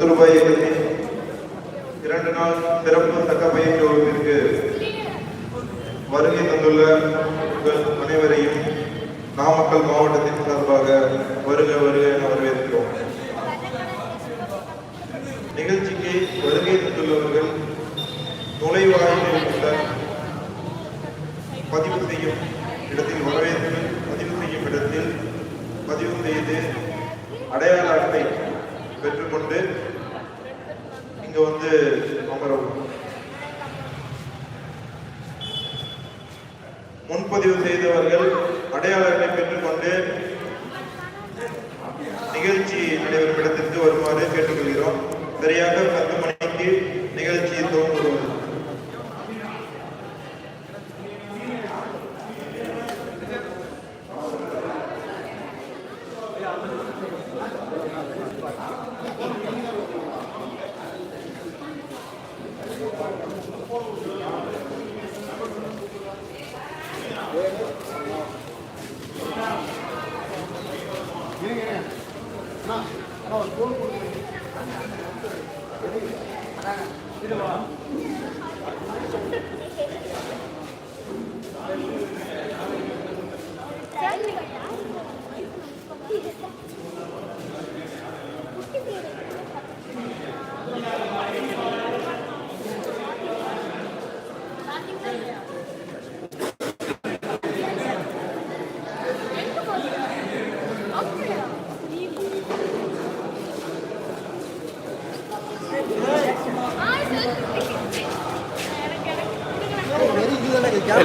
ரூபாய் இயக்கத்தின் 2 நாள் சிறப்பு சட்ட பயிற்சி வகுப்பிற்கு வருகை தந்துள்ள உங்கள் அனைவரையும் நாமக்கல் மாவட்டத்தின் சார்பாக வருக வருக என வரவேற்கிறோம். நிகழ்ச்சிக்கு வருகை தந்துள்ளவர்கள் நுழைவாயிலில் உள்ள பதிவு செய்யும் இடத்தில் வரவேற்பு பதிவு செய்யும் இடத்தில் பதிவு செய்து அடையாள அட்டை பெற்றுக்கொண்டு இங்க வந்து அமரவும். முன்பதிவு செய்தவர்கள் அடையாள அட்டை பெற்றுக்கொண்டு நிகழ்ச்சி நடைபெறும் இடத்திற்கு வருமாறு கேட்டுக்கொள்கிறோம். சரியாக 10 மணிக்கு நிகழ்ச்சி துவங்குகிறது.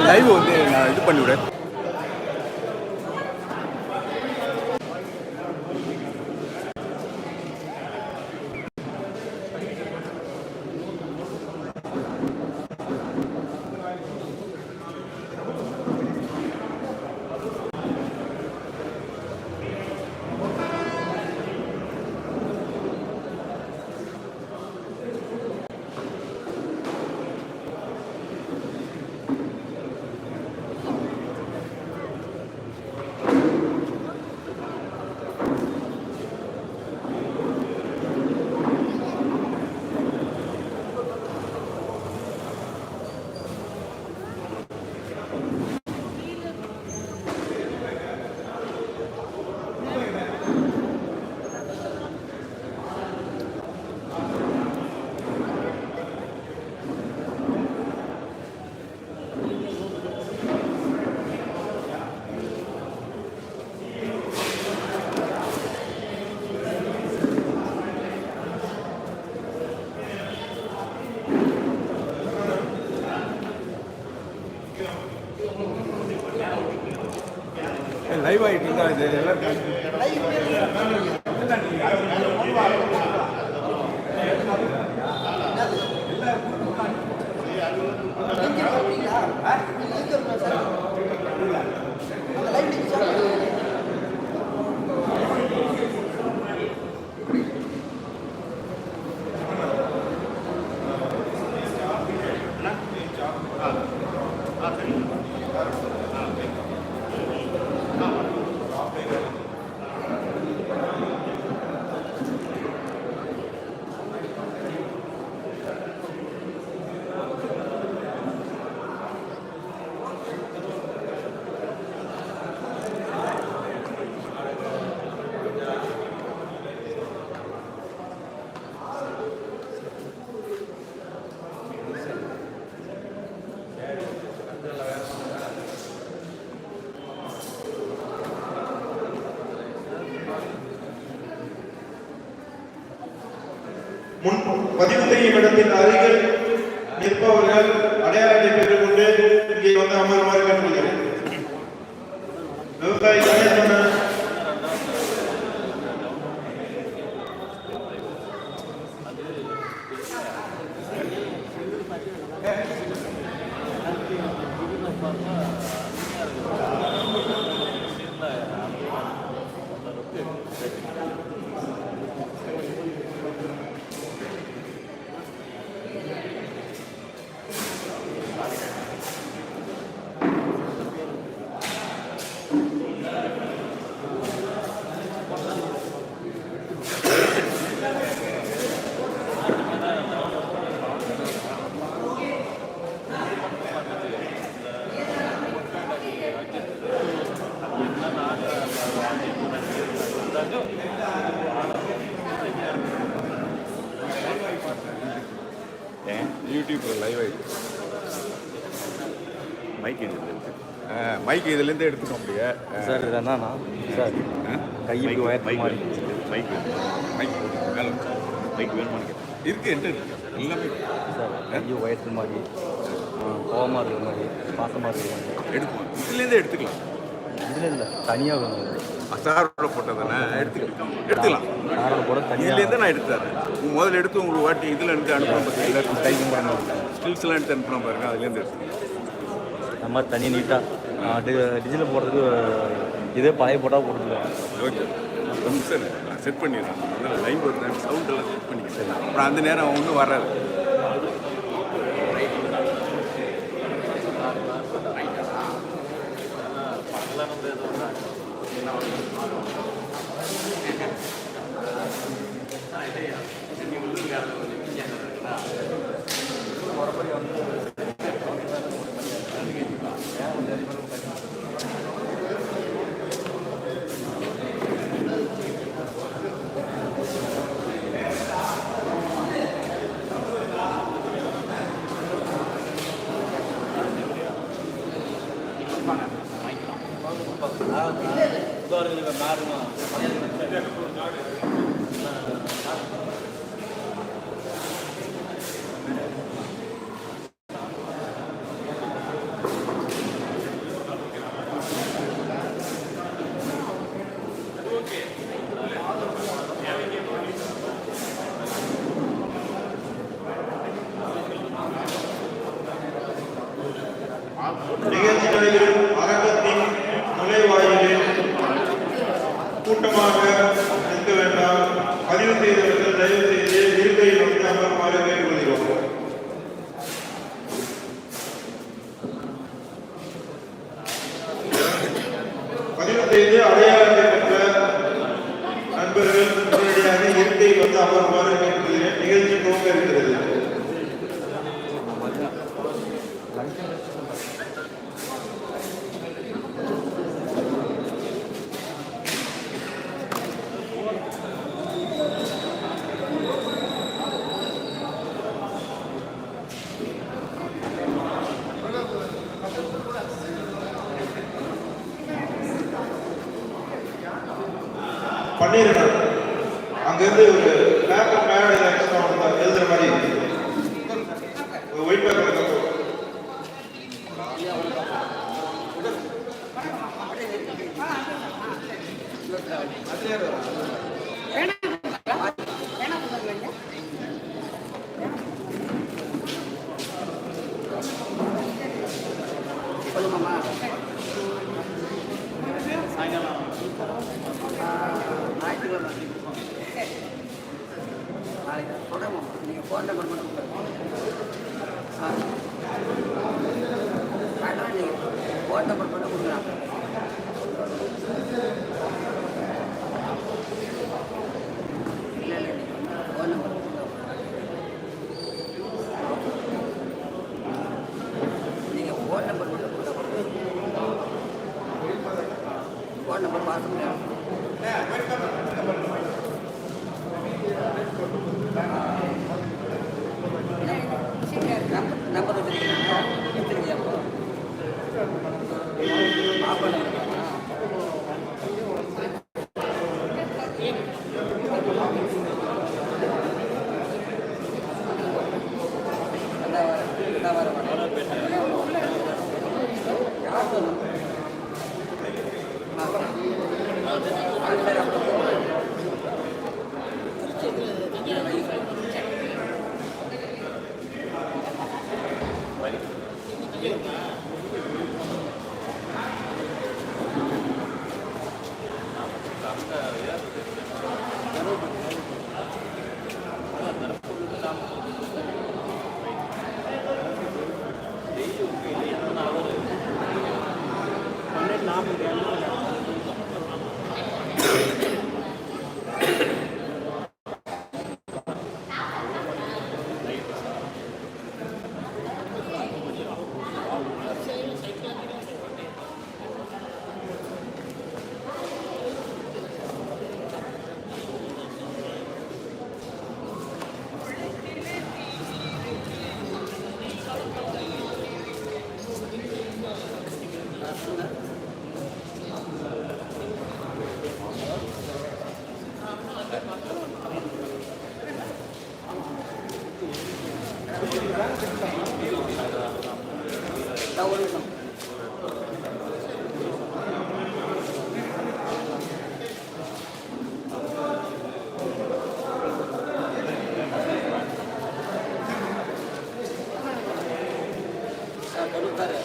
லைவ் வந்து நான் இது பண்ணிவிடுறேன். லைவ் ஆகிட்டு இது எல்லாம் முன் பதிவு செய்யும் இடத்தின் அருகில் நிற்பவர்கள் அடையாளத்தை பெற்றுக்கொண்டு இங்கே வந்து அமருமாறு கேட்டுக்கொள்கிறேன். விவசாயி மைக் இதுலேருந்து எடுத்துக்க முடியாது சார் இதுதானா சார் கைக்கு வயர் மாதிரி மைக் மேலே மைக் வேணுமான்னு இருக்கு என்கிட்ட இருக்கு எல்லாமே சார் கைக்கு வயர் மாதிரி கோவமாக இருக்கிற மாதிரி பாசமாக இருக்கிற மாதிரி எடுக்கலாம் இதுலேருந்தே எடுத்துக்கலாம் இதில் இல்லை தனியாக வேணும் சாரோட போட்டதானே எடுத்துக்கலாம் சாரோட போட தனியாக இதுலேருந்து நான் எடுத்தாரு முதல்ல எடுத்து உங்களுக்கு வாட்டி இதில் எடுத்து அனுப்பணும் பார்த்தீங்களா டைப்பிங் பண்ணணும் ஸ்கில்ஸ்லாம் எடுத்து அனுப்பணும் பாருங்க அதுலேருந்து எடுத்து அந்த மாதிரி தனி நீட்டாக டிஜிட்டல் போடுறதுக்கு இதே பழைய போட்டால் போட்டுக்கலாம் ஓகே ரொம்ப சார் நான் செட் பண்ணிடுறேன் அதில் லைவ் வருது சவுண்ட் எல்லாம் செட் பண்ணிக்கிறேன் அப்புறம் அந்த நேரம் ஒன்றும் வராது நிகழ்ச்சிகளில் அரங்கத்தின் நுழைவாயிலில் கூட்டமாக நிற்க வேண்டாம். பதிவு செய்தவர்கள் தயவு செய்து இருக்கையில் வந்து அமருமாறு கேட்டுக்கொள்கிறோம். பதிவு செய்து அடையாளத்தை பெற்ற நண்பர்கள் உடனடியாக இருக்கையில் வந்து அமருமாறு கேட்டுக்கொள்கிறேன். நிகழ்ச்சி துவங்க இருக்கிறது. பண்ணிருக்கேன். அங்கிருந்து ஒரு பேப்பர் மேட் எக்ஸ்ட்ரா எழுதுற மாதிரி ஒரு ஒயிட் பேப்பர் நீங்கள் ஃபோன் நம்பர் மட்டும் நீங்கள் ஃபோன் நம்பர் மட்டும் கொடுக்கலாம். இல்லை இல்லை ஃபோன் நம்பர் நீங்கள் ஃபோன் நம்பர் மட்டும் கொடுக்கலாம். ஃபோன் நம்பர் பார்க்க முடியாது. நம்பர் வச்சுருக்கீங்களா? எடுத்துருக்கியா? ஒரு நிமிஷம். தொண்ணூத்தாறு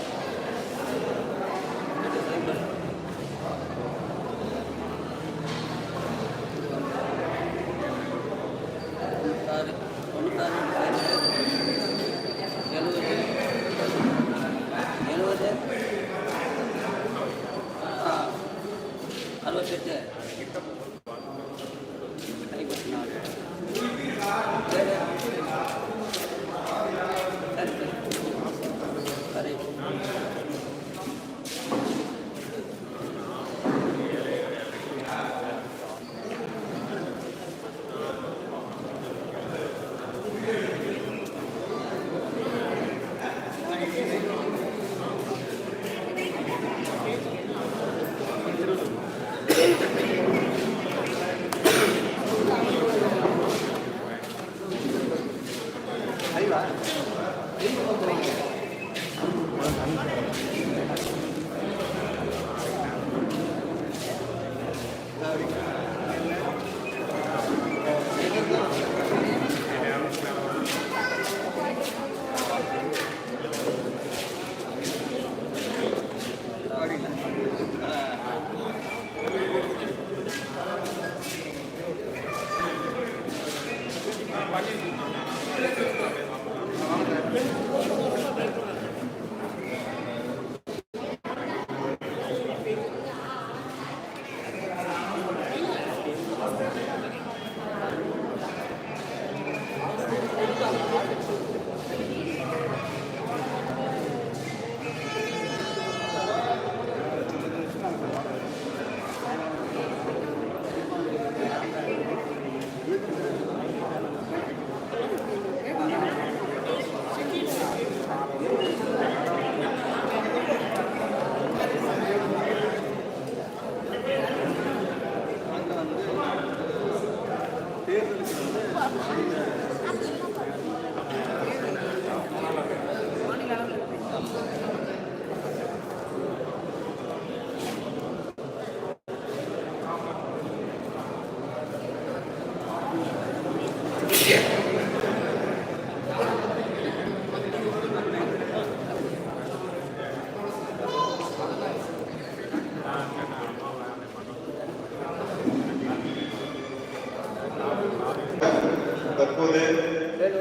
தற்போது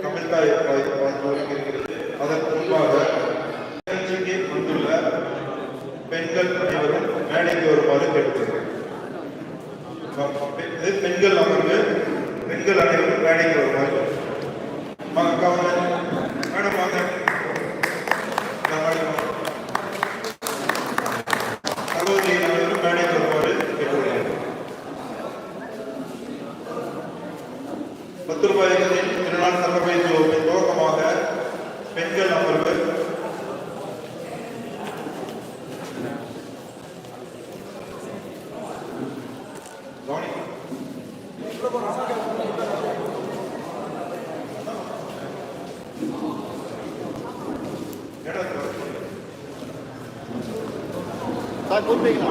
கமிழ்தாய் இருக்கிறது. அதற்கு முன்பாக நிகழ்ச்சிக்கு வந்துள்ள பெண்கள் அனைவரும் மேடைக்கு வருமாறு கேட்டுக்கொள்கிறேன். இது பெண்கள் அமர்வு. பெண்கள் அனைவரும் மேடைக்கு வருமாறு மேடம் வாங்க. சகோதரி அனைவரும் மேடைக்கு வருமாறு கேட்டுக்கொள்கிறேன். 10 ரூபாய்களின் திருநாள் சட்டப்பை துவக்கமாக பெண்கள் அமர்வு.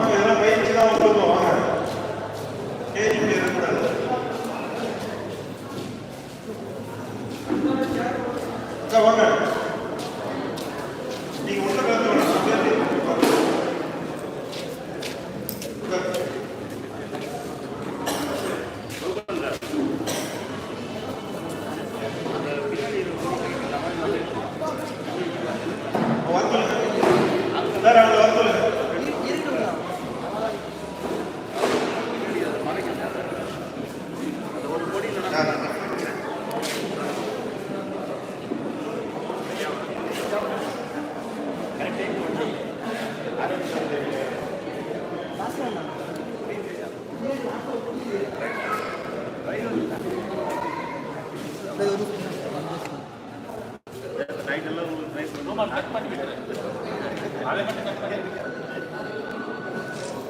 இதெல்லாம் பயிற்சி தான் வந்துருக்கோம். வாங்க, கேள்வி இருக்கக்கூடாது. வாங்க, நீங்க உள்ள கலந்து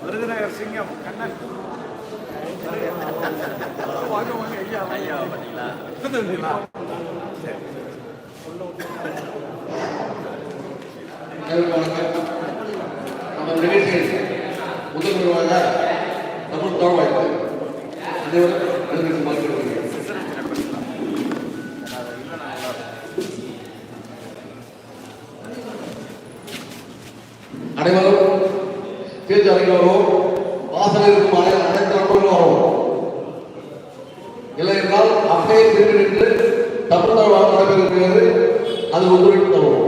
விருதுநகர் சிங்கம் கண்ணன் வாங்க வாங்க ஐயா ஐயா பார்த்தீங்களா? வணக்கம். நம்ம நிகழ்ச்சியில் முதல் வருவாங்க தமிழ் தோழ வாய்ப்பு அனைவரும் மாற்றிருக்கிறேன். அனைவரும் பேச்சு அறைக்கு வருவோம். வாசலில் இருக்கும் அனைத்து நண்பர்களும் வருவோம். இல்லை என்றால் அப்படியே திரும்பி நின்று தமிழ் வாழ் நடைபெறுகிறது. அது ஒத்துழைப்பு தருவோம்.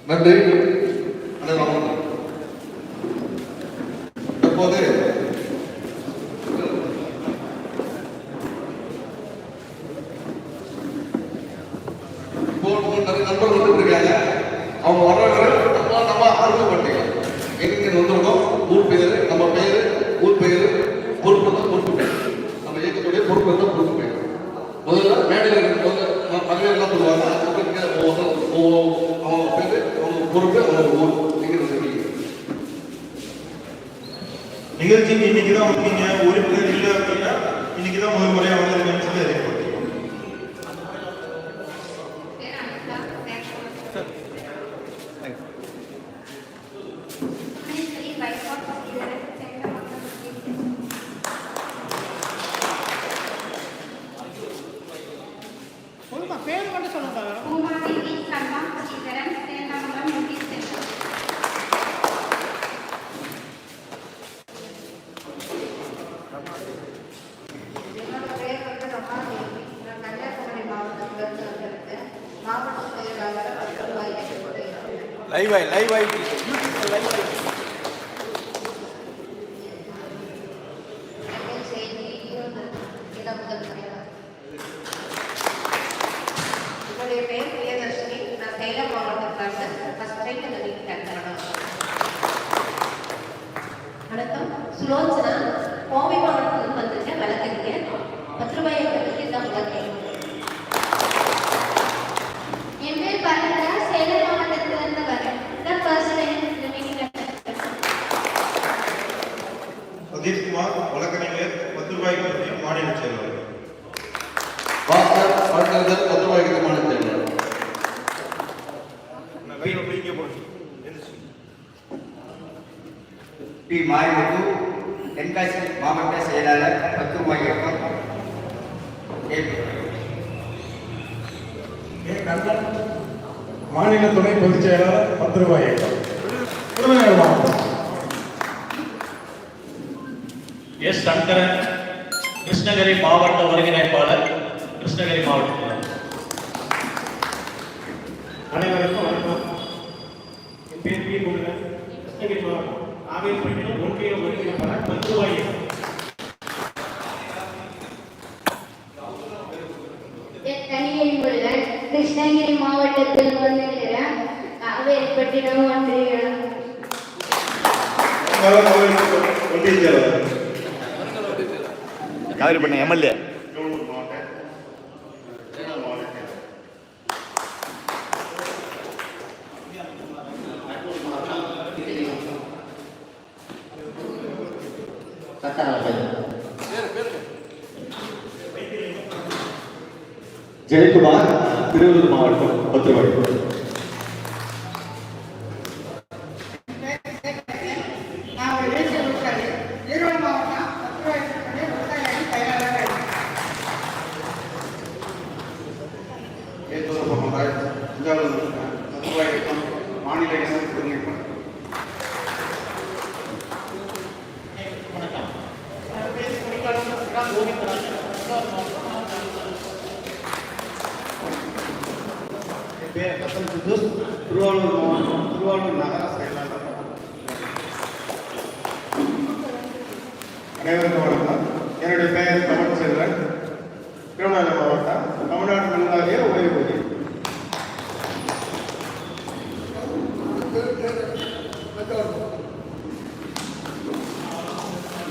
நன்றி. அனைவரும் தற்போது நிறைய நண்பர்கள் வந்துருக்காங்க. அவங்க வர்றவர்கள் நம்ம அறிமுகப்பட்டீங்க. எங்க வந்திருக்கோம், ஊர் பெயர், நம்ம பெயர், ஊர் பெயர், பொறுப்பு தான் பொறுப்பு பெயர், நம்ம இயக்கத்துடைய பொறுப்பு தான் பொறுப்பு பெயர். முதல்ல மேடையில் இருக்கும்போது மகளிர் எல்லாம் சொல்லுவாங்க, அவங்க பேர், அவங்க பொறுப்பு, அவங்க ஊர். நிகழ்ச்சிக்கு இன்னைக்கு தான் வந்தீங்க, உறுப்பினர் இல்லை அப்படின்னா இன்னைக்கு தான் முதல் முறையாக வந்திருக்கேன்னு சொல்லி அறிவிப்போம். பேர் மட்டும் சொல்லுங்க. லைவ் ஆகி என்னுடைய பெயர் பிரியதர்ஷினி. நான் சேலம் மாவட்டத்திலிருந்து ஃபர்ஸ்ட் டைம் இந்த வீட்டுக்கு அனுப்புறேன். வணக்கம், சுலோச்சனா. கோவை மாவட்டத்திலிருந்து வந்திருக்கேன். வழக்கறிஞர். 10 ரூபாயை பற்றி தான் வழக்கேன். என் பேர் பரந்தா. சேலம் மாவட்டத்திலிருந்து வரேன். நான் ஃபர்ஸ்ட் டைம் இந்த மீட்டிங் அனுப்புறேன். சதீஷ்குமார், வழக்கறிஞர், 10 ரூபாய்க்கு பற்றி மாநில செயலாளர். பாஸ்கர் வழக்கறிஞர், 10 ரூபாய்க்கு மாநில செயலாளர். பி. மாரிமுத்து, தென்காசி மாவட்ட செயலாளர், 10 ரூபாய் இயக்கம். மாநில துணை பொதுச் செயலாளர், 10 ரூபாய் இயக்கம். விருதுநகர் மாவட்டம். எஸ். சங்கரன், கிருஷ்ணகிரி மாவட்ட ஒருங்கிணைப்பாளர், கிருஷ்ணகிரி மாவட்டத்தில். அனைவருக்கும் வணக்கம். என் பேர் பி. முருகன், கிருஷ்ணகிரி மாவட்டம் ஆவியல்பட்டினம் ஒன்றிய ஒருங்கிணைப்பாளர், 10 ரூபாய் இயக்கம். தனியை முருகன், கிருஷ்ணகிரி மாவட்டத்தில் வந்துகிறேன். ஆவேரிப்பட்டினம் ஒன்றியம். ஒன்றிய செயலாளர். காவிரிப்பட்டினம் எம்எல்ஏ. ஜெயக்குமார், திருவள்ளூர் மாவட்டம், 10 ரூபாய். மாநில இளைஞர் ஒருங்கிணைப்பாளர். என் பேர் கப்பல் குதூஸ், திருவாரூர் மாவட்டம், திருவாரூர் நகர செயலாளர். அனைவருக்கும் வணக்கம். என்னுடைய பெயர் கமல் செல்வன், திருவண்ணாமலை மாவட்டம், தமிழ்நாடு மின்வாரிய ஓய்வூதியம்.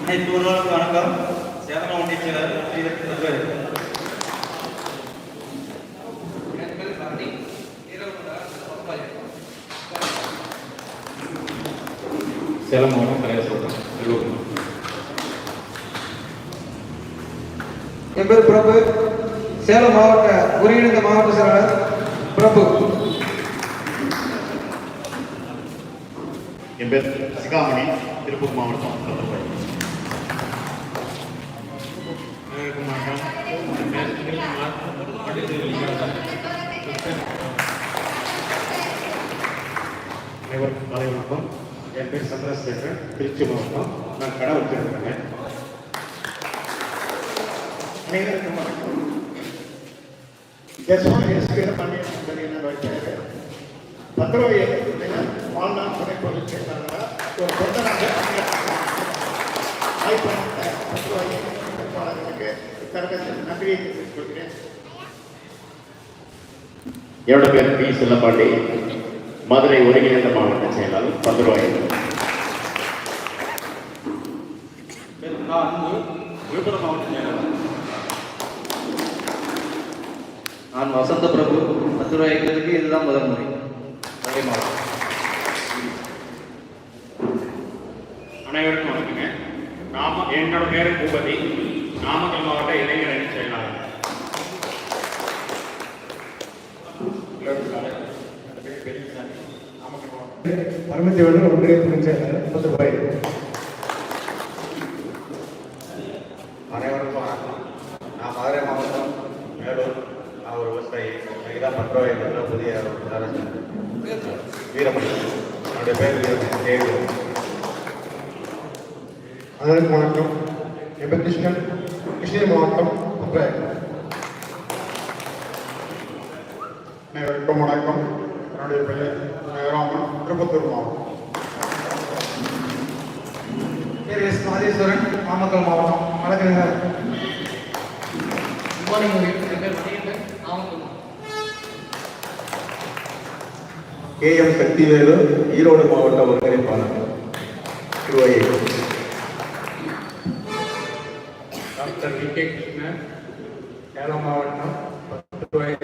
அனைத்து ஊர்களுக்கும் வணக்கம். சேதன ஒன்றிய செயலர் சேலம் மாவட்டம் கலையசோட்டம் செல்வகுமார். என் பேர் பிரபு, சேலம் மாவட்ட ஒருங்கிணைந்த மாவட்ட செயலாளர் பிரபு. என் பேர் சிகாமணி, திருப்பூர் மாவட்டம் கத்தப்பாடி. அனைவருக்கும் வணக்கம். என் பேர் சுனில்குமார், அனைவருக்கும் காலை வணக்கம். என் பேர் சந்திரசேகரன், திருச்சி மாவட்டம். நான் கடை வச்சிருக்கிறேன். அனைவருக்கும் வணக்கம். எஸ்பீட பண்ணியிருக்கிறது பத்திரவை வாழ்நாள் துணை பொருள் சேர்ந்தாங்க. ஒரு பொருத்தனாக வாய்ப்பு பத்திரவை வேட்பாளர்களுக்கு தரகத்தில் நன்றியை தெரிவித்துக் கொள்கிறேன். என்னோட பேர் பி செல்லப்பாண்டி, மதுரை ஒருங்கிணைந்த மாவட்ட செயலாளர் 10 ரூபாய். விழுப்புரம் மாவட்ட செயலாளர். நான் வசந்த பிரபு, 10 ரூபாய்க்கு இதுதான் முதல் முறை. மதுரை மாவட்டம். அனைவருக்கும் வணக்கங்க. என்னோட பேர் பூபதி, நாமக்கல் மாவட்ட இளைஞர் அணி செயலாளர். பரமத்திவேலூர் ஒன்றிய துணை செயலாளர் 10 ரூபாய். அனைவருக்கும் வணக்கம். நான் மதுரை மாவட்டம் மேலூர். நான் ஒரு விவசாயி. எனக்கு தான் 10 ரூபாய் புதிய வீரமணி. என்னுடைய பேர் தேவி. அனைவருக்கும் வணக்கம். என் பேர் கிருஷ்ணன், கிருஷ்ணகிரி மாவட்டம் குப்பராய். அனைவருக்கும் வணக்கம். என்னுடைய பெயர் ராமன், திருப்பத்தூர் மாவட்டம். பேர் எஸ் மாதேஸ்வரன், நாமக்கல் மாவட்டம் வழக்கறிஞர். KM சக்திவேலு, ஈரோடு மாவட்ட ஒருங்கிணைப்பாளர் திருவையை. Doctor V K Krishnan, Salem மாவட்டம் 10 ரூபாய்.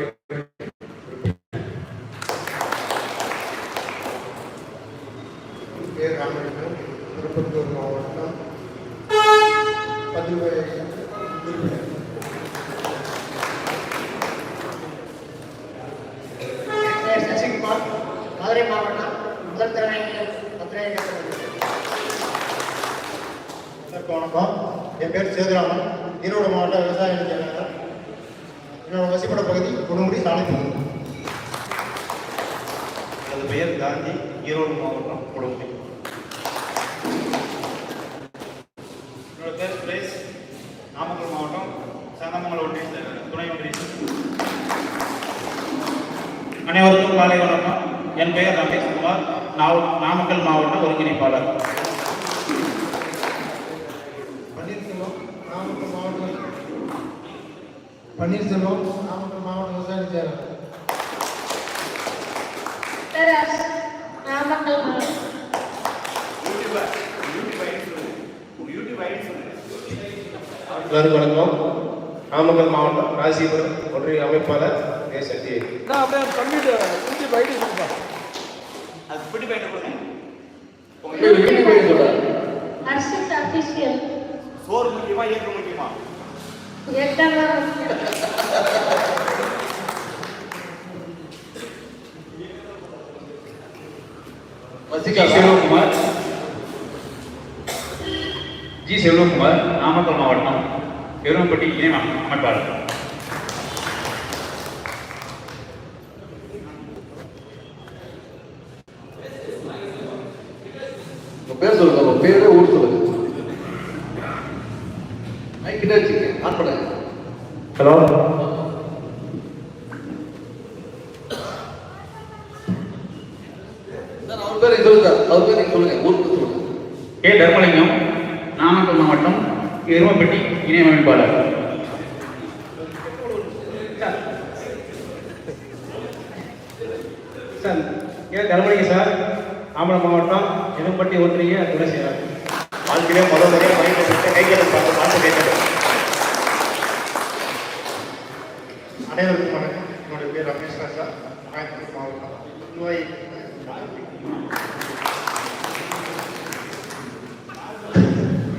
பேர் ராமலிங்கம், திருப்பத்தூர் மாவட்டம் 10 ரூபாய் உறுப்பினர். சசிகுமார், மதுரை மாவட்டம், முதல் தடவை பத்திரிகை. வணக்கம். என் பேர் சேதுராமன், ஈரோடு மாவட்ட விவசாய செயலாளர். என்னோட வசிப்பட பகுதி கொடுமுடி சாலைப்பகுதி. எனது பெயர் காந்தி, ஈரோடு மாவட்டம் கொடுமுடி. என்னோட பேர் சுரேஷ், நாமக்கல் மாவட்டம் சங்கமங்கலம் ஒன்றிய செயலாளர், துணை ஒன்றிய செயலாளர். அனைவருக்கும் காலை வணக்கம். என் பெயர் ரமேஷ்குமார், நாமக்கல் மாவட்ட ஒருங்கிணைப்பாளர். பன்னீர்செல்வம், நாமக்கல் மாவட்ட விவசாய செயலாளர். நாமக்கல் எல்லாருக்கும் வணக்கம். நாமக்கல் மாவட்டம் ராசிபுரம் ஒன்றிய அமைப்பாளர் சக்தி. அர்ஷத் அபிஷியல். சோறு முக்கியமா, இயக்கம் முக்கியமா? ஜி செல்வகுமார், நாமக்கல் மாவட்டம் எருவம்பட்டி இணை அமைப்பாளர். உங்கள் பேர் சொல்லுங்க, உங்கள் பேரே ஊர் சொல்லுங்க. மைக்கிட்டே வச்சுக்கேன், ஆன் பண்ணுங்க. ஹலோ, சார் அவர் பேர் சொல்லுங்க சார், அவர் பேர் நீங்கள் சொல்லுங்கள், ஊர் பேர் சொல்லுங்கள். கே தர்மலிங்கம், நாமக்கல் மாவட்டம், எருமப்பட்டி இணை அமைப்பாளர். சார் கே தர்மலிங்கம் சார், ஆம்பலம் மாவட்டம் எரும்பட்டி ஒன்றிய துணை செயலாளர். வாழ்க்கையிலே முதல் முறையாக மைக்கை கைகள் பார்த்து கேட்கணும். அனைவருக்கும் வணக்கம். என்னுடைய பேர் ரமேஷ் ராஜா, கோயம்புத்தூர் மாவட்டம்.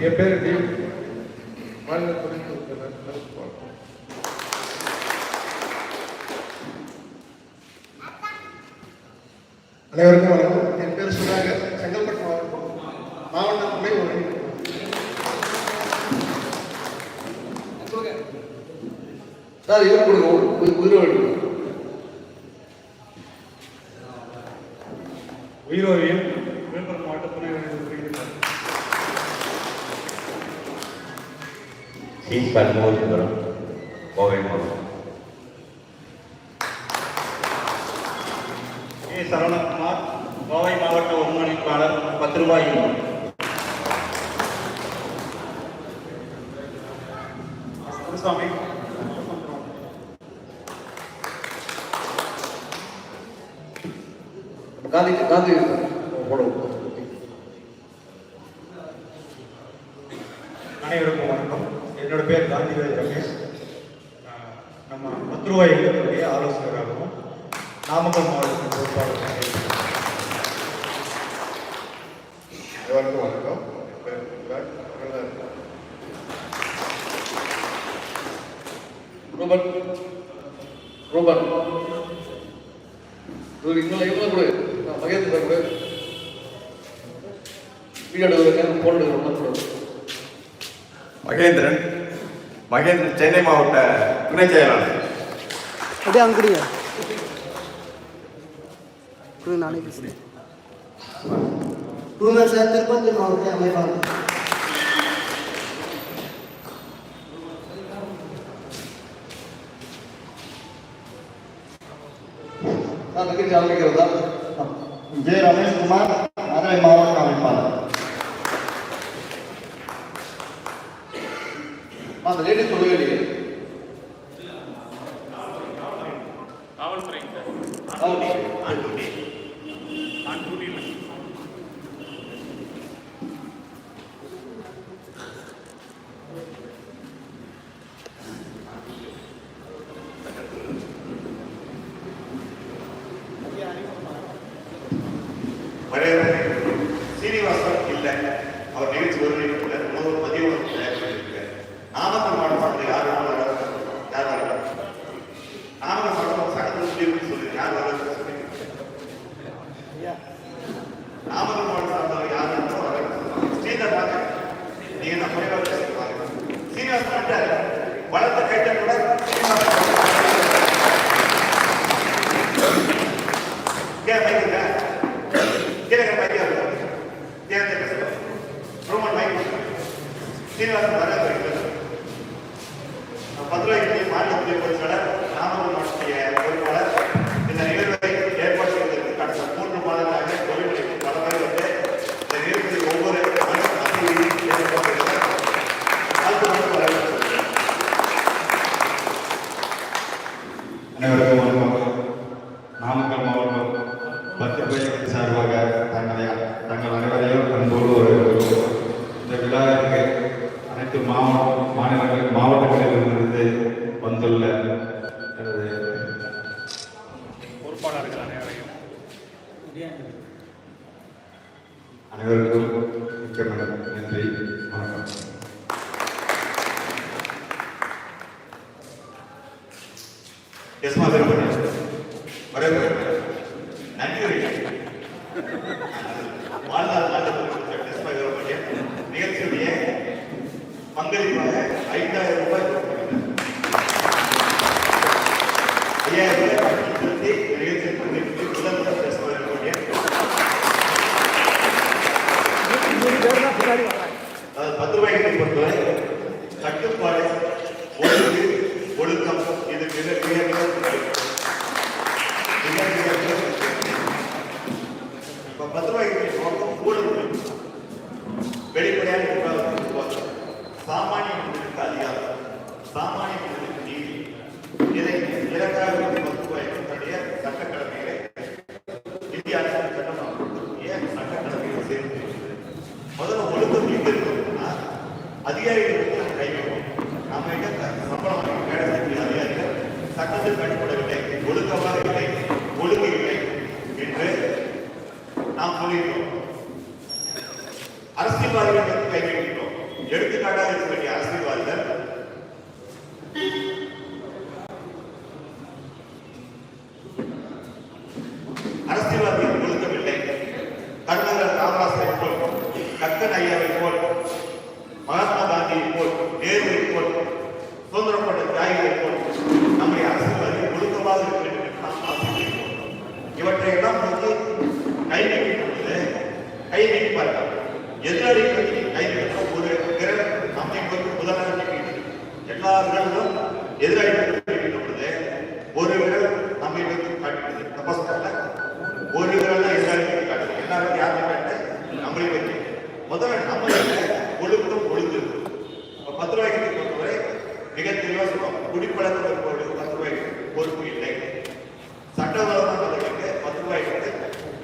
என் பேர் தேவ், மாநில துணைத் உறுப்பினர், கருப்புப்பாக்கம். அனைவருக்கும் வணக்கம். என் பேர் சுதாகர், செங்கல்பட்டு மாவட்டம், மாவட்ட துணை ஒருங்கிணைப்பாளர். சார் இவர் கொடுங்க, உயிரோடு உயிரோவியம் விழுப்புரம் மாவட்ட துணை ஒருங்கிணைப்பாளர். சி. பத்மபுரம், கோவை மாவட்டம். ஏ. சரவணகுமார், கோவை மாவட்ட ஒருங்கிணைப்பாளர், 10 ரூபாய். குருசாமி, காந்தி போடுவோம். அனைவருக்கும் வணக்கம். என்னோட பேர் காந்திராஜ் ரமேஷ். நம்ம 10 ரூபாய் இயக்கத்தினுடைய ஆலோசகராகவும் நாமக்கல் மாவட்டத்தின் பொறுப்பாளர். அனைவருக்கும் வணக்கம். என் பேர் ரூபன் இவங்களை கூட மகேந்திர கூட வீடு போட்டு மகேந்திரன், சென்னை மாவட்ட துணை செயலாளர். அப்படியே அங்குடியா நானே பேசுகிறேன். சார் திருப்பத்தூர் மாவட்ட அமைப்பாளர். நிகழ்ச்சி ஆரம்பிக்கிறதா? ஜே. ரமேஷ்குமார், மதுரை மாவட்ட அமைப்பாளர். அந்த லேடிஸ் சொல்லவே இல்லையே. சீனிவாசன் இல்லை, அவர் நிகழ்ச்சி ஒருங்கிணைப்பாளர். ஒரு பதிவு தயார் பண்ணியிருக்கார். நாமக்கல் மாவட்டத்தில் யார் வரலாம்? நாமக்கல் மாவட்டம் சட்டத்தில் சொல்லி யார் வரலாம்? நாமக்கல் மாவட்டம் சார்ந்தவர் யார் வரலாம்? ஸ்ரீதர் வாங்க, நீங்க நம்ம குறைவாக வாங்க. சீனிவாசன் வந்துட்டார், வளர்த்த கைத்தல் கூட சீனிவாசன் வரவேற்கிறது. 10 ரூபாய்க்கு மாநில பொதுச்செயலாளர், நாமக்கல் மாவட்டத்திய பொறுப்பாளர். இந்த நிகழ்வை ஏற்பாடு செய்வதற்கு கடந்த 3 மாதங்களாக தொழில்நுட்ப பல பேர் வந்து இந்த நிகழ்ச்சியில் ஒவ்வொரு அனைவருக்கும் வணக்கம். நாமக்கல் மாவட்டம் 10 ரூபாய்க்கு சார்பாக தங்கள் அனைவரையும் அன்போடு வரவேற்கிறோம். இந்த விழாவிற்கு அனைத்து மாவட்டங்களிலிருந்து வந்துள்ள பொறுப்பாளர்கள் அனைவருக்கும் மிக்க நன்றி, வணக்கம். நிகழ்ச்சியுடைய பங்களிப்பாக 5000 ரூபாய் 5000 ரூபாய் செலுத்தி நிகழ்ச்சியில் பங்கேற்று முதல்வர் பேசுவதற்குரிய அதாவது 10 ரூபாய்க்கு பொறுத்தவரை கட்டுப்பாடு, ஒழுங்கு, ஒழுக்கம் இது மிக மிக மிக முக்கியம். மிக மிக மிக முக்கியம். இப்ப 10 ரூபாய்க்கு நோக்கம் ஊழல் வெளிப்படையாக நிர்வாகத்திற்கு சாமானிய மனிதனுக்கு அதிகாரம், சாமானிய மனிதனுக்கு நீதி, இதை இலக்காக 10 ரூபாய்க்கு தன்னுடைய சட்டக்கடமைகளை இந்திய அரசின் சட்டமன்றக்கூடிய சட்டக்கடமைகளை சேர்ந்து முதல்ல ஒழுக்கம் எங்க இருக்கணும்னா அதிகாரிகளுக்கு நம்ம கை வைக்கணும். நம்ம கிட்ட சம்பளம் வேலை செய்யக்கூடிய அதிகாரிகள் சட்டத்தில் கட்டுப்படவில்லை, ஒழுக்கமாக இல்லை, ஒழுங்கு இல்லை என்று நாம் சொல்லியிருக்கோம். அரசியல்வாதிகளுக்கு கை வைக்கிறோம். எடுத்துக்காட்டாக இருக்க வேண்டிய அரசியல்வாதிகள் அரசியல்வாதிகள் ஒழுக்கமில்லை. கர்மகர் ராமராசரை போல், கக்கன் ஐயாவை போல், மகாத்மா காந்தியை போல், நேருவை போல், சுதந்திர போட்ட தியாகிகளை போல் நம்முடைய அரசியல்வாதிகள் ஒழுக்கமாக இருக்க வேண்டும் என்று நாம் ஆசைப்படுகிறோம். இவற்றை எல்லாம் வந்து கை நீக்கும் பொழுது கை நீப்பார்கள். எதிராளி கை நீக்க ஒரு விரல் நம்மை வந்து முதலாக நீக்கிட்டு எல்லா விரல்களும் எதிராளி நீக்கின்ற பொழுது ஒரு விரல் நம்மை வந்து காட்டுகிறது. தப்பஸ் பண்ணல, ஒரு விரல் தான் எதிராளி காட்டுது. எல்லாரும் யாருமே காட்ட நம்மளை பற்றி முதல்ல நம்ம ஒழுக்கம் ஒழுங்கு. 10 ரூபாய்க்கு பொறுத்தவரை மிக தெளிவாக சொல்லுவோம். குடிப்பழக்கம் இருப்பவர்களுக்கு 10 ரூபாய்க்கு பொறுப்பு இல்லை. சட்டவிரோதமானவர்களுக்கு 10 ரூபாய்க்கு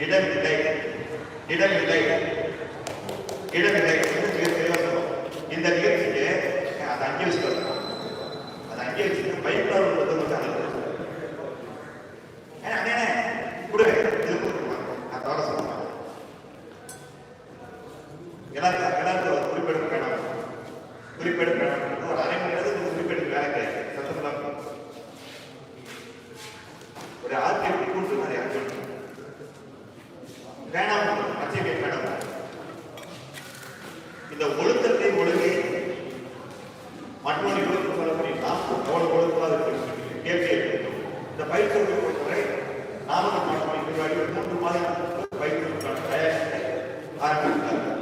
இடமில்லை, இடமில்லை, இடமில்லை என்று மிக தெளிவாக சொல்லுவோம். இந்த நிகழ்ச்சிக்கு அதை அங்கே வச்சுக்கலாம். அதை அங்கே வச்சு பயிற்சியாளர்கள் வந்து அனுப்புவோம். அண்ணே கொடுங்க, இது கொடுத்துருவாங்க. நான் தவற சொல்லுவாங்க. எல்லாருக்கும் குறிப்பெடுக்க வேணாம், குறிப்பெடுக்க வேணாம். ஒரு அரை மணி நேரத்துக்கு குறிப்பெடுக்க வேலை கிடையாது. சத்தம் ஒரு ஆர்டிஎஃப் கூட்டு மாதிரி ஆர்டிஎஃப் வேணாம், அச்சை வேணாம். இந்த ஒழுக்கத்தை ஒழுங்கை மற்றொரு யோசித்து சொல்ல முடியும்னா அவ்வளவு ஒழுக்கமாக இருக்கிறது கேள்வி இருக்கும். இந்த பயிற்சி பொறுத்தவரை நாமக்கல் மாவட்டம் நிர்வாகிகள் 3 மாதங்களுக்கு பயிற்சிக்கான தயாரிப்பை ஆரம்பித்தார்கள்.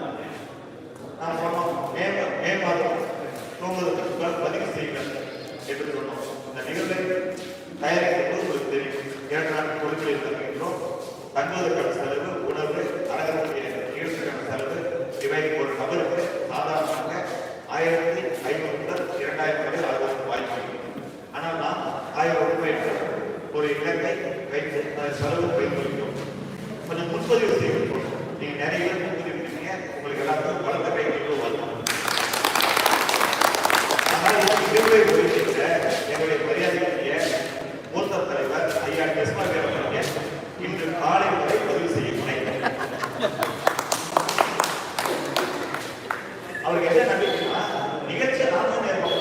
நாம் சொன்னோம் மே மாதம் தூங்குவதற்கு பதிவு செய்யுங்கள் என்று சொன்னோம். இந்த நிகழ்வை தயாரிக்கும் போது உங்களுக்கு தெரியும். 2 நாட்கள் கொடுப்பில் தருகின்றோம். தங்குவதற்கான செலவு, உணவு, அடங்கக்கூடிய நிகழ்ச்சிக்கான செலவு இவை ஒரு நபருக்கு சாதாரணமாக 1500 முதல் 2000 வரை ஆகுவதற்கு வாய்ப்பு. ஆனால் நாம் 1000 ரூபாய் ஒரு இலக்கை வைத்து செலவு பயன்படுத்தும். கொஞ்சம் முன்பதிவு செய்திருக்கோம். நீங்க நிறைய பேர் முன்பதிவு பண்ணீங்க, உங்களுக்கு எல்லாத்துக்கும் வளர்ந்த கைக்கு வரணும். ஆனால் நிகழ்வை குறிப்பிட்ட எங்களுடைய மரியாதைக்குரிய மூத்த தலைவர் ஐயா டெஸ்மா பேரவர்கள் இன்று காலை வரை பதிவு செய்ய முனைந்தார். அவருக்கு என்ன நம்பிக்கைன்னா நிகழ்ச்சியை நாம நேரம்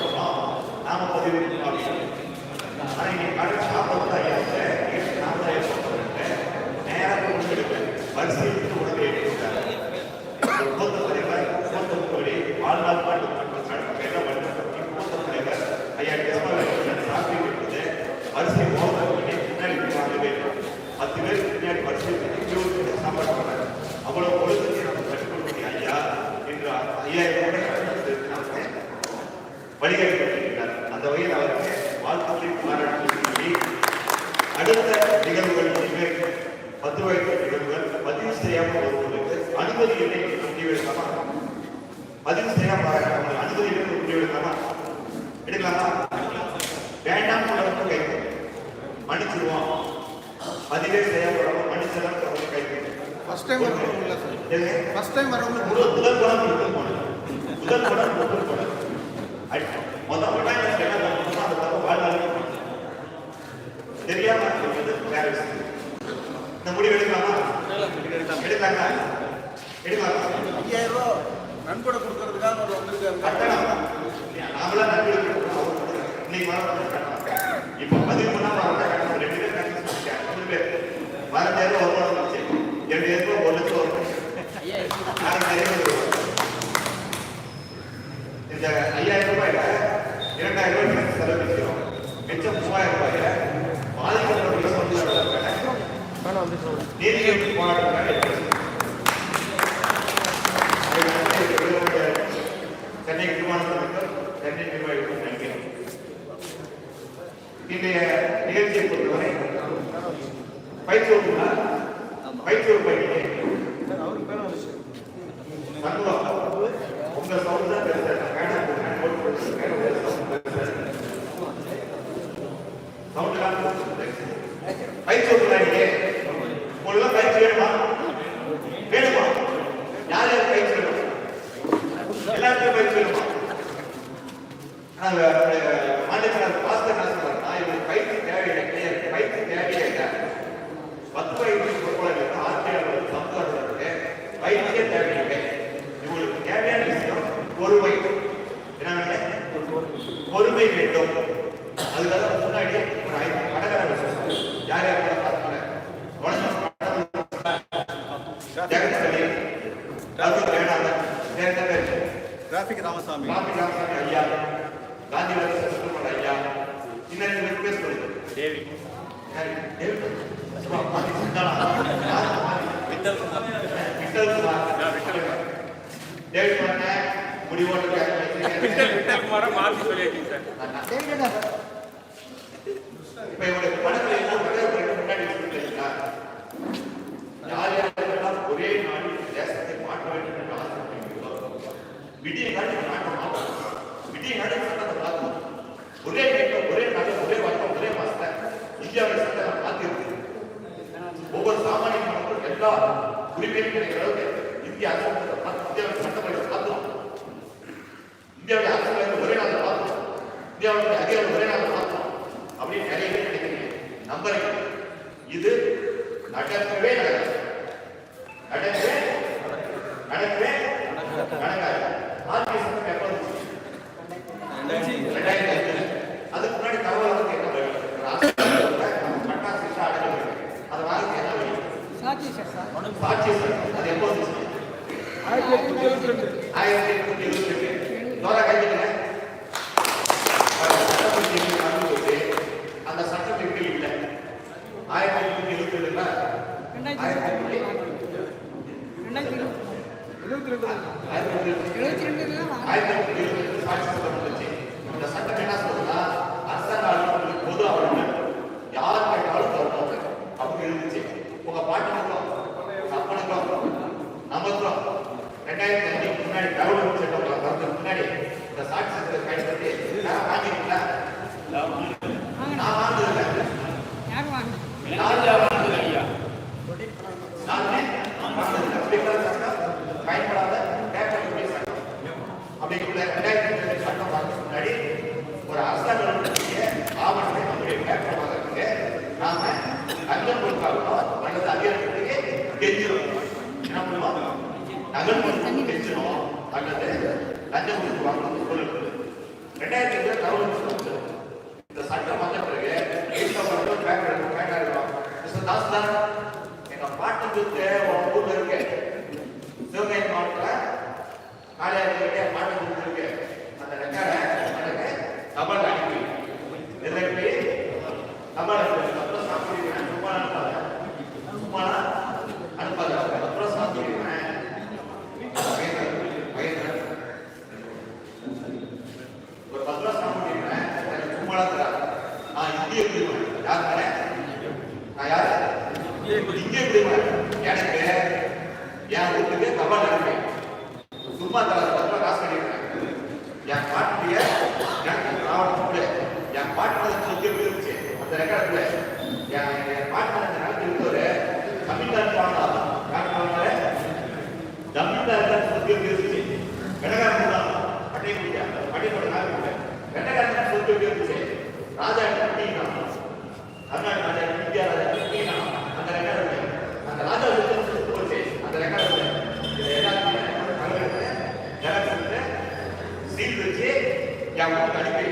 நாம பதிவு ஆனா இன்னைக்கு கடை சாப்பிட்டு ஐயா நிகழ்ச்சி நாம நேரம் முடிஞ்செடுக்க வரிசைக்கு உணவு எடுத்துட்டார். மூத்த தலைவர் மூத்த முகவரி வாழ்நாள் பாட்டு மூத்த தலைவர் ஐயா டெஸ்மா சாப்பிட்டு இருப்பது வரிசை முன்னாடி வாங்க வேண்டும். 10 பேர் பின்னாடி வரிசை சாப்பாடு பண்ணாங்க. அவ்வளவு ஒழுக்கத்தை நம்ம கற்றுக்கொள்ளக்கூடிய ஐயா இன்று 5000 வழிகாட்டியிருக்கிறார். அந்த வகையில் அவருக்கு வாழ்த்துக்களை பாராட்டி சொல்லி அடுத்த நிகழ்வுகள் 10 ரூபாய்க்கு நிகழ்வுகள் பதிவு செய்யாமல் வருவதற்கு அனுமதி இல்லை முடிவு எடுக்கலாமா? பதிவு செய்யாமல் அனுமதி இல்லை முடிவு எடுக்கலாமா? எடுக்கலாமா? வேண்டாம் உள்ளவங்க கை மன்னிச்சிருவோம். பதிவே செய்யாமல் மன்னிச்செல்லாம் கை ஃபர்ஸ்ட் டைம் வரவங்க சார், ஃபர்ஸ்ட் டைம் வரவங்க முதல் படம் முதல் படம் முதல் படம் என்ன பண்ணணும்னா அந்த தப்பு வாழ்நாள் தெரியாம வேற விஷயம். இந்த முடிவு எடுக்கலாமா? எடுக்கலாங்களா? எடுக்கலாமா? 5000 ரூபா நன்கொடை கொடுக்கறதுக்காக ஒரு வந்திருக்காரு. கட்டணம் நாமளா நன்கொடை கொடுக்கணும். இன்னைக்கு வர இப்போ 13 கட்டணம் 2 பேர் கட்டணம் 3 பேர் 12000 வருமானம் வந்துச்சு. 2000 ரூபாய் 1 லட்சம் வரும். இந்த 5000 ரூபாயில 2000 ரூபாய் செலவு செய்யறோம். மிச்சம் 3000 ரூபாயில பாதிக்கப்பட்ட நீதிமன்ற போராட்டம் இன்றைய நிகழ்ச்சியை பொறுத்தவரை பயிற்சி வகுப்புனா பயிற்சி வகுப்பு உங்க சவுண்ட் தான் பயிற்சி வகுப்பு உங்களுக்கு பயிற்சி வேணுமா வேணுமா யார் யார் பயிற்சி வேணும் எல்லாருக்கும் பயிற்சி வேணுமா மாநில பாஸ்கர் என்ன சொல்றாருன்னா இவங்களுக்கு பயிற்சி தேவையில்லை பயிற்சி தேவையே இல்லை 10 வயது பொறுப்பாளர்களுக்கு ஆசிரியர்களுக்கு சமுதாயத்திற்கு பயிற்சியே தேவையில்லை இவங்களுக்கு தேவையான விஷயம் பொறுமை என்ன பொறுமை வேண்டும் அதுக்காக முன்னாடி ஒரு 5 கடற்கரை யார் யார் கூட பார்த்துக்கல டிராபிக் ராமசாமி ஐயா காந்திவாதி சசிகுமார் ஐயா இன்னும் பேர் சொல்லுங்க தேவி இப்ப இவருடைய படங்களை எல்லாம் முன்னாடி யார் யாரெல்லாம் ஒரே நாளில் தேசத்தை மாற்ற வேண்டும் என்று ஆசைப்படுகிறீர்களோ விடிய நாடு நாட்டை மாற்றணும் விடிய நாடு சட்டத்தை பார்க்கணும் ஒரே நேரம் ஒரே நாள் ஒரே வார்த்தை ஒரே மாசத்தை இந்தியாவுடைய சட்டத்தை மாற்றிருக்கு ஒவ்வொரு சாமானிய மக்களும் எல்லா உரிமையும் கிடைக்கிற அளவுக்கு இந்திய அரசாங்கத்தை பார்த்து இந்தியாவுடைய சட்டங்களை பார்க்கணும் இந்தியாவுடைய அரசாங்கத்தை ஒரே நாளை பார்க்கணும் இந்தியாவுடைய அதிகாரம் ஒரே நாளை பார்க்கணும் அப்படின்னு நிறைய பேர் நினைக்கிறீங்க நம்புறீங்க இது நடக்கவே நடக்கவே நடக்கவே நடக்காது ஆர்டிஐ சட்டம் எப்போ வந்துச்சு 2005 அதுக்கு முன்னாடி தகவல் வந்து என்ன பட்டா சிட்டா அடங்கல் அதை வாங்கி என்ன வழி சாட்சி சட்டம் அது எப்போ வந்துச்சு 1872 தோரா கைதுல அந்த சட்டம் இப்படி இல்லை 1872 இந்த சட்டம் என்ன சொல்லுன்னா அரசாங்க பொது அவர்கள் யார் கேட்டாலும் தரணும் அப்படி இருந்துச்சு உங்க பாட்டுக்கும் அப்பனுக்கும் நமக்கும் 2005 முன்னாடி டெவலப்மெண்ட் சட்டம் வரதுக்கு முன்னாடி இந்த சாட்சி சட்டத்தை பயன்படுத்தி நான் வாங்கிருக்கீங்களா நான் வாங்குறதில்லை பயன்படாத அப்படிங்கிற 2002 சட்டம் வரதுக்கு முன்னாடி ஒரு அரசாங்கத்தினுடைய ஆவணத்தை நம்முடைய பேப்பரமாக நாம நகல் கொடுத்தாலும் அல்லது அதிகாரத்துக்கு கெஞ்சிடும் என்ன பண்ணுவோம் நகல் கொடுத்து கெஞ்சிடும் அல்லது லஞ்சம் கொடுத்து வாங்கணும்னு சொல்லுது 2002 தகவல் இந்த சட்டம் வந்த பிறகு தாஸ்தான் எங்க பாட்டுக்கு ஊர்ல இருக்கு சிவகங்கை மாவட்டத்தில் காலையாளர்களுக்கு பாட்டு கொடுத்துருக்கு அந்த ரெக்கார்டை எனக்கு தபால் அனுப்பி நிரப்பி தபால் அப்புறம் சாப்பிடுவேன் சும்மா அனுப்பாத அப்புறம் சாப்பிடுவேன் ஒரு 10 ரூபா சாப்பிடுவேன் எனக்கு சும்மா நான் இந்திய குடிமகன் யார் நான் யாரு இந்திய குடிமகன் எனக்கு என் வீட்டுக்கு தபால் அனுப்பி சும்மா தர காசு பண்ணிருக்கேன் என் பாட்டுடைய என் பாட்டு சொத்து இருந்துச்சு அந்த ரெக்கார்டுல என் பாட்டு நடத்தி விட்டவரு தமிழ்நாட்டு வாங்கலாம் தமிழ்நாட்டு சொத்து இருந்துச்சு வெள்ளக்காரன் தான் பட்டையை முடியாது பட்டையோட நாள் வெள்ளக்காரன் சொத்து இருந்துச்சு ராஜா கட்டினா கர்நாடக ராஜா இந்தியா ராஜா கட்டினா அந்த ரெக்கார்டு அந்த ராஜா சொத்து போச்சு அந்த ரெக்கார்டு சீல் வச்சு என் வீட்டுக்கு அனுப்பி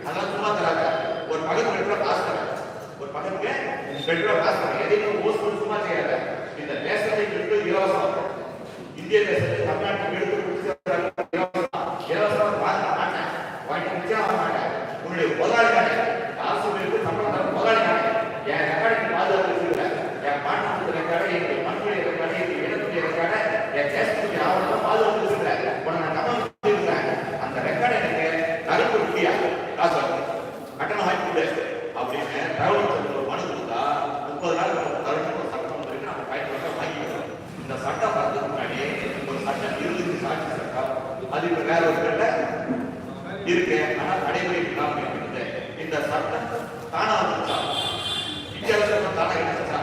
அதெல்லாம் சும்மா தராங்க ஒரு பகத்துக்கு 2 ரூபா காசு தராங்க ஒரு பகத்துக்கு 2 ரூபா காசு தராங்க எதையும் ஓஸ் பண்ணி சும்மா செய்யாத இந்த தேசத்தை எடுத்து இலவசம் இந்திய தேசத்தை தமிழ்நாட்டுக்கு எடுத்து இலவசம் வாங்க மாட்டேன் வாங்கி நிச்சயம் வாங்க மாட்டேன் உன்னுடைய முதலாளி மாட்டேன் காசு எடுத்து தமிழ்நாடு முதலாளி மாட்டேன் என் ரெக்கார்டுக்கு பாதுகாப்பு வச்சுருக்க என் பாட்டு ரெக்கார்டை என்னுடைய மண்ணுடைய ரெக்கார்டை என்னுடைய இடத்துடைய ரெக்கார்டை என் தேசத்துடைய ஆவணம் பாதுகாப்பு வச்சுருக்கேன் உன்னை நான் கவனம் அந்த ரெக்கார்டை எனக்கு நகர்ப்பு முடியாது காசு கட்டணம் வாங்கி கொடு அப்படின்னு இந்த சட்டம் வரதுக்கு முன்னாடி ஒரு சட்டம் இருந்துச்சு, சாட்சி சட்டம். அது இப்ப வேற ஒரு சட்டம் இருக்கு, ஆனா நடைமுறை இல்லாம இருக்குது. இந்த சட்டம் தானா வந்துச்சா? இந்திய அரசாங்கம் தானா எடுத்துச்சா?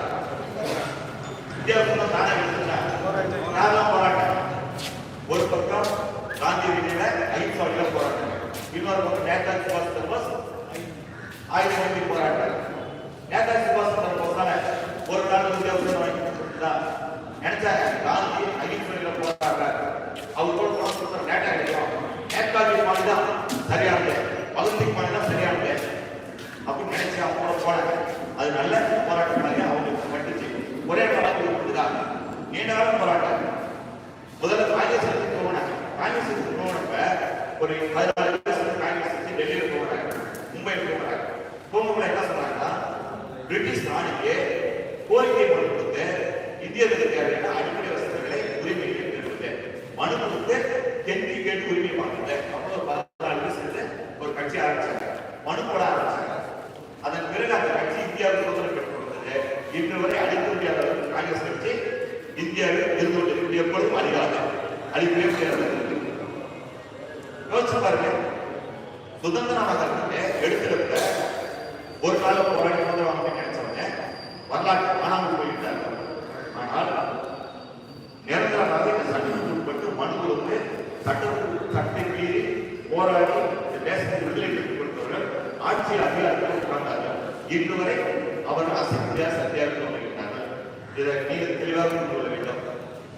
இந்திய அரசாங்கம் தானா எடுத்துச்சா? யாரெல்லாம் போராட்டம்? ஒரு பக்கம் காந்தி வீதியில அகிம்சா போராட்டம், இன்னொரு பக்கம் நேதாஜி சுபாஷ் சந்திர போஸ் ஆயுதம் ஏந்தி போராட்டம். நேதாஜி சுபாஷ் சந்திர போஸ் தானே ஒரு நாள் இந்தியா நினைச்சாங்க காந்தி அகிம்சையில போராடுறாரு, அவர் கூட போராட்டம் நேட்டா கிடைக்கும், நேதாஜி மாநிலம் சரியானது, பகுதி மாநிலம் சரியானது அப்படின்னு நினைச்சு அவங்க போனாங்க. அது நல்ல போராட்டம் மாதிரி அவங்களுக்கு கட்டுச்சு. ஒரே போராட்டம் கொடுத்துருக்காங்க, நீண்ட காலம் போராட்டம். முதல்ல காங்கிரஸ் போனாங்க. காங்கிரஸ் போனப்ப ஒரு 14 காங்கிரஸ் டெல்லியில போனாங்க, மும்பையில் போனாங்க. போகும்போது என்ன சொன்னாங்கன்னா, பிரிட்டிஷ் ராணிக்கு கோரிக்கை மனு கொடுத்து இந்தியர்களுக்கு தேவையான அடிப்படை வசதிகளை உரிமை கேட்டு மனு கொடுத்து கெஞ்சி கேட்டு உரிமை வாங்குறது. அப்புறம் 14 சேர்ந்து ஒரு கட்சி ஆரம்பிச்சாங்க, மனு போட ஆரம்பிச்சாங்க. அதன் பிறகு அந்த கட்சி இந்தியாவுக்கு சுதந்திரம் பெற்றுக் கொடுத்தது. இன்று வரை அழிக்க முடியாத காங்கிரஸ் கட்சி இந்தியாவில் இருந்து கொண்டிருக்கூடிய எப்பொழுதும் அதிகாரம் அழிக்கவே முடியாது. யோசிச்சு பாருங்க, சுதந்திரமாக எடுத்திருக்க ஒரு கால போராடி வாங்க நினைச்சவங்க வரலாற்று காணாமல் போயிட்டாங்க. ஆனால் நிரந்தரமாக இந்த சட்டத்துக்கு உட்பட்டு மனு கொடுத்து சட்டத்தை மீறி போராடி இந்த தேசத்தை விடுதலை பெற்றுக் கொடுத்தவர்கள் ஆட்சி அதிகாரத்தில் உட்கார்ந்தார்கள். இன்று வரை அவர்கள் அசையா சத்தியாக கொண்டிருக்கிறார்கள். இதை நீங்கள் தெளிவாக புரிந்து கொள்ள வேண்டும்.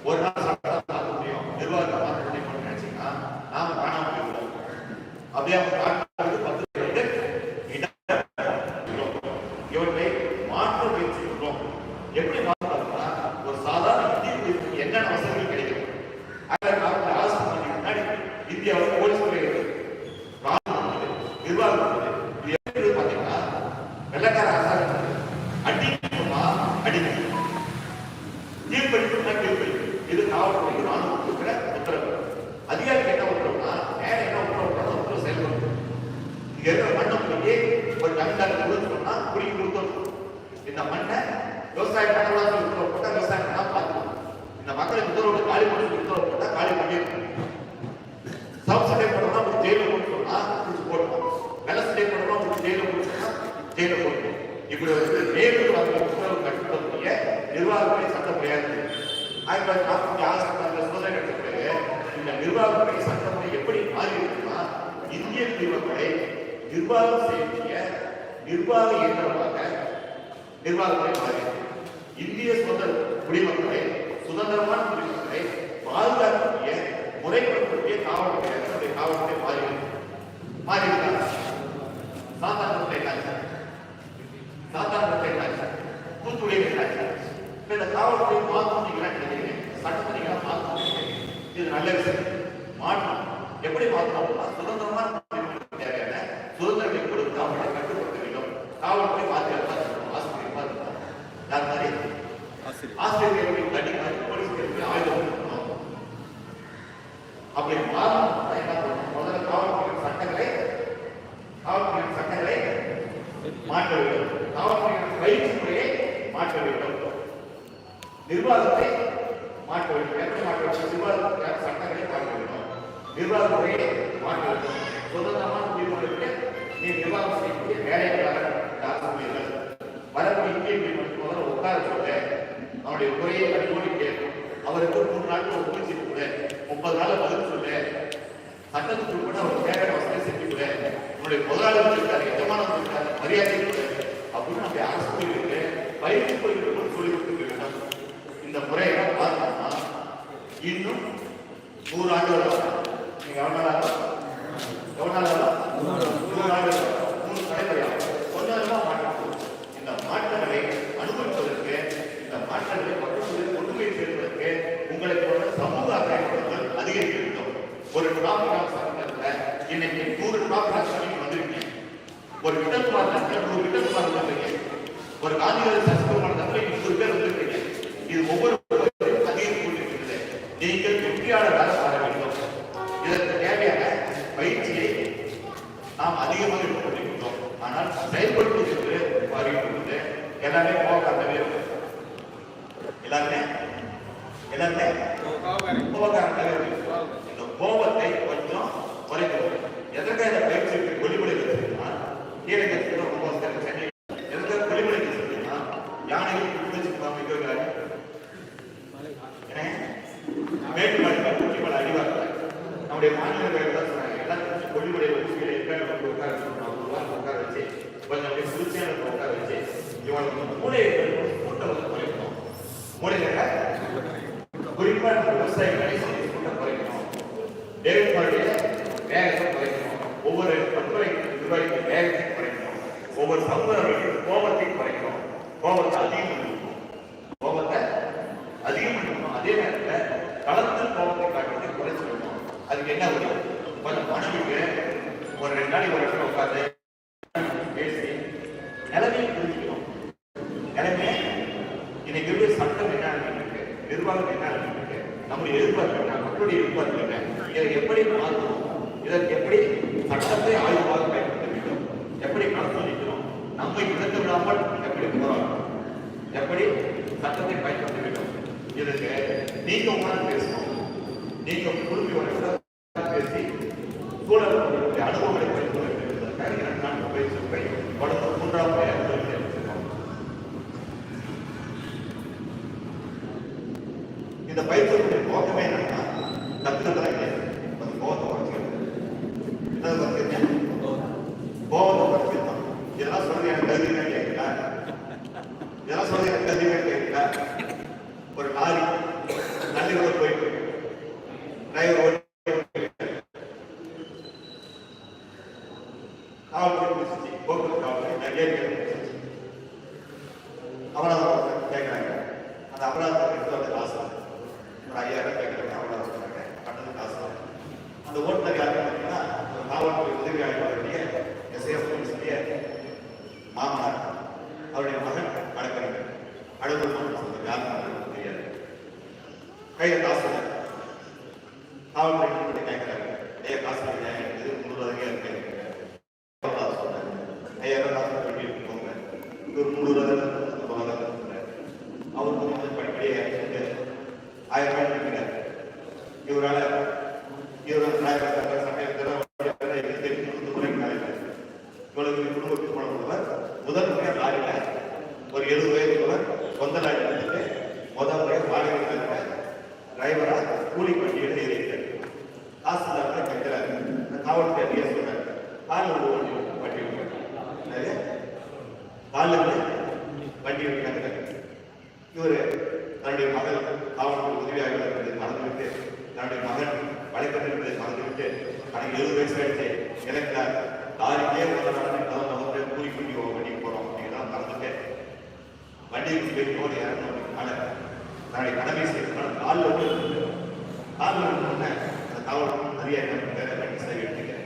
ஒரு நாள் சட்டம் மாற்ற முடியும், நிர்வாகத்தை மாற்ற முடியும் நினைச்சீங்கன்னா நாம காணாமல் போய்விடும். அப்படியே இவற்றை மாற்ற முயற்சி பண்ணுறோம். எப்படி மாற்றா ஒரு சாதாரண இந்திய என்னென்ன வசதிகள் கிடைக்கும்? அரசு முன்னாடி இந்தியாவில் போலீஸ் துறை இருக்கு, ராணுவம், நிர்வாகம் இது எப்படி பார்த்தீங்கன்னா வெள்ளக்கார அரசாங்கம் அடிக்கணுமா அடிக்கணும், தீர்ப்பளிக்கணும்னா தீர்ப்பளிக்கும். இது காவல்துறைக்கு ராணுவம் கொடுக்கிற உத்தரவு. அதிகாரிக்கு என்ன உத்தரவுனா மேல என்ன உத்தரவு உத்தரவு செயல்படும். இங்க இருக்கிற மண்ணை போய் ஒரு தமிழ்நாட்டில் கொடுத்தோம்னா குடிக்கு கொடுத்தோம். இந்த மண்ணை விவசாயம் பண்ணலாம் உத்தரவு போட்டா விவசாயம் பண்ணா பார்த்துக்கணும். இந்த மக்களுக்கு உத்தரவு காலி பண்ணி உத்தரவு போட்டா காலி பண்ணிடணும். சவுத் சண்டை போடணும் ஒரு ஜெயில போட்டோம்னா பிடிச்சி போடணும். வெள்ள சண்டை போடணும் ஒரு ஜெயில போட்டோம்னா ஜெயில போடணும். இப்படி வந்து நேருக்கு வந்து உத்தரவு கட்டுக்கூடிய நிர்வாகத்துறை சட்டமுறையா இருக்கு. 1946 சோதனை எடுத்த பிறகு இந்த நிர்வாகத்துறை சட்டமுறை எப்படி மாறி இருக்குன்னா, இந்திய நிறுவனங்களை நிர்வாகம் செய்யக்கூடிய நிர்வாக இயந்திரமாக நிர்வாகத்தை மாறி இந்திய சுதந்திர குடிமக்களை சுதந்திரமான குடிமக்களை பாதுகாக்கக்கூடிய முறைப்படுத்தக்கூடிய காவல்துறை மாறி சாதாரண தூத்துக்குடி இந்த காவல்துறை மாற்றீங்கன்னா நினைக்கிறேன், சட்டத்தை மாற்ற இது நல்ல விஷயம். மாற்றம் எப்படி மாற்றணும்னா சுதந்திரமான தேவையான சுதந்திரத்தை கொடுத்து அவங்களை கட்டுப்படுத்த வேண்டும். காவல்துறை ஆசிரியர் ஆசிரியர்களை தனியாக போலீஸ்களுக்கு ஆயுதம் கொடுக்கணும். அப்படி மாறணும் என்ன பண்ணணும்? முதல்ல காவல்துறை சட்டங்களை மாற்ற வேண்டும். காவல்துறை பயிற்சி முறையை மாற்ற வேண்டும். நிர்வாகத்தை மாற்ற வேண்டும். எப்படி மாற்ற வேண்டும்? நிர்வாக சட்டங்களை மாற்ற வேண்டும். நிர்வாக முறையை மாற்ற வேண்டும். சுதந்திரமான குடிமக்களுக்கு நீ நிர்வாகம் செய்யக்கூடிய வேலைகளாக அரசுகள் வரக்கூடிய இந்திய குடிமக்களுக்கு முதல்ல உட்கார சொல்ல அவனுடைய குறையை கண்டுகொண்டு கேட்கும். அவருக்கு 3 நாட்கள் ஒப்புச்சு கூட 30 நாள் பதில் சொல்ல சட்டத்துக்கு உட்பட அவர் தேவையான வசதி செஞ்சு கூட உன்னுடைய முதலாளி இருக்காரு, எஜமான இருக்காரு, மரியாதை அப்படின்னு நம்ம அரசு கோயிலுக்கு பயிற்சி கோயிலுக்கு சொல்லிக் கொடுக்க வேண்டும். இந்த முறையெல்லாம் பார்த்தோம்னா இன்னும் 100 ஆண்டுகள் ஆகும். நீங்க எவ்வளவு நாள் 100 ஆண்டுகள் 3 தலைமுறையாகும். கொஞ்சமா மாற்றம். இந்த மாற்றங்களை அனுபவிப்பதற்கு, இந்த மாற்றங்களை மக்களுக்கு ஒன்றுமை சேர்ப்பதற்கு உங்களை போன்ற சமூக அக்கறைகள் அதிகரிக்க வேண்டும். ஒரு டிராபிக் சட்டத்தில் இன்னைக்கு 100 டிராபிக் வந்திருக்கீங்க. ஒரு விட்டகுமார் 100 விட்டகுமார் வந்திருக்கீங்க. ஒரு காந்தியடிகள் சசிகுமார் 100 பேர் வந்திருக்கீங்க. இது ஒவ்வொரு அதிகரித்துக் கொண்டிருக்கிறது. நீங்கள் வெற்றியாளராக வர வேண்டும். இதற்கு தேவையான பயிற்சியை நாம் அதிகமாக எடுத்துக்கொண்டிருக்கிறோம். ஆனால் செயல்படுத்துவதற்கு வருகிறது எல்லாமே போகாதவே எல்லாருமே எல்லாருமே கோபக்காரர்களாக இருக்கு. இந்த கோபத்தை கொஞ்சம் குறைக்கணும். எதற்காக இந்த பயிற்சி வெளிப்படையில் இருக்குன்னா கீழே ரொம்ப சென்னை எதற்காக வெளிப்படைக்கு சொல்லுன்னா யானைகள் குடிச்சு வைக்கிறாங்க. மேட்டுமலை குட்டிமலை அடிவாங்க நம்முடைய மாநிலங்கள் தான் சொன்னாங்க எல்லாத்தையும் கொள்ளிமலை வச்சு உட்கார உட்கார வச்சு கொஞ்சம் அப்படியே சுழ்ச்சியான உட்கார வச்சு இவனுக்கு மூளை கூட்டம் வந்து குறைக்கணும். மூளையில குறிப்பா நம்ம விவசாயிகளை கூட்டம் குறைக்கணும். டேவிட்மாருடைய வேகத்தை குறைக்கணும். ஒவ்வொரு 10 ரூபாய்க்கு வேகத்தை குறைக்கணும். ஒவ்வொரு சமுதாயங்களுக்கும் கோபத்தை குறைக்கணும். கோபத்தை அதிகம் பண்ணணும். கோபத்தை அதிகம் பண்ணணும். அதே நேரத்தில் களத்தில் கோபத்தை காட்டுறதை குறைச்சிடணும். அதுக்கு என்ன வரும்? கொஞ்சம் மனைவிக்கு ஒரு 2 நாளைக்கு ஒரு இடத்துல உட்காந்து பேசி நிலைமையை புரிஞ்சுக்கணும். நிலைமை இன்னைக்கு இருக்கிற சட்டம் என்ன இருக்கு, நிர்வாகம் என்ன இருக்கு, நம்முடைய எதிர்பார்ப்பு என்ன, மக்களுடைய எதிர்பார்ப்பு என்ன, இதை எப்படி மாற்றணும், இதற்கு எப்படி சட்டத்தை ஆய்வாக பயன்படுத்த வேண்டும், எப்படி களத்தில் நிற்கணும், நம்மை இழந்து விடாமல் எப்படி போராடணும், எப்படி சட்டத்தை பயன்படுத்த வேண்டும். இதுக்கு நீங்க உட்கார்ந்து பேசணும். நீங்க குழுமி உடனே பேசி சூழலுடைய அனுபவங்களை பயிற்சி என்பதற்காக 2 நாட்கள் பயிற்சிப்பை வளர்ந்து 3ஆவது அறிவிச்சிருக்கோம். இந்த பயிற்சியுடைய நோக்கமே என்னன்னா கத்துக்கிறதா இல்லை, அது கோபத்தை குறைச்சிக்கிறது. என்னது குறைச்சிருக்கேன்? கோபத்தை குறைச்சிருக்கோம். இதெல்லாம் சொல்றது எனக்கு கருதினா கேட்கல, இதெல்லாம் சொல்றது எனக்கு கருதினா கேட்கல. ஒரு லாரி நல்ல போயிட்டு டிரைவர் அபராதம் கேட்கிறாங்க. அந்த அபராதத்தை எடுத்து அந்த காசு ஒரு 5000 கேட்கிறாங்க. அபராதம் சொன்னாங்க, கட்டணம் காசு. அந்த ஓட்டுநர் யாருன்னு பார்த்தீங்கன்னா ஒரு காவல்துறை உதவியாளர்களுடைய எஸ்ஐஎஃப் மாமனார், அவருடைய மகன் வழக்கறிஞர். அடுத்த யாருன்னு தெரியாது. கையில் காசு இல்லை. காவல்துறை கேட்கிறாங்க, ஐயா காசு இருக்குது, 300 இருக்கு. சொன்னாங்க, 5000 காசு வண்டி போங்க, ஒரு 300 அவர் வந்து படிப்படியாக 1000 ரூபாய் இருக்கிறார். இவரால் இவ்வளவு குடும்பத்துக்கு போனவர் முதல் முறையாக லாரியில் ஒரு 70 வயதுள்ளவர் சொந்த லாரி எடுத்துட்டு முதல் முறையாக வாடகை டிரைவராக கூலி வண்டியில் ஏறிட்டார். காசுதாரத்தை கட்டுறாரு. காவல்துறை அதிகாரி சொன்னார், காலில் வண்டி நிறைய காலில் வண்டி வைக்கிறாங்க. இவர் தன்னுடைய மகள் காவல்துறை உதவியாக இருப்பதை மறந்துவிட்டு, தன்னுடைய மகன் வழக்கத்தில் இருப்பதை மறந்துவிட்டு, எனக்கு 70 வயசு ஆயிடுச்சு, எனக்கு லாரிக்கே முதல்ல கூலி பண்ணி வண்டிக்கு போறோம் அப்படிங்கிறத மறந்துட்டு வண்டிக்கு போய் இறங்கணும்னால தன்னுடைய கடமை செய்யறதுனால காலில் உடனே அந்த காவல் நிறைய வண்டி சேவை எடுத்துட்டேன்,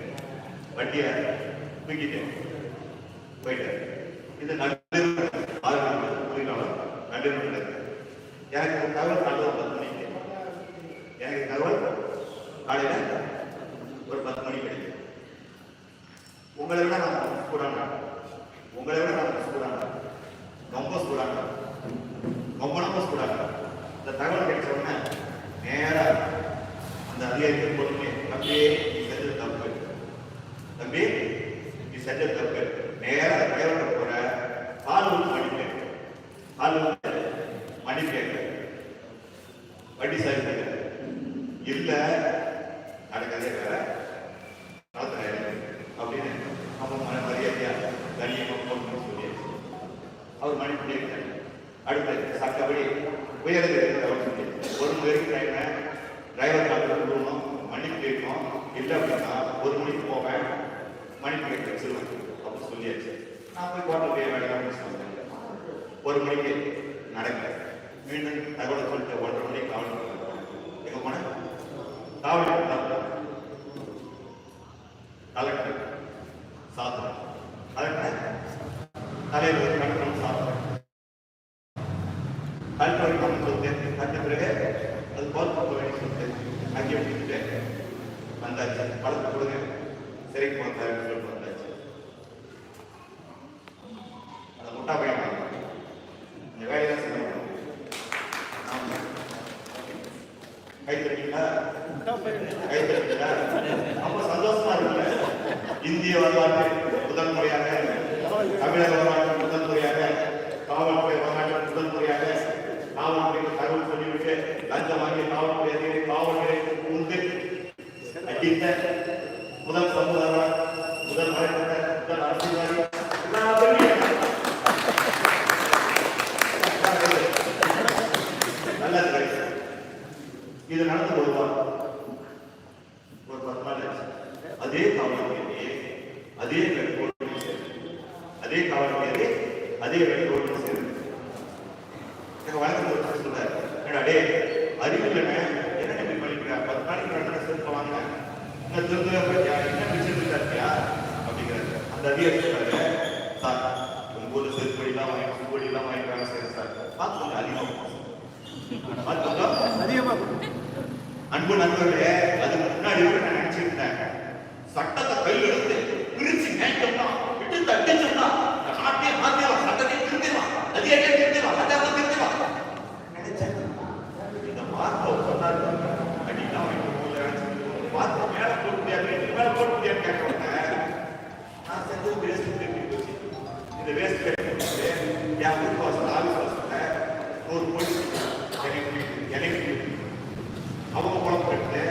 வண்டியை தூக்கிட்டேன் போயிட்டேன். இது நள்ளிரவு 6 மணி நள்ளிரவு எனக்கு தகவல் காலையில் 10 மணிக்கு, எனக்கு தகவல் காலையில் ஒரு 10 மணி கிடைக்கும். உங்களை விட நான் ஸ்கூடான, உங்களை விட நான் ஸ்கூடான, ரொம்ப ஸ்கூடான, ரொம்ப ஸ்கூடான. இந்த தகவல் கிடைச்ச உடனே நேராக அந்த அதிகாரிகள் பொறுமை, தம்பி நீ செஞ்சது தப்பு, தம்பி நீ செஞ்சது தப்பு, நேராக டிரைவர் போற கால் மன்னிப்பு, கால் மன்னிப்பு வண்டி சாரி இல்லை நடக்கிறதே வேற அப்படின்னு நம்ம மரியாதையா கண்ணியமா போகணும்னு சொல்லியாச்சு. அவர் மன்னிப்பு பண்ணியிருக்காரு. அடுத்து சட்டப்படி உயர்ந்து ஒரு முறைக்கு டிரைவர் காலத்தில் விடணும், மன்னிப்பு கேட்கணும். இல்லை அப்படின்னா 1 மணிக்கு போவேன், மன்னிப்பு கேட்க வச்சிருவேன் அப்படின்னு சொல்லியாச்சு. நான் போய் கோட்டை வேலை சொன்னேன். 1 மணிக்கு நடக்க மீண்டும் தகவலை சொல்லிட்டு 1:30 மணிக்கு காவல் எங்க போனேன், காவல் கலெக்டர் சாத்திரம், கலெக்டர் தலைவர் கலெக்டர் சாத்திரம், கலெக்டர் கட்ட பிறகு அது போக வேண்டிய சொல்லிட்டு அங்கே விட்டுட்டு வந்தாச்சு. பழத்தை கொடுங்க, சிறைக்கு போகிறாரு சொல்லிட்டு வந்தாச்சு. அந்த முட்டா பையன் இந்த வேலையெல்லாம் செய்ய கை தட்டிங்களா? கை தட்டிங்களா? ரொம்ப சந்தோஷமா இருக்குல்ல? இந்திய வரலாற்றில் முதல் முறையாக, தமிழக வரலாற்றில் முதல் முறையாக, காவல்துறை வரலாற்றில் முதல் முறையாக காவல்துறைக்கு தகவல் சொல்லிவிட்டு லஞ்சம் வாங்கிய காவல்துறை அதிகாரி காவல் நிலையத்திற்கு உண்டு அடித்த முதல் சமூகவர், முதல் மறைந்த முதல் அரசியல்வாதி நல்லது. இது நடந்து வருவார் ஒரு 10 நாள் ஆச்சு. அதே காவல்துறையே அதே வெள்ளோடு அதே காவல்துறையே அதே வெள்ளோடு சேர்ந்து எங்க வழக்கு சொல்றாரு, அடே அறிவில் என்ன இப்படி பண்ணிக்கிறா? 10 நாளைக்கு 2 நாள் சேர்த்து வாங்க என்ன பிடிச்சிருக்கா இருக்கியா அப்படிங்கிறாரு. அந்த அதிகாரி சொல்றாரு, சார் உங்க ஊர்ல செருப்படிலாம் வாங்கி சுப்படிலாம் வாங்கிக்கிறாங்க சரி சார், பார்த்து கொஞ்சம் அதிகமா அன்பு நண்பர்களே, அதுக்கு முன்னாடி நான் நினைச்சிருந்தேன், சட்டத்தை கையில் எடுத்து பிரிச்சு கேட்டோம்னா விட்டு தட்டிச்சோம்னா நாட்டே மாத்திரம், சட்டத்தை திருத்திடலாம், அதிகாரியை திருத்திடலாம், சட்டத்தை திருத்திடலாம் நினைச்சேன். இந்த வார்த்தை சொன்னாரு அப்படின்னா வார்த்தை மேல போட முடியாது, மேல போட முடியாது கேட்க நான் செஞ்சது வேஸ்ட் போச்சு. இந்த வேஸ்ட் என் ஊர் வாசல் ஆஃபீஸ் வாசல்ல ஒரு போலீஸ் அவங்க குழம்பு கட்டு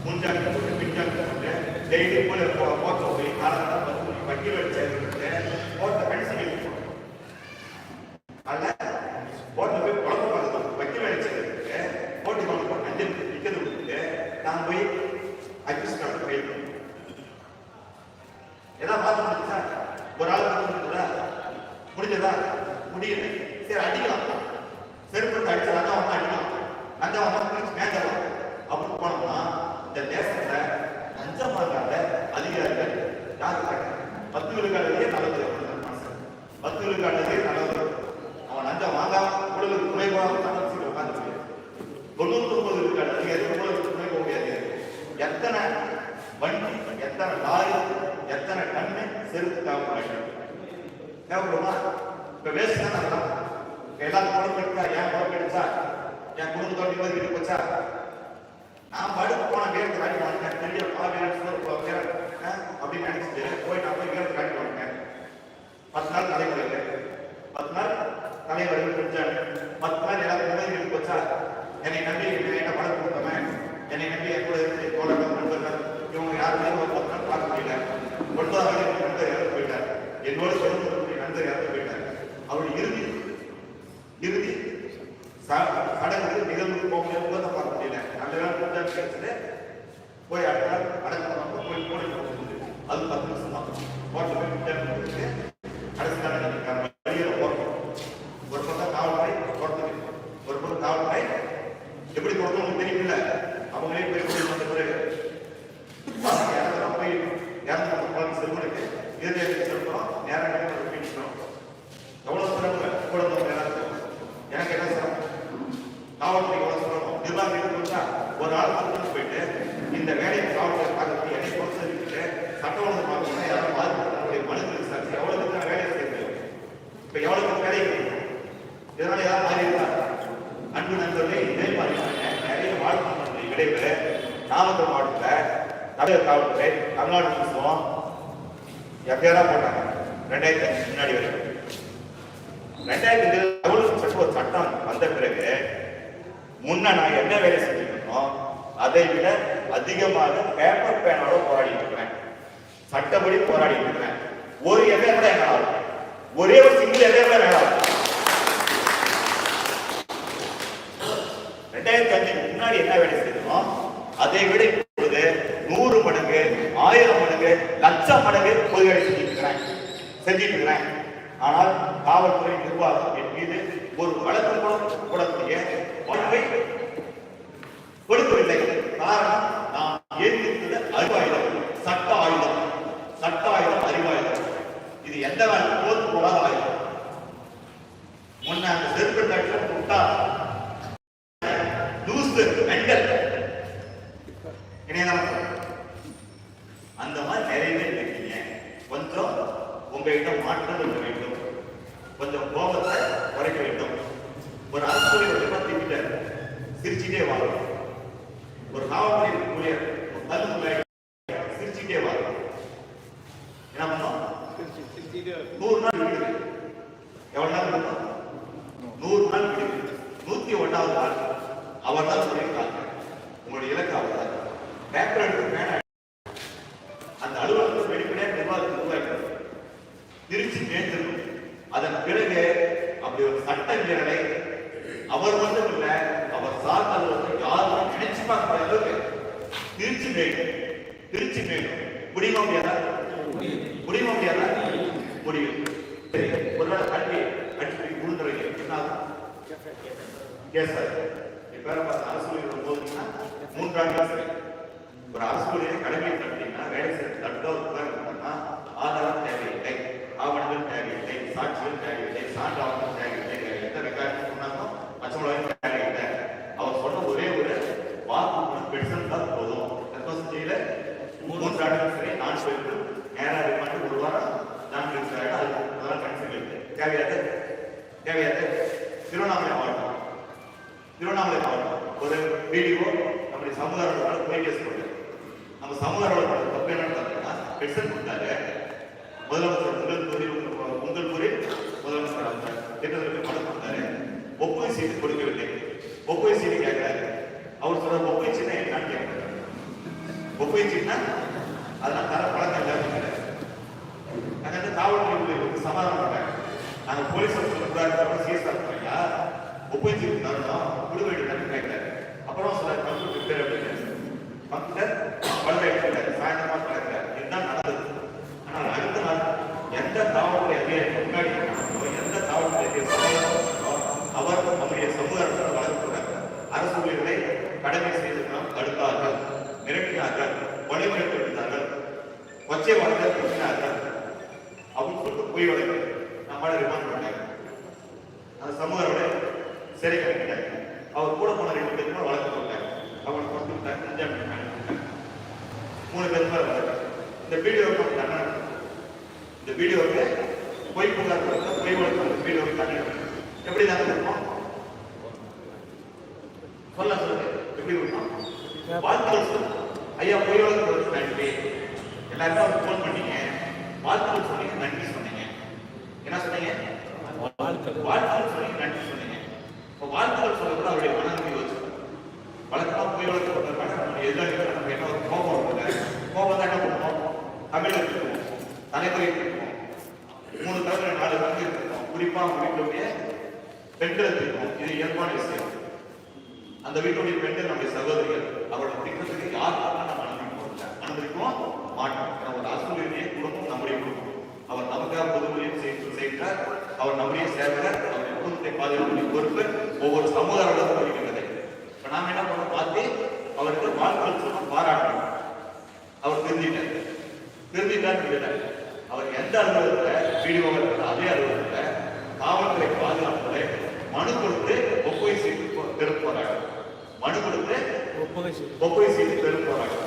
முன்ஜாக்கு போட்டு பின்ஜாக்கு போட்டு டெய்லி போல போட்ட போய் காலத்தான் 10 மணி வக்கீல் வச்சு போட்ட கணிசை அதில் போட்ட போய் குழம்பு பார்த்து வக்கீல் வச்சு போட்டி குழம்பு போட்டு அஞ்சு நிற்கிறது கொடுத்துட்டு நான் போய் அக்யூஸ் கார்டு ஃபைல் பண்ணேன். ஏதாவது பார்த்து முடிஞ்சா ஒரு ஆள் முடிஞ்சதா முடிஞ்சதா முடியல, சரி அடிக்கலாம், செருப்பு அடிச்சா தான் அடிக்கலாம், அந்த மேஜர் அப்படின்னு போனோம்னா இந்த தேசத்துல லஞ்சம் வாங்காத அதிகாரிகள் யாரு? 10 விழுக்காடுலயே நல்லது, 10 விழுக்காடுலயே நல்லது. அவன் லஞ்சம் வாங்காம உடலுக்கு துணை போகாம தன்னி உட்காந்து 99 விழுக்காடு அதிகாரி உடலுக்கு துணை போக முடியாது. எத்தனை வண்டி, எத்தனை லாரி, எத்தனை டன்னு செருப்பு தேவைப்படுமா? இப்ப வேஸ்ட் தான் நடக்கலாம். எல்லாரும் குழம்பு எடுத்தா என் குழம்பு எடுத்தா என் குடும்பத்தோட வீட்டுக்கு போச்சா? நான் படுத்து போன வீரத்தை காட்டி வாங்கினேன், பெரிய அப்படின்னு நினைச்சிட்டு போய் நான் போய் வீரத்தை காட்டி வாங்கினேன். 10 நாள் தலைமுறை 10 நாள் தலைவரை முடிச்சாங்க. 10 நாள் எல்லாரும் முதல் வீட்டுக்கு போச்சா? என்னை நம்பி என்ன படம் கொடுத்தவன், என்னை நம்பி என் கூட இருந்து தோழர்கள் நண்பர்கள் இவங்க யாருமே ஒரு 10 நாள் பார்க்க முடியல. 9வது நண்பர் இறந்து போயிட்டார், என்னோட சொல்லுங்க நண்பர் இறந்து போயிட்டார். அவருடைய இறுதி சடங்கு நிகழ்வுக்கு போக முடியாது, பார்க்க முடியல. நல்ல வேலை பூஜா கிடைச்சது போய் அடுத்த நாள் அடக்கம் போய் போய் அது 10 நிமிஷம் தான் போட்டு போய் பூஜா கொடுத்துட்டு அடுத்த நாள் வெளியில் போட்டோம். ஒரு பக்கம் காவல்துறை கொடுத்தது, ஒரு பக்கம் காவல்துறை எப்படி கொடுத்தோம் தெரியுமில்ல, அவங்களே போய் போய் வந்த பிறகு போய் இறந்து செல்வனுக்கு இறுதியாக செலுத்தோம், நேரம் பிடிக்கணும். எவ்வளவு சிறப்பு கூட எனக்கு என்ன சிறப்பு? காவல்துறை எவ்வளவு சிறப்பு? நிர்வாகத்துக்கு வச்சா ஒரு ஆள் கூட்டு போயிட்டு இந்த வேலையை காவல்துறை பார்க்கறது என்னை பொறுத்து சொல்லிட்டு சட்ட ஒழுங்கு பார்க்கணும், யாரும் பாதிக்கப்பட்ட மனுக்கள் விசாரிச்சு எவ்வளவுக்கு நான் வேலையை செய்யணும். இப்ப எவ்வளவுக்கு வேலையை செய்யணும்? இதனால ஏதாவது மாறி இருக்கா? அன்பு நண்பர்களே, இதே மாதிரியான நிறைய வாழ்க்கை விளைவு நாமக்கல் மாவட்டத்தில் தமிழக காவல்துறை தமிழ்நாடு முழுசும் எப்பயாரா போட்டாங்க 2000 முன்னாடி வரைக்கும். 2000 ஒரு சட்டம் வந்த பிறகு முன்ன நான் என்ன வேலை செஞ்சுக்கணும் அதை விட அதிகமாக பேப்பர் பேனோட போராடிட்டு இருக்கிறேன், சட்டப்படி போராடிட்டு இருக்கிறேன். ஒரு எதை கூட என்ன ஆகும், ஒரே ஒரு சிங்கிள் எதை கூட என்ன ஆகும். 2005 முன்னாடி என்ன வேலை செய்யணும் அதை விட இப்பொழுது 100 மடங்கு 1000 மடங்கு லட்சம் மடங்கு பொது வேலை செஞ்சுட்டு இருக்கிறேன். ஆனால் காவல்துறை நிர்வாகம் என் மீது ஒரு வழக்கு கூடக்கூடிய வாய்ப்பை கொடுக்கவில்லை. காரணம், நான் ஏற்கிறது அறிவாயுதம், சட்ட ஆயுதம், சட்ட ஆயுதம், அறிவாயுதம். இது எந்த போது போடாத ஆயுதம். முன்ன அந்த செருப்பு கட்ட விட்டா அந்த மாதிரி நிறைய பேர் இருக்கீங்க. கொஞ்சம் உங்ககிட்ட மாற்றம் இருக்க வேண்டும், கொஞ்சம் கோபத்தை குறைக்க வேண்டும். ஒரு அரசு சிரிச்சுட்டே வாங்க, ஒரு காவல்துறை ஊழியர் தள்ளுமுறை சிரிச்சுட்டே வரும். என்ன பண்ணோம்? 100 நாள் விடுது. எவ்வளவு நாள் இருக்கும்? 100 நாள் விடுது. 101வது நாள் அவர் தான் சொல்லியிருக்காங்க, உங்களுடைய இலக்கு அவர் தான். பேப்பர் எடுத்து பேனா அந்த அலுவலகத்தை வெளிப்படையாக நிர்வாகத்தை உருவாக்கி திருச்சி மேய்ந்திருக்கும். அதன் பிறகு அப்படி ஒரு சட்ட வீரரை அவர் மட்டும் இல்ல, அவர் சார்ந்த அலுவலகத்தை யாரும் நினைச்சு பார்க்கிற அளவுக்கு திருச்சி மேலும் முடியுமா முடியாதா? முடியுமா முடியாதா? முடியும். ஒருவேளை கல்வி அடிப்படை உள்துறைங்க என்ன கேஸ் இப்ப அரசு ஊழியர் போதுன்னா 3 ஆண்டுகள் சரி. ஒரு அரசு ஊழியரை கடமையை தட்டிங்கன்னா வேலை செய்ய தட்டோ உட்கார்ந்துன்னா ஆதாரம் தேவையில்லை, ஆவணங்கள் தேவையில்லை, சாட்சிகள் தேவையில்லை, சான்று ஆவணங்கள் தேவையில்லை, எந்த ரெக்கார்டு சொன்னாலும் மற்றவங்க தேவையில்லை. அவர் சொன்ன ஒரே ஒரு வாக்கு பெட்சன் தான் போதும். செய்யல 3 ஆண்டுகள் சரி, 4 பேருக்கு நேராக ரிமாண்ட் 1 வாரம் 4 அதெல்லாம் கன்சிடர் இருக்கு. தேவையாது திருவண்ணாமலை மாவட்டம் ஒரு வீடியோ நம்முடைய சமூக அலுவலர்கள் போய் கேஸ் கொடுத்தாரு. நம்ம சமூக அலுவலர்கள் தப்பு என்னன்னு பார்த்தீங்கன்னா பெட்சன் கொடுத்தாரு. முதலமைச்சர் உங்கள் ஊரில் முதலமைச்சர் அந்த திட்டத்திற்கு பணம் கொடுத்தாரு. ஒப்புகை சீட்டு கொடுக்கவில்லை. ஒப்புகை சீட்டு கேட்கிறாரு. அவர் சொல்ற ஒப்புகை சீட்டை என்னன்னு கேட்கிறாரு. ஒப்புகை சீட்னா அதெல்லாம் தர பழக்கம் இல்லாத நாங்கள் வந்து காவல்துறை ஊழியர்களுக்கு சமாதானம் பண்ணாங்க. நாங்கள் போலீஸ் சொல்லுறாரு சிஎஸ்ஆர் பண்ணா ஒப்புகை சீட்டு தரணும் கொடுக்க வேண்டியது கேட்கிறாரு. அப்புறம் சில கம்ப்யூட்டர் பேர் அப்படின்னு கம்ப்யூட்டர் பல்வேறு எடுத்துக்கிறாரு. சாயந்தரமா கிடக்கிறார். இதுதான் நடந்தது. ஆனால் அடுத்த நாள் எந்த காவல்துறை அதிகாரி முன்னாடி எந்த காவல்துறை அதிகாரி அவர் நம்முடைய சமூக வளர்க்கிறார். அரசு ஊழியர்களை கடமை செய்திருக்கலாம் தடுத்தார்கள், மிரட்டினார்கள், வழிமுறைத்து விட்டார்கள், கொச்சை வார்த்தை பேசினார்கள் அப்படின்னு சொல்லிட்டு போய் வழக்கு நம்மளால ரிமாண்ட் பண்ணாங்க. அந்த சமூக சிறை கட்டிட்டாங்க. அவர் கூட போன 2 பேருக்கு வழக்கு போட்டாங்க. அவனை கொண்டு விட்டாங்க. 3 பேர் மேல வழக்கு. இந்த வீடியோவுக்கு தண்டனை, இந்த வீடியோவுக்கு பொய் புகார் பொய் வழக்கு வீடியோவுக்கு தண்டனை எப்படி தான் இருக்கும்? சொல்லுங்க எப்படி இருக்கும்? வாழ்த்துக்கள் சொல்லுங்க. ஐயா பொய் வழக்கு நன்றி. எல்லாருக்கும் ஃபோன் பண்ணீங்க, வாழ்த்துக்கள் சொன்னீங்க, நன்றி சொன்னீங்க. என்ன சொன்னீங்க? வாழ்த்துக்கள் சொன்னீங்க, நன்றி சொன்னீங்க. இப்போ வாழ்த்துக்கள் சொல்ல கூட அவருடைய மனநிலை வச்சு வழக்கமாக பொய் வழக்கு போட்டதுனால நம்மளுடைய எதிராளிகள் நமக்கு என்ன ஒரு கோபம் இருக்குது. கோபம் தான் என்ன பண்ணுவோம்? தமிழ் இருக்குவோம், தலைமுறை இருக்குவோம், 3 தலைமுறை 4 தலைமுறை இருக்குவோம். குறிப்பாக அவங்க வீட்டுடைய பெண்கள் இருக்கும். இது இயல்பான விஷயம். அந்த வீட்டுடைய பெண்கள் நம்முடைய சகோதரிகள். அவரோட திட்டத்துக்கு யாருக்காக நம்ம அனுமதிப்போம் மாட்டோம். ஒரு ஆசிரியருடைய குடும்பம் நம்முடைய குடும்பம். அவர் நமக்காக பொதுமொழியும் செய்கிறார். அவர் நம்முடைய சேவகர். அவருடைய குடும்பத்தை பாதுகாப்பு பொறுப்பு ஒவ்வொரு சமூகங்களும் வருகின்றது. இப்ப நாம என்ன பண்ண பார்த்து அவருக்கு வாழ்க்கை சொல்ல பாராட்டணும். அவர் திருந்திட்டார். அவர் எந்த அலுவலகத்தில் வீடியோ அதே அலுவலகத்தில் காவல்துறை பாதுகாப்புகளை மனு கொடுத்து ஒப்புகை சீட்டு பெற போறாங்க. மனு கொடுத்து ஒப்புகை சீட்டு பெற போறாங்க.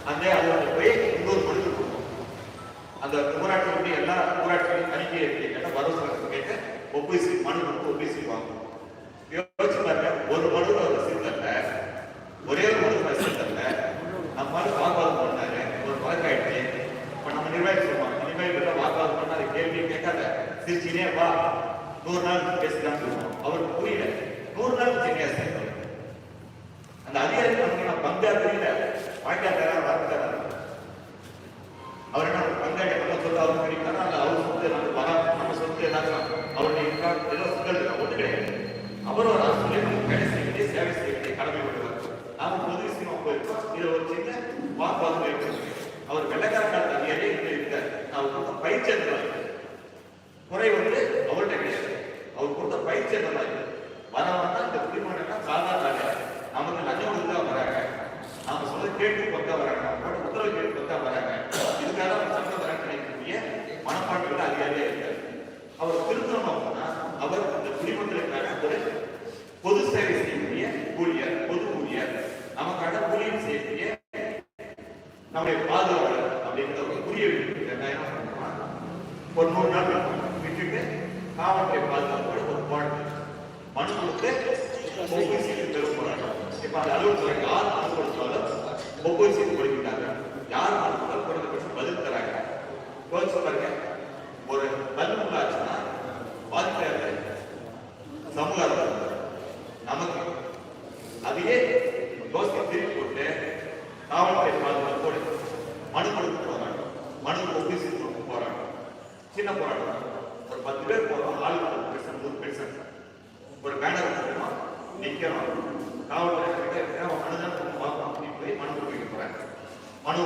அந்த அலுவலகத்தில் போய் இன்னொரு மனு கொடுக்கும். அந்த ஊராட்சி எல்லா ஊராட்சியும் தணிக்கை கேட்ட பரோசா கேட்டு ஒப்புகை சீட்டு மனு கொடுத்து ஒப்புகை சீட்டு வாங்கும். யோசிச்சு பாருங்க, ஒரு மனு சிந்தல்ல, ஒரே ஒரு மனு சிந்தல்ல, நம்மளால வாக்குவாதம் பண்ணாரு, ஒரு வழக்காயிடுச்சு. இப்ப நம்ம நிர்வாகி சொல்லுவாங்க, நிர்வாகிகள் வாக்குவாதம் பண்ணாரு, கேள்வி கேட்காத சிரிச்சினே வா 100 நாள் பேசிதான் சொல்லுவோம். அவருக்கு புரியல. 100 நாள் ஜெனியாஸ் அந்த அதிகாரி நமக்கு பங்கா தெரியல, வாய்க்கா தர வார்த்தை அவர் என்ன பங்காளி நம்ம சொல்ல அவர் கிடைக்காரா அல்ல அவர் சொத்து நம்ம சொத்து எல்லாரும் அவருடைய ஏதோ சிக்கல் ஒன்று கிடையாது. அவர் ஒரு ஆசிரியர் நமக்கு வேலை செய்ய வேண்டிய சேவை செய்ய வேண்டிய கடமை கொண்டுவார். நாம பொது விஷயமா போயிருக்கோம். இதில் ஒரு சின்ன வாக்குவாதம் இருக்கு. அவர் வெள்ளக்கார காலத்து அதிகாரியே இருக்கார். அவர் பயிற்சி குறை வந்து அவர்கிட்ட கிடையாது. அவர் கொடுத்த பயிற்சி வரவன்னா இந்த குடிமகன் சாதாரண நமக்கு லஞ்சம் கொடுத்தா வராங்க, நாம சொல்ல கேட்டு பக்கா வராங்க, அவங்களோட உத்தரவு கேட்டு பக்கா வராங்க. இதுக்காக அவர் சட்டம் வர கிடைக்கக்கூடிய மனப்பாட்டுகள் அதிகாரியா இருக்காரு. அவர் திருத்தணும் அப்படின்னா அவர் இந்த குடிமக்களுக்கான ஒரு பொது சேவை செய்யக்கூடிய ஊழியர், பொது ஊழியர், நமக்கான ஊழியம் செய்யக்கூடிய நம்முடைய பாதுகாவலர் அப்படின்ற ஒரு புரிய ஒரு 100 நாள் விட்டுட்டு காவல்துறை பாதுகாப்போட ஒரு போராட்டம் மனு கொடுத்து பெரும் போராட்டம். இப்ப அந்த அலுவலகத்துறை யார் கொடுத்தாலும் ஒவ்வொரு செய்து கொடுக்கிட்டாங்க. யார் மனு கொடுத்தாலும் குறைந்தபட்சம் பதில் தராங்க. யோசிச்சு பாருங்க, ஒரு பதில் உள்ளாச்சுன்னா பாதிக்காத சமூகம் நமக்கு அதையே யோசிக்க திருப்பி போட்டு காவல்துறை பாதுகாப்போடு மனு கொடுக்க போறாங்க. மனு ஒவ்வொரு செய்து கொடுக்க போறாங்க. சின்ன போராட்டம், ஒரு 10 பேர் போறோம், ஆள் 100 பேர் ஒரு பேனர் போடுறோம், நிக்கிறோம், காவல்துறை மனுதான் பார்க்கணும் அப்படின்னு போய் மனு கொடுக்க போறாங்க. மனு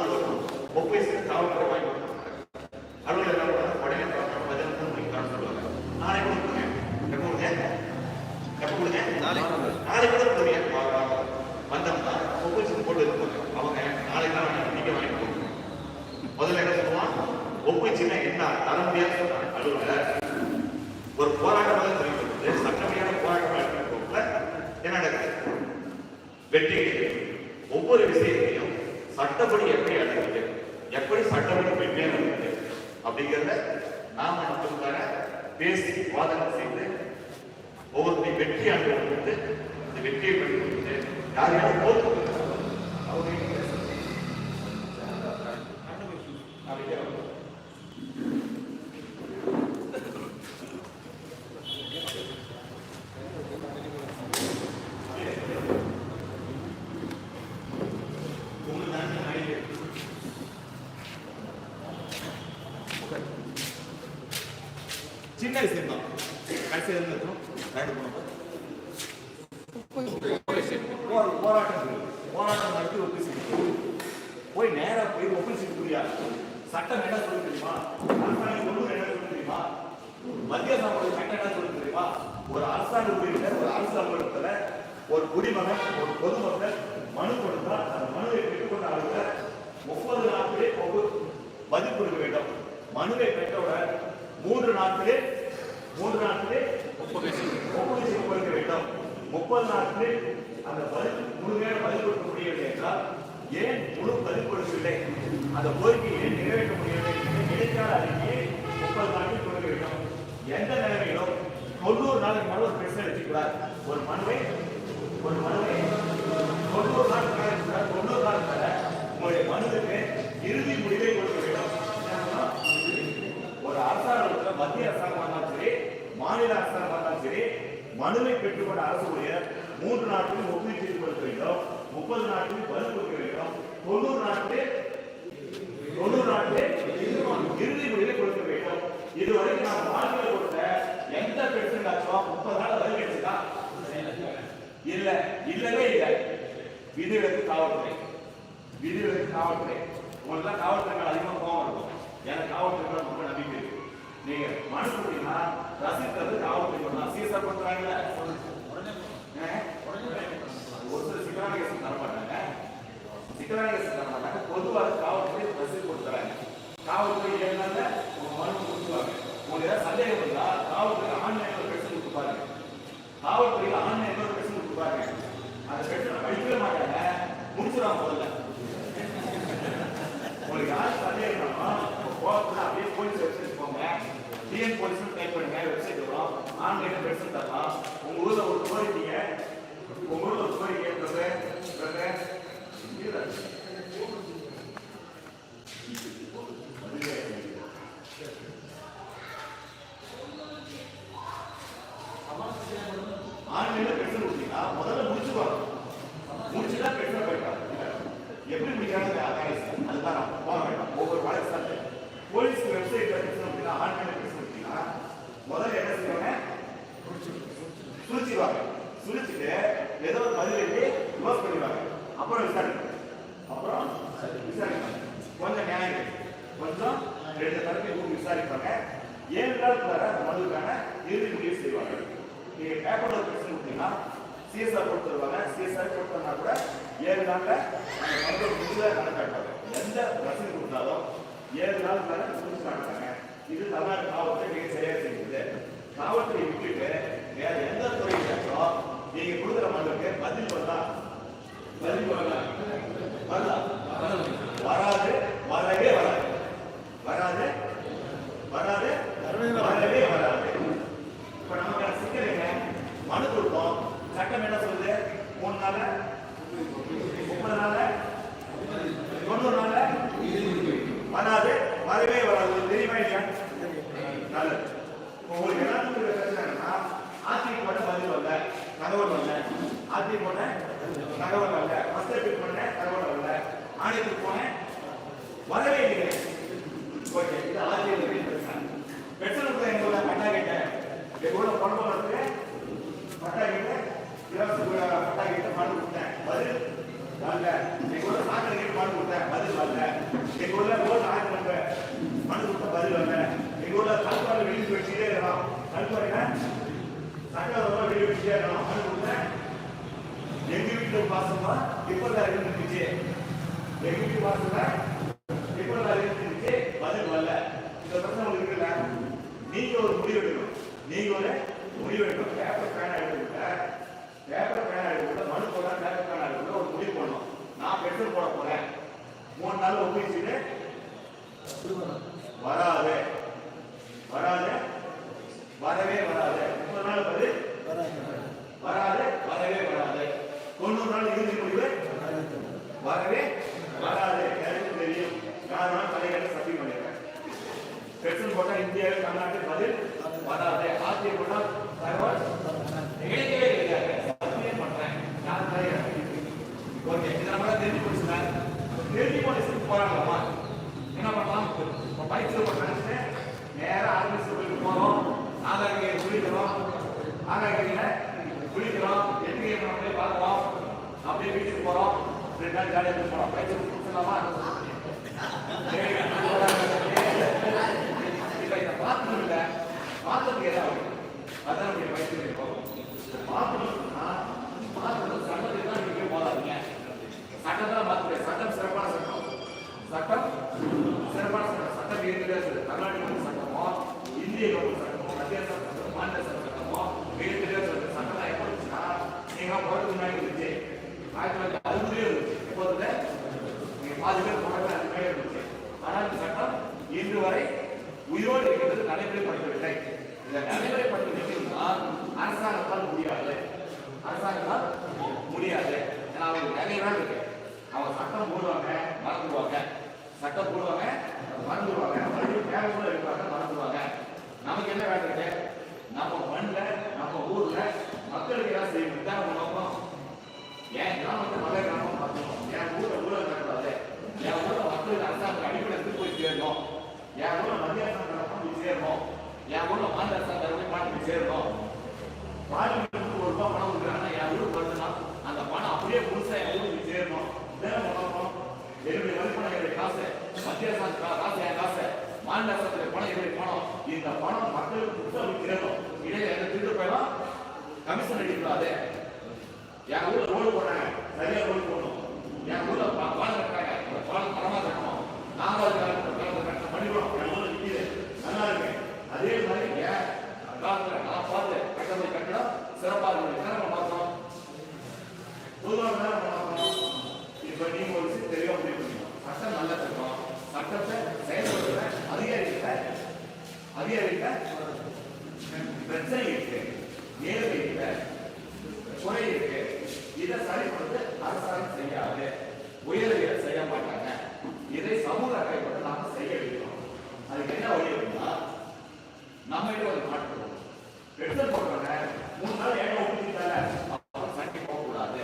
ஒப்பேசி காவல்துறை வாங்கி கொடுக்க போறாங்க. அலுவலர் என்ன பண்ணுறாங்க, உடனே 13 மணிக்கு தர சொல்லுவாங்க. நாளைக்கு கொடுங்க, எப்போ கொடுங்க, நாளைக்கு கூட கொடுங்க. வந்தோம்னா ஒப்பேசி போட்டு இருப்பாங்க. அவங்க நாளைக்கு தான் இன்னைக்கு வாங்கி கொடுக்கணும். முதல்ல என்ன சொல்லுவான், ஒப்பேசினா என்ன தர முடியாது சொல்றாங்க. அலுவலர் ஒரு போராட்டமாக தெரிவிக்கிறது, சட்டமையான போராட்டமாக இருக்கிற என்ன நடக்குது, வெற்றி. ஒவ்வொரு விஷயத்தையும் சட்டப்படி எப்படி அடைகிறது, எப்படி சட்டப்படி வெற்றியாக நடக்குது அப்படிங்கிறத நாம நமக்கான பேசி வாதனம் செய்து ஒவ்வொருத்தையும் வெற்றி அனுபவித்து இந்த வெற்றியை பெற்று யார் யாரும் போக்கு அவங்க சின்ன விஷயம் தான். கடைசியில் இருக்கணும் போராட்டம் நடத்தி ஒப்பீஸ் போய் நேராக போய் ஒப்பீஸ் புரியாது. சட்டம் என்ன சொல்லி தெரியுமா, அரசாங்கம் ஒன்று என்ன சொல்லி தெரியுமா, மத்திய சட்டம் என்ன சொல்லி தெரியுமா, ஒரு அரசாங்க உறுப்பினர் ஒரு அரசு அலுவலகத்துல ஒரு குடிமகன் ஒரு பொதுமக்கள் மனு கொடுத்தால் அந்த மனுவை பெற்றுக்கொண்ட அலுவலர் 30 நாட்களே பதில் கொடுக்க வேண்டும். மனுவை பெற்றவுடன் 3 நாட்களே ஒப்புகை கொடுக்க வேண்டும். 30 நாட்களில் அந்த பதில் முழுமையான பதில் கொடுக்க முடியவில்லை என்றால் ஏன் முழு பதில் கொடுக்கவில்லை, அந்த கோரிக்கையை ஏன் நிறைவேற்ற முடியவில்லை என்று இடைக்கால அறிக்கையை 30 நாட்களில் கொடுக்க வேண்டும். எந்த நிலைமையிலும் 90 நாளுக்கு மேல ஒரு பிரச்சனை வச்சுக்கூடாது. ஒரு மனுவை 90 நாட்கள் 90 நாட்கள் உங்களுடைய மனுவுக்கு இறுதி முடிவை கொடுக்க வேண்டும். ஒரு அரசாங்கத்தில் மத்திய அரசாங்கம் இருந்தாலும் சரி, மாநில அரசாங்கம் இருந்தாலும் சரி, மனுவை பெற்றுக்கொண்ட அரசு ஊழியர் 3 நாட்களில் ஒப்புகை செய்து கொடுக்க வேண்டும். 30 நாட்களில் பதில் கொடுக்க வேண்டும். 90 நாட்களில் இறுதி முடிவை கொடுக்க வேண்டும். இதுவரைக்கும் நாம் வாழ்க்கையில் கொடுத்த எந்த பிரச்சனையாச்சும் 30 நாள் பதில் கிடைச்சதா? இல்லவே இல்லை. விதிவிலக்கு காவல்துறை உங்களெல்லாம் காவல்துறை அதிகமாக கோவம் இருக்கும். எனக்கு காவல்துறை ரொம்ப நம்பிக்கை இருக்கு. நீங்க மனு கொடுத்தீங்கன்னா ரசிக்கிறது காவல்துறை சீசர் பண்றாங்க. ஒரு சில சிக்கலான கேஸ் தர மாட்டாங்க. பொதுவாக காவல்துறை ரசீது கொடுத்துறாங்க. காவல்துறை 7 நாள்ல உங்க மனு கொடுத்துருவாங்க. உங்களுக்கு ஏதாவது சந்தேகம் இருந்தா காவல்துறை ஆன்லைன்ல பிரச்சனை கொடுப்பாங்க. காவல்துறையில் ஆன்லைன்ல பிரச்சனை கொடுப்பாங்க. அந்த பிரச்சனை படிக்கவே மாட்டாங்க, முடிச்சுறாங்க. முதல்ல உங்களுக்கு யாரும் சந்தேகம் அப்படியே போலீஸ் வெப்சைட் போங்க, டிஎன் போலீஸ் டைப் பண்ணுங்க, வெப்சைட் வரும், ஆன்லைன்ல பிரச்சனை தரலாம். உங்க ஊர்ல ஒரு கோரிக்கை ஆன்லைன்ல பிரச்சனை கொடுத்தீங்கன்னா முதல்ல முடிச்சுவாங்க. முடிச்சுதான் பிரச்சனை போயிட்டாங்க. எப்படி முடிக்கிறாங்க அதுதான் போக வேண்டாம். ஒவ்வொரு வழக்கு போலீஸ் வெப்சைட்ல பிரச்சனை கொடுத்தீங்கன்னா ஆன்லைன்ல பிரச்சனை கொடுத்தீங்கன்னா முதல்ல என்ன செய்வாங்க, சுழிச்சிருவாங்க. சுழிச்சுட்டு ஏதோ ஒரு பதில் எழுதி க்ளோஸ் பண்ணிடுவாங்க. அப்புறம் விசாரிப்பாங்க. கொஞ்சம் நியாயம், கொஞ்சம் 2 தரப்பையும் விசாரிப்பாங்க. 7 நாளுக்குள்ளார அந்த மனுவுக்கான இறுதி முடிவு செய்வாங்க. நீங்க பேப்பர்ல பிரச்சனை கொடுத்தீங்கன்னா சிஎஸ்ஆர் கொடுத்துருவாங்க. சிஎஸ்ஆர் கொடுத்தா கூட 7 நாள்ல அந்த மனுவை முடிவுல நடக்காட்டாங்க. எந்த ரசீது கொடுத்தாலும் 7 நாளுக்குள்ளார முடிச்சு நடத்தாங்க. இது தமிழ்நாடு காவல்துறை மிக சரியா செய்யுது. காவல்துறை விட்டுட்டு வேற எந்த துறை கேட்டோம் நீங்க கொடுக்குற மனுவுக்கு பதில் வரலாம், வராது, வரவே வராது. இப்ப நமக்கு சிக்கல் என்ன, மனு கொடுத்தோம், சட்டம் என்ன சொல்லுது, 3 நாள்ல 30 நாள்ல 90 நாள்ல வராது, வரவே வராது. தெரியுமா இல்லையா? நல்லது. உங்களுக்கு எல்லாத்துக்கும் ஒரு பிரச்சனை என்னன்னா, ஆர்டிக் போட்ட பதில் வரல, தகவல் வரல, ஆர்டிக் போட்ட தகவல் வரல, ஃபர்ஸ்ட் எபிட் பண்ண தகவல் வரல, ஆடிட்டுக்கு போனேன் வரவே இல்லை. ஓகே, இது ஆர்டிக் பிரச்சனை. பிரச்சனை கூட எங்களோட பட்டா கேட்டேன், எங்களோட குழம்பு வரதுக்கு பட்டா கேட்டேன், இலவச பட்டா கேட்ட மனு கொடுத்தேன், பதில் வரல. எங்களோட சாக்கடை கேட்டு மனு கொடுத்தேன், பதில் வரல. எங்களோட ரோடு ஆய்வு பண்ற மனு கொடுத்த பதில் வரல. எங்களோட கல்வாரி வெளியே வச்சுட்டே இருக்கலாம், கல்வாரியில சட்டத்தை வெளியே வச்சுட்டே இருக்கலாம், மனு கொடுத்தேன். எங்க வீட்டு வாசமா இப்பதான் இருந்துச்சு, எங்க வீட்டு வாசல இப்பதான் இருந்துச்சு, பதில் வரல. இந்த பிரச்சனை உங்களுக்கு இருக்குல்ல, நீங்க ஒரு முடிவு எடுக்கணும். நீங்க ஒரு முடிவு எடுக்கணும். பேப்பர் பேனா எடுத்துக்கிட்ட, பேப்பர் பேனா எடுத்துக்கிட்ட, மனு போட பேப்பர் பேனா எடுத்துக்கிட்ட ஒரு முடிவு பண்ணணும். நான் பெட்ரோல் போட போறேன், 3 நாள் ஒப்பிச்சுட்டு வராது, வராது, வரவே வராது. 30 நாள் பதில் வராது, வரவே வராது. 90 நாள் இறுதி முடிவு வரவே வராது. எனக்கு தெரியும், நான் தலைகளை சப்மிட் பண்ணிடுறேன். பெட்ரோல் போட்டா இந்தியாவில் தமிழ்நாட்டில் பதில் வராது. ஆர்டிஐ போட்டா தகவல் கிடைக்கவே கிடையாது. சப்மிட் பண்றேன், நான் தலையை. ஓகே, இதை நம்மளால தெரிஞ்சு போச்சுன்னா தெரிஞ்சு போலீஸுக்கு போராடலாமா? என்ன பண்ணலாம்? இப்போ பைக்கில் போட்டு நேராக ஆர்மிஸ்க்கு போகிறோம், ஆதார் கையை குளிக்கிறோம், ஆதார் கையில் குளிக்கிறோம், எட்டுக்கையை போய் பார்க்குறோம், அப்படியே வீட்டுக்கு போகிறோம், 2 நாள் ஜாலியாக போகிறோம். பைக்கில் கொடுத்துடலாமா? இப்போ இதை பார்க்கணும் இல்லை, பார்க்கறதுக்கு ஏதாவது அதான் நம்முடைய பைக்கில் போகிறோம். பார்க்கணும்னா பார்க்கணும், சட்டத்தை தான் நீங்கள் போதாதீங்க. சட்டம் தான் பார்க்க முடியாது. சட்டம் சிறப்பான சட்டம், சட்டம் சிறப்பான சட்டம். சட்டம் இருக்கிறது தமிழ்நாட்டில் சட்டமோ, இந்திய சட்டமோ, மத்திய சட்டமோ, மாநில சட்டமோ, மிகப்பெரிய சட்டம் எப்போ இருந்துச்சுன்னா, நீங்க போறதுக்கு முன்னாடி இருந்துச்சு, 1960 இருந்துச்சு. எப்போதுல நீங்க 4 பேர் போறது அது மேலே இருந்துச்சு. ஆனால் இந்த சட்டம் இன்று வரை உயிரோடு இருக்கிறது, நடைமுறைப்படுத்தவில்லை. இதை நடைமுறைப்படுத்த வைக்கணும்னா அரசாங்கத்தால் முடியாது, அரசாங்கத்தால் முடியாது. ஏன்னா அவங்களுக்கு நிறைய நாள் இருக்கு. அவங்க சட்டம் போடுவாங்க, மறந்துடுவாங்க, சட்டம் போடுவாங்க, மறந்துடுவாங்க, மறுபடியும் வேலை கூட இருப்பாங்க, மறந்துடுவாங்க. நமக்கு என்ன வேலை இருக்கு? நம்ம மண்ணில், நம்ம ஊர்ல மக்களுக்கு எல்லாம் செய்யணும் தான் நம்ம நோக்கம். என் கிராமத்தை மலை கிராமம் பார்க்கணும், என் ஊரை ஊழல் நடக்கூடாது, என் ஊரை மக்களுக்கு அரசாங்க அடிப்படைக்கு போய் சேரணும், என் ஊரை மத்திய அரசாங்கம் போய் சேரணும், என் ஊர்ல மாநில அரசாங்கம் பணம் போய் சேரணும். பார்லிமெண்ட்டுக்கு ₹1 பணம் கொடுக்குறாங்கன்னா என் ஊருக்கு வருதுன்னா அந்த பணம் அப்படியே முழுசா என் ஊருக்கு சேரணும். என்னுடைய மதிப்பணம், என்னுடைய காசு, மத்திய அரசாங்க காசு, என் காசு, மாநில அரசாங்கத்துடைய பணம், என்னுடைய பணம். இந்த பணம் மக்களுக்கு புத்தகம் சேரணும். இடையில எந்த திருட்டு போயெல்லாம் கமிஷன் அடிக்கூடாது. என் ஊர்ல ரோடு போடுறாங்க, சரியா ரோடு போடணும். என் ஊர்ல பாலம் கட்டுறாங்க, பாலம் தரமா கட்டணும். 4வது காலத்துல கட்ட பண்ணிடுவோம். என் ஊர்ல நிற்கிது, நல்லா இருக்கு. அதே மாதிரி காலத்துல நான் பார்த்து கட்டணத்தை கட்டணும் சிறப்பாக இருக்கு. நம்ம பார்த்தோம் பொதுவாக பார்த்தோம். இப்ப நீங்க ஒரு விஷயம் தெளிவா முடிவு பண்ணிக்கணும். சட்டம் நல்ல சட்டம், சட்டத்தை செயல்படுத்த அதிகாரிகிட்ட பிரச்சனை இருக்கு, நேர்மை இருக்கு, குறை இருக்கு. இதை சரிப்படுத்த அரசாங்கம் செய்யாது, உயர்வியல் செய்ய மாட்டாங்க. இதை சமூக அக்கறைப்பட்டு நாம செய்ய வைக்கணும். அதுக்கு என்ன வழி அப்படின்னா, நம்ம கிட்ட ஒரு மாற்றம். பெட்ரோல் போடுறாங்க, 3 நாள் ஏழை ஒப்பிட்டாங்க, சட்டை போகக்கூடாது.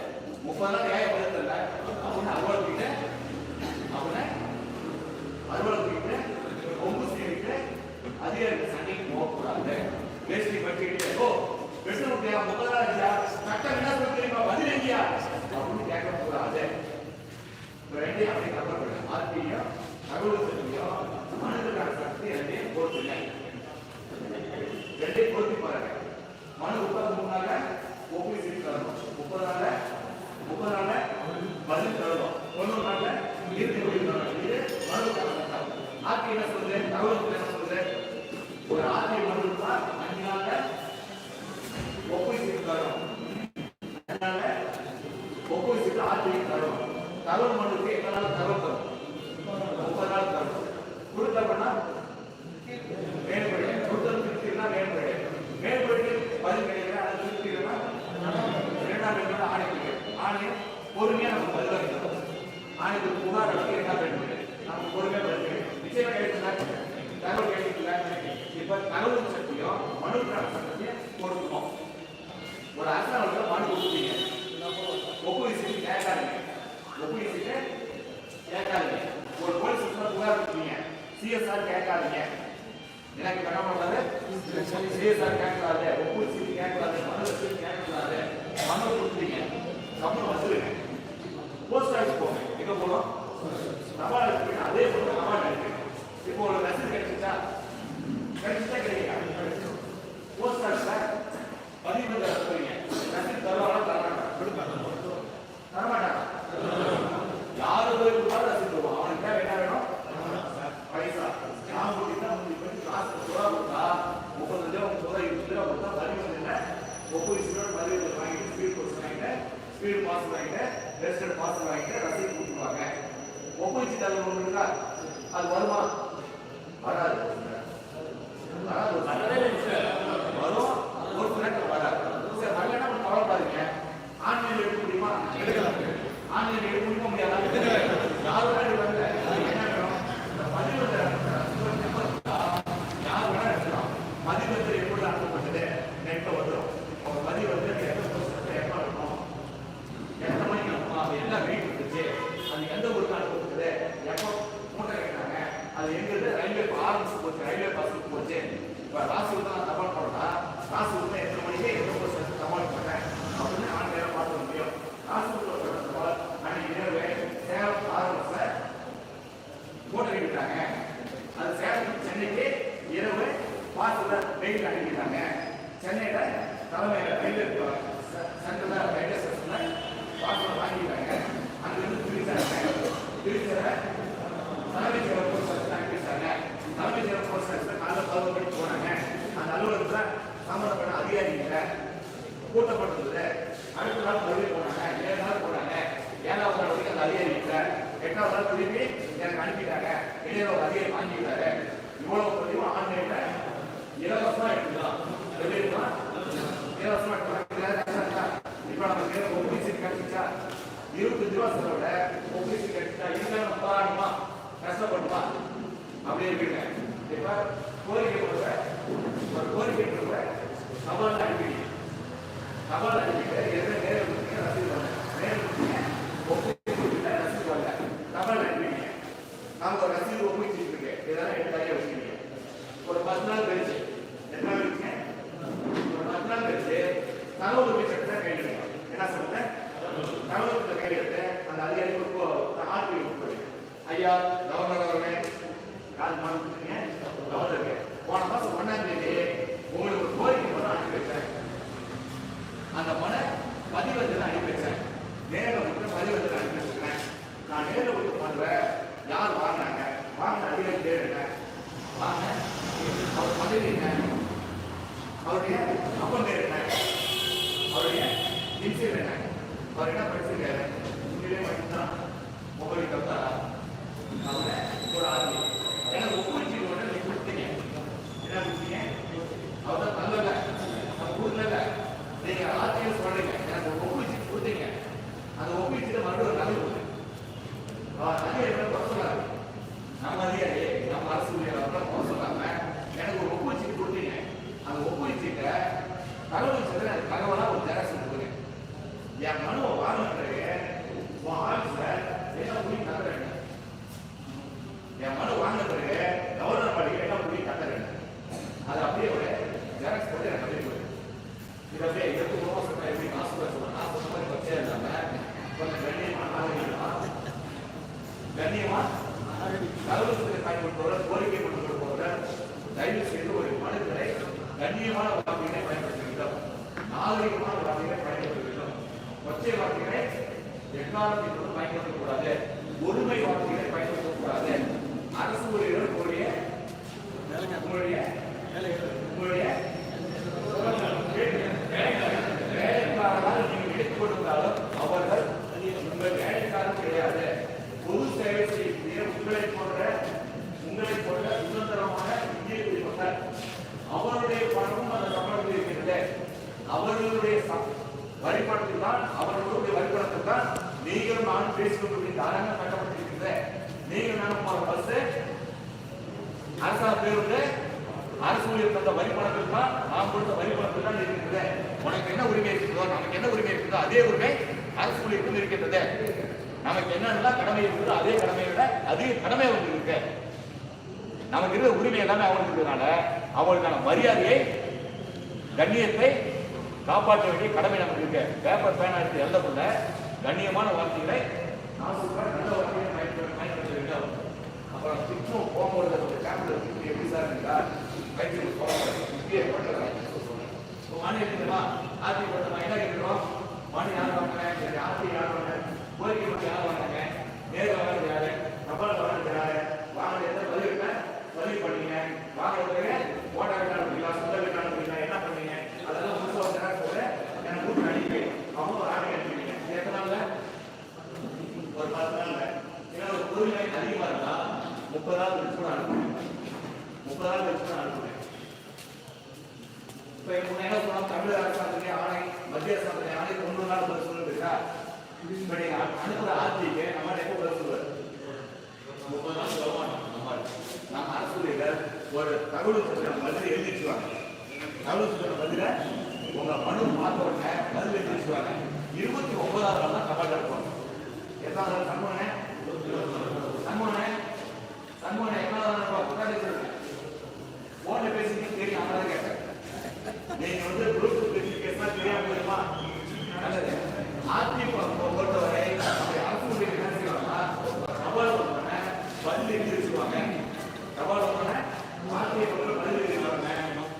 30 நாள் ஏழை படுத்தல அப்படின்னு அலுவலகத்துக்கிட்ட ரொம்ப செய்யிட்டு அதிகாரிகள் சண்டைக்கு போகக்கூடாது. பேசி பற்றிட்டு பெட்ரோல் 30 நாள் ஆச்சா, சட்டம் என்ன சொல்ல தெரியுமா, பதில் எங்கயா அப்படின்னு கேட்கக்கூடாது. ரெண்டையும் அப்படி கவலைப்பட ஆர்டியும் தகவல் சட்டத்தையும் மனுக்கான சட்டத்தை ரெண்டையும் பொறுத்துங்க. ரெண்டையும் பொறுத்து பாருங்க. மனு 33 நாள்ல ஒப்புகை செய்து தரணும், 30 நாள்ல பதில் தரணும், 90 நாள்ல இறுதி முடிவு தரணும். இது மனுக்கான சட்டம். ஆர்டி என்ன சொல்றது, தகவல் என்ன சொல்றது, ஒரு ஆர்டி மனு 5 நாள்ல ஒப்புகை செய்து தரணும், 5 நாள்ல ஒப்புகை செய்து ஆர்டி தரணும். தகவல் மனுக்கு எத்தனை நாள் தகவல் தரும், 30 நாள் தரும். கொடுத்தப்பனா மேல்படி கொடுத்தது திருப்தினா மேல்படி, மேல்படிக்கு பதில் கிடைக்கிற அது திருப்தினா 2ஆம் ஆணையம், ஆணையம் பொறுமையா நம்ம பதிலளிக்கணும். ஆணையத்துக்கு புகார் அளிக்க என்ன வேண்டும் நம்ம பொறுமையா பதிலளிக்கணும். நிச்சயமா கேட்டுக்கலாம், தகவல் கேட்டுக்கலாம். இப்ப தகவல் சக்தியும் மனு சட்டத்தையும் கொடுக்கணும். ஒரு அரசாங்கத்துல மனு கொடுப்பீங்க, ஒப்புவிச்சுட்டு கேட்காதீங்க, ஒப்புவிச்சுட்டு கேட்காதீங்க. ஒரு போலீஸ் புகார் கொடுப்பீங்க, சிஎஸ்ஆர் கேட்காதீங்க. எனக்கு என்ன பண்றாரு, சிஎஸ்ஆர் கேட்கக்கூடாது, ஒப்புவிச்சுட்டு கேட்கக்கூடாது, மனு வச்சுட்டு கேட்கக்கூடாது. மனு கொடுப்பீங்க, கப்பல் வந்துருங்க. போஸ்ட் ஆஃபீஸ் போங்க, எங்க போகணும், தபால் இருக்கு, அதே போல தபால் இருக்கு. இப்போ ஒரு ரசீது கிடைச்சிட்டா கிடைக்காது. போஸ்ட் ஆஃபீஸ்ல பதிவு போறீங்க, ரசீது தருவாங்க, தரமாட்டாங்க. யாரு போய் கொடுத்தாலும் ரசீது தருவான். அவனுக்கு தேவை என்ன வேணும், பைசா. நான் கொடுத்தா காசு கொடுத்தா 30 ரூபா 20 ரூபா கொடுத்தா பதிவு பதிவு வாங்கிட்டு ஸ்பீட் போஸ்ட் வாங்கிட்டு ஸ்பீட் பாஸ் வாங்கிட்டு ரெஜிஸ்டர்ட் பாஸ் வாங்கிட்டு ரசீது கொடுத்துருவாங்க. ஒப்புவிச்சு தகவல் ஒன்று இருக்கா, அது வருமா, வராது. வரும், ஒரு சில நேரத்தில் வராது. சரி, வரலன்னா கவலைப்படாதீங்க. ஆன்லைன் எடுக்க முடியுமா, எடுக்கலாம். ஆன்லைன் எடுக்க முடியாதா, யாரும் வரல. என்ன வேணும், பதிவு யார் வேணா எடுக்கலாம். பதிவு எப்படி அனுப்பப்பட்டது நெட்ல வந்துடும். பதிவு எப்ப இருக்கணும், எத்தனை மணிக்கு அனுப்பணும், அது என்ன வெயிட் இருந்துச்சு, அது எந்த ஊருக்கு அனுப்பப்பட்டது, எப்போ மூட்டை கேட்டாங்க, அது எங்கிருந்து ரயில்வே ஆரம்பிச்சு போச்சு, ரயில்வே பஸ்ஸுக்கு போச்சு. இப்ப ராசூர் தான் தபால் போடா, ராசூர் தான் எத்தனை மணிக்கு எந்த பஸ் தபால் போட்டேன் அப்படின்னு ஆன்லைன் பார்க்க முடியும். ராசூர் தபால் அன்னைக்கு இரவு சேலம் ஆரம்பத்துல மூட்டை கேட்டாங்க, அது சேலம் சென்னைக்கு இரவு பாத்துல வெயில் அனுப்பிட்டாங்க. சென்னையில தலைமையில ரயில்வே சென்ட்ரல் ரயில்வே ஸ்டேஷன்ல பாத்துல வாங்கிட்டாங்க. அங்கிருந்து திருச்சாங்க, திருச்சியில தலைமை செயலர் போஸ்ட் அனுப்பிட்டாங்க. தலைமை செயலர் போஸ்ட் காலையில் 11 மணிக்கு போனாங்க. அந்த அலுவலகத்துல சம்பந்தப்பட்ட அதிகாரிகிட்ட கூட்டப்பட்டிருந்தது. அடுத்த நாள் மறுபடியும் போனாங்க, 7 நாள் போனாங்க. 7வது நாள் வரைக்கும் அந்த அதிகாரி இல்லை. 8வது நாள் திருப்பி எனக்கு அனுப்பிட்டாங்க. இடையில ஒரு அதிகாரி வாங்கிட்டாரு. இவ்வளவு பதிவு ஆன்லைன்ல இலவசமா எடுத்துக்கலாம். இலவசமா எடுத்துக்கலாம். இப்ப நமக்கு ஒப்புவிச்சு கிடைச்சிச்சா, 25 ரூபா செலவுல ஒப்புவிச்சு கிடைச்சிட்டா, இருந்தாலும் போராடுமா, கஷ்டப்படுமா, அப்படியே இருக்குங்க. இப்ப கோரிக்கை கொடுக்க ஒரு கோரிக்கை கொடுக்க தபால் அனுப்பிடுங்க. தபால் அனுப்பிட்டு எந்த நேரம் ரசீது வரல, நேரம் ஒப்புவிச்சு கொடுத்துட்டா ரசீது வரல, தபால் அனுப்பிடுங்க. நாம ஒரு ரசீது ஒப்புவிச்சு இருக்கு, இதெல்லாம் எடுத்து தனியாக வச்சுக்கீங்க. ஒரு 10 நாள் கழிச்சு என்ன இருக்குங்க, ஒரு 10 நாள் கழிச்சு தகவல் சட்டத்தை கையெழுத்து. என்ன சொல்றேன், தகவல் கையெழுத்து அந்த அதிகாரி ஆர்பி கொடுப்பாரு. ஐயா கவர்னர் அவர்களே, கால் மாதம் கொடுத்தீங்க கவர்னருக்கு, போன மாசம் 1ஆம் தேதி உங்களுக்கு ஒரு கோரிக்கை மனு அனுப்பி வச்சேன். அந்த மனை பதிவத்தில் அனுப்பி வச்சேன். நேரில் கொடுத்து பதிவத்தில் அனுப்பி வச்சுக்கிறேன். நான் நேரில் கொடுத்து பண்ணுவேன். யார் வாங்கினாங்க, வாங்கின அதிகாரி பேர் என்ன, வாங்க அவர் பதவி என்ன, அவருடைய அப்பன் பேர் என்ன, அவருடைய இன்சியல் என்ன, அவர் என்ன படிச்சிருக்காரு, உண்மையிலே மட்டும்தான் மொபைல் கத்தாரா, அவரை ஒரு ஆர்மி எனக்கு ஒப்புவிச்சு நீங்க கொடுத்தீங்க. என்ன கொடுத்தீங்க, அவர் தான் தங்கல, அவர் கொடுக்கல. நீங்க ஆர்டிஎஸ் சொல்றீங்க, எனக்கு ஒப்புவிச்சு கொடுத்தீங்க. அந்த ஒப்புவிச்சுட்டு மறுபடியும் நகை கொடுத்தேன். நகை என்ன சொல்லாரு, நம்ம அதிகாரி நம்ம அரசு ஊழியர் சொல்லாம எனக்கு ஒரு ஒப்புவிச்சு கொடுத்தீங்க. அந்த ஒப்புவிச்சுட்ட தகவல் தகவலா ஒரு ஜெராக்ஸ் கொடுங்க. என் மனுவை வாங்கின பிறகு ஆஃபீஸ்ல என்ன புள்ளி கத்துறேன், என் மனு வாங்கின பிறகு கவர்னர் படிக்க என்ன புள்ளி கத்துறேன், அது அப்படியே ஒரு ஜெராக்ஸ் போட்டு எனக்கு அப்படியே போயிடு. இது அப்படியே 20 ரூபா எப்படி காசு சொல்றேன், நான் சொன்ன மாதிரி பச்சே இல்லாம கொஞ்சம் கண்ணியமா தகவல் பயன்படுத்துவத கோரிக்கை கொண்டு கொடுப்பவர தயவு செய்து ஒரு மனுக்களை கண்ணியமான வார்த்தைகளை பயன்படுத்த வேண்டும், நாகரிகமான வார்த்தைகளை பயன்படுத்த வேண்டும். ஒற்றை வார்த்தைகளை எக்காலத்தை கொண்டு பயன்படுத்தக்கூடாது, ஒருமை வார்த்தைகளை பயன்படுத்தக்கூடாது. அரசு ஊழியர்கள் உங்களுடைய வேலைக்காரர்கள் நீங்கள் எடுத்துக் கொடுத்தாலும் அவர்கள் உங்கள் வேலைக்காரர் கிடையாது. பொது சேவை செய்யக்கூடிய உங்களை போன்ற சுதந்திரமான இந்திய குடிமக்கள், அவருடைய பணமும் அந்த சம்பளத்தில் இருக்கிறது. அவர்களுடைய வரிப்பணத்தில் தான், அவர்களுடைய வரிப்பணத்தில் தான் பேசிக்கொண்டு தாராளமாக கட்டப்பட்டிருக்கிறது. நீங்கள் நானும் போற பஸ் அரசாங்க பேருந்து அரசு ஊழியர் தந்த வரி பணத்தில் தான் நாம் கொடுத்த வரி பணத்தில் தான் இருக்கிறது. உனக்கு என்ன உரிமை இருக்குதோ நமக்கு என்ன உரிமை இருக்குதோ அதே உரிமை அரசு ஊழியருக்கு இருக்கின்றது. நமக்கு என்னென்ன கடமை இருக்குதோ அதே கடமையை விட அதிக கடமை அவங்களுக்கு இருக்கு. நமக்கு இருக்கிற உரிமை எல்லாமே அவங்களுக்கு இருக்கிறதுனால அவங்களுக்கான மரியாதையை கண்ணியத்தை காப்பாற்ற வேண்டிய கடமை நமக்கு இருக்கு. பேப்பர் பேனா எடுத்து எழுதப்பட்ட கண்ணியமான வார்த்தைகளை நல்ல வார்த்தைகளை பயன்படுத்த வேண்டும். அப்புறம் திட்டம் போகும்போது எப்படி சார் இருக்கா கைக்கு மாநிலமா ஆட்சி போட்டோம் என்ன கேட்கிறோம் மாநில யார் வாங்கினேன் ஆட்சி யார் வாங்கினேன் கோரிக்கை மட்டும் யார் வாங்கினாங்க நேரில் வாங்கினது யாரு தபால் வாங்கினது யாரு வாங்கின எந்த பதிவு பண்ணீங்க வாங்கினதுக்கு ஓட்டா வீட்டான முடியல சொந்த வீட்டான முடியல என்ன பண்ணீங்க அதெல்லாம் முழுக்க எனக்கு கூட்டு அனுப்பி அவங்க ஒரு ஆணை அனுப்பிங்க எத்தனை நாள்ல ஒரு 10 நாள்ல ஏன்னா ஒரு பொருளை அதிகமா இருந்தா 30 நாள் வச்சு கூட அனுப்புவேன் 30 நாள் வச்சு கூட அனுப்புவேன். இப்ப என்ன சொன்னா தமிழக அரசாங்கத்துடைய ஆணை மத்திய அரசாங்கத்துடைய ஆணை 90 நாள் பதில் சொல்லுறா இப்ப நீங்க அனுப்புற ஆட்சிக்கு நம்ம எப்ப பதில் சொல்லுவார் 30 நாள் சொல்லுவாங்க. நம்ம அரசுடைய ஒரு தகவல் சொல்ற பதில் எழுதி வச்சுவாங்க. தகவல் சொல்ற பதில உங்க மனு பார்த்த உடனே பதில் எழுதி வச்சுவாங்க. 29ஆவது நாள் தான் தபால் இருக்கும். எத்தனாவது நாள் சண்முகனே போன்ல பேசி தெரியும் அதான் கேட்டேன். நீங்க வந்து குரூப் பேசி பேசினா தெரியாம போயிருமா நல்லது. அதிமுக பொறுத்தவரை அரசு என்ன செய்வாங்கன்னா தபால் பண்ண பதில் எழுதி வச்சுருவாங்க. தபால் பண்ண அதிமுக பதில் எழுதிடுவாங்க.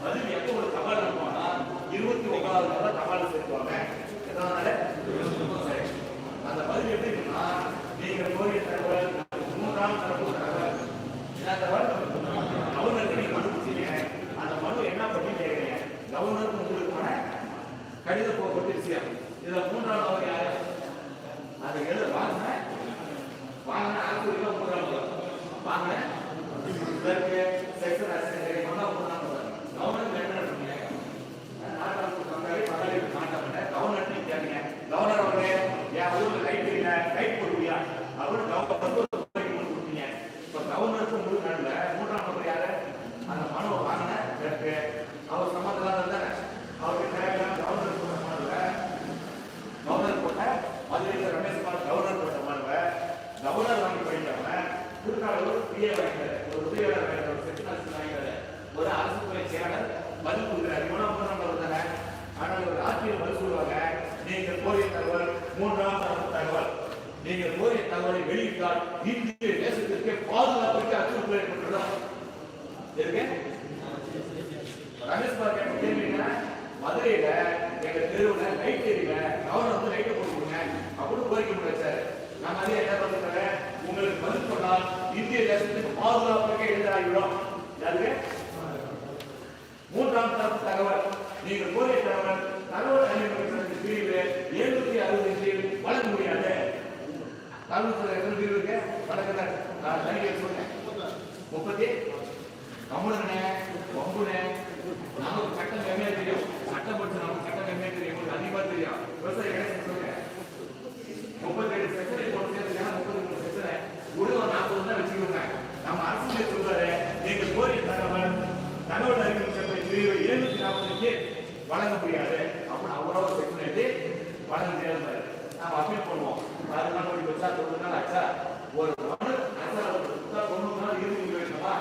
பதில் எப்போ ஒரு தபால் அனுப்புவாங்கன்னா 29ஆவது நாள் தபால் சேர்த்துவாங்க. எத்தனால அந்த பதில் எப்படி இருக்குன்னா நீங்க கோரிய தகவல் 3ஆம் தரப்பு தகவல் என்ன தகவல் கவர்னருக்கு நீங்க மனு கொடுத்தீங்க. அந்த மனு என்ன பண்ணி கேட்குறீங்க கவர்னருக்கு உங்களுக்கான கடித போக்குவரத்து விஷயம். இதுல 3ஆம் நபர் யாரு அதை எழுத வாங்கின அரசு 3ஆம் நபர் வாங்கின இதற்கு செக்ஷன் அசிஸ்டன்ட் கவர்னர் என்ன பண்ணுங்க கவர்னர் கேட்குங்க கவர்னர் அவர்களே என் ஊர்ல லைட் இல்லை லைட் போடுவியா அவரு கொடுத்தீங்க. இப்ப கவர்னருக்கு உங்களுக்கு நடல 3ஆம் நபர் யாரு அந்த மனுவை வாங்கின இருக்கு அவர் சம்மந்தம் தானே அவருக்கு கவர்னர் போட்ட மனுவை கவர்னர் போட்ட மதுரையில் ரமேஷ்குமார் கவர்னர் போட்ட மனுவை கவர்னர் வாங்கி படிக்காம திருக்காளூர் பிஏ வாங்கிட்டாரு ஒரு உதவியாளர் வாங்கிட்டார் ஒரு செக்ஷன் வாங்கிட்டாரு ஒரு அரசு துறை செயலாளர் பதில் கொடுக்குறாரு. இவனா 3ஆம் நபர் தானே. ஆனால் ஒரு ஆட்சியில் பதில் சொல்லுவாங்க நீங்கள் கோரிய தகவல் 3ஆம் தரப்பு தகவல். நீங்கள் கோரிய தகவலை வெளியிட்டால் இந்திய தேசத்திற்கு பாதுகாப்புக்கு அச்சுறுத்தல் ஏற்பட்டுள்ளது. ரமேஷ்குமார் கேட்ட கேள்விங்க மதுரையில எங்க தெருவுல லைட் எரியல கவர்னர் வந்து லைட்டை போட்டுருங்க அப்படின்னு கோரிக்கை முடிச்சாரு. நான் அதே என்ன பண்ணுறேன் உங்களுக்கு பதில் சொன்னால் இந்திய தேசத்துக்கு பாதுகாப்புக்கு எதிராகிவிடும். யாருக்கு 3ஆம் தரப்பு தகவல் நீங்கள் கோரிய தகவல் அறிமுக பிரிவு 765 வழங்க முடியாது. தகவல் எத்தனை பிரிவு இருக்கு வழக்கத்தை நான் தனியாக சொன்னேன் 30 கம்முனே ஒம்புனே நமக்கு சட்டம் கம்மியா தெரியும். சட்டம் படிச்சு நமக்கு சட்டம் கம்மியா தெரியும். உங்களுக்கு அதிகமா தெரியும். விவசாய கணக்கு சொல்லுங்க 37 செக்ஷன் போட்டு சேர்த்துக்கான 33 செக்ஷன் ஒரு 40 தான் வச்சுக்கோங்க. நம்ம அரசு சொல்றாரு நீங்கள் கோரிய தகவல் அறிமுக பிரிவு 740 வழங்க முடியாது அப்படின்னு அவ்வளோ செக்ஷன் எடுத்து வழங்க முடியாது. நாம் அப்பீல் பண்ணுவோம். 6 நாள் ஓடி வச்சா 9 நாள் ஆச்சா ஒரு மனு அரசாங்கம் 90 நாள் இறுதி முடிவெடுக்கணுமா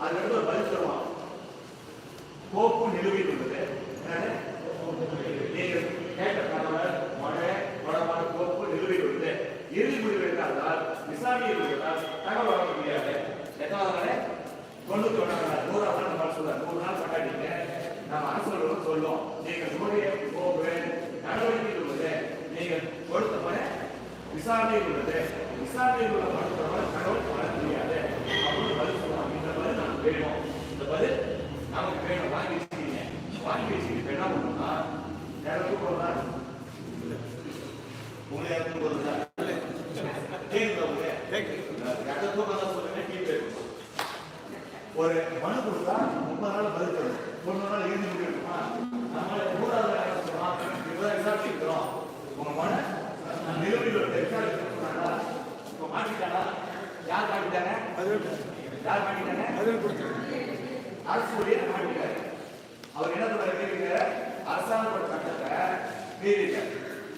அதுக்கு ஒரு பதில் தருவான். கோப்பு நிலுவையில் உள்ளது நீங்கள் கேட்ட தகவல் மழை கோப்பு நிலுவையில் உள்ளது. இறுதி முடிவு எடுத்தால் விசாரணையில் உள்ளதால் தகவல் வழங்க முடியாது. எத்தனாவது நாள் 91ஆம் நாள் 100ஆம் நாள் சொல்ல 100 நாள் கொண்டாடிங்க நம்ம அரசு சொல்லும் நீங்கள் கோரிய கோப்பு நடவடிக்கையில் உள்ளது. நீங்கள் கொடுத்த மழை விசாரணையில் உள்ளது. விசாரணையில் உள்ள தகவல் வழங்க முடியாது அப்படின்னு பதில் சொல்லுவாங்க. இந்த பதில் நமக்கு வேணும். இந்த பதில் நமக்கு வேணும். வாங்கி வச்சுக்கீங்க. வாங்கி வச்சுக்கிட்டு என்ன பண்ணணும்னா யாரும் போறதா உங்களை யாரும் போறதா ஒரு மனு கொடுத்தா 30 நாள் பதில் தரும். 90 நாள் இறுதி முடிவு இருக்குமா நம்மள 3ஆவது விசாரிச்சுக்கிறோம். உங்க மனு நிலுவையில் விசாரிக்கிறோம். யார் மாட்டிட்டாங்க? யார் மாட்டிட்டாங்க? அரசு ஊழியர் மாட்டிட்டாரு. அவர் என்ன சொல்ற கேட்கிறாரு? அரசாங்கத்தோட சட்டத்தை மீறிட்டார்.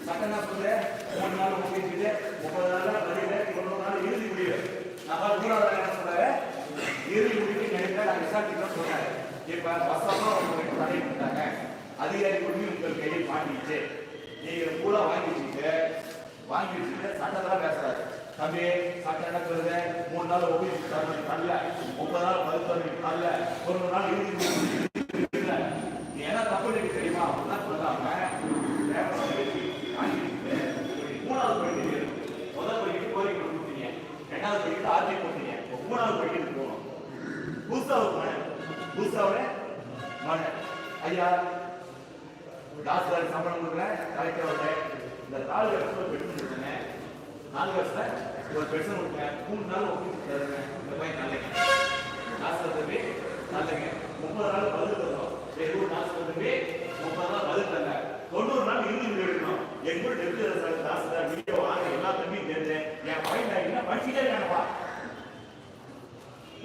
சட்டம் என்ன சொல்ற? 3 நாள் முடிஞ்சுட்டு 30 நாள் வரையில 90 நாள் இறுதி முடிவு. நம்ம ஊராக என்ன சொல்றாரு? இறுதி முடிவு நினைக்க நான் விசாரிக்கிறோம் சொல்றாரு. இப்ப வசமா உங்களுக்கு தடை பண்ணிட்டாங்க. அதிகாரி உரிமை உங்கள் கையில் மாட்டிச்சு. நீங்க கூட வாங்கிட்டு சட்டத்தெல்லாம் பேசுறாரு. தம்பி சட்டம் என்ன சொல்றது? 3 நாள் ஒப்பிட்டு தரல, 30 நாள் மறுத்தவங்க தரல, 1 நாள் இறுதி நீ என்ன தப்பு எனக்கு தெரியுமா? சொல்லாம 3வது படிக்கிறது முதல் படிக்கிட்டு கோரிக்கை கொடுத்தீங்க, 2வது படிக்கிட்டு ஆர்ஜி போட்டீங்க, 3வது படிக்கிறது போகணும். பூசாவோட மன ஐயா தாஸ்தாரி சம்பளம் கொடுக்குறேன், கலெக்டரோட இந்த 4 வருஷத்துல பெட்ரோல் கொடுத்தேன், 4 வருஷத்துல ஒரு பெட்ரோல் கொடுத்தேன், 3 நாள் ஒப்பிட்டு தருவேன். இந்த பையன் நல்லங்க தாஸ்தார் தம்பி நல்லங்க 30 நாள் பதில் தரும். வெறும் தாஸ்தார் தம்பி 30 நாள் பதில் தரல, 90 நாள் இறுதி முடிவு எடுக்கணும். எங்க டெப்டி தாஸ்தார் வீடியோ வாங்க எல்லா தம்பியும் தெரிஞ்சேன். என் பையன் என்ன படிச்சுட்டே இருக்கானப்பா.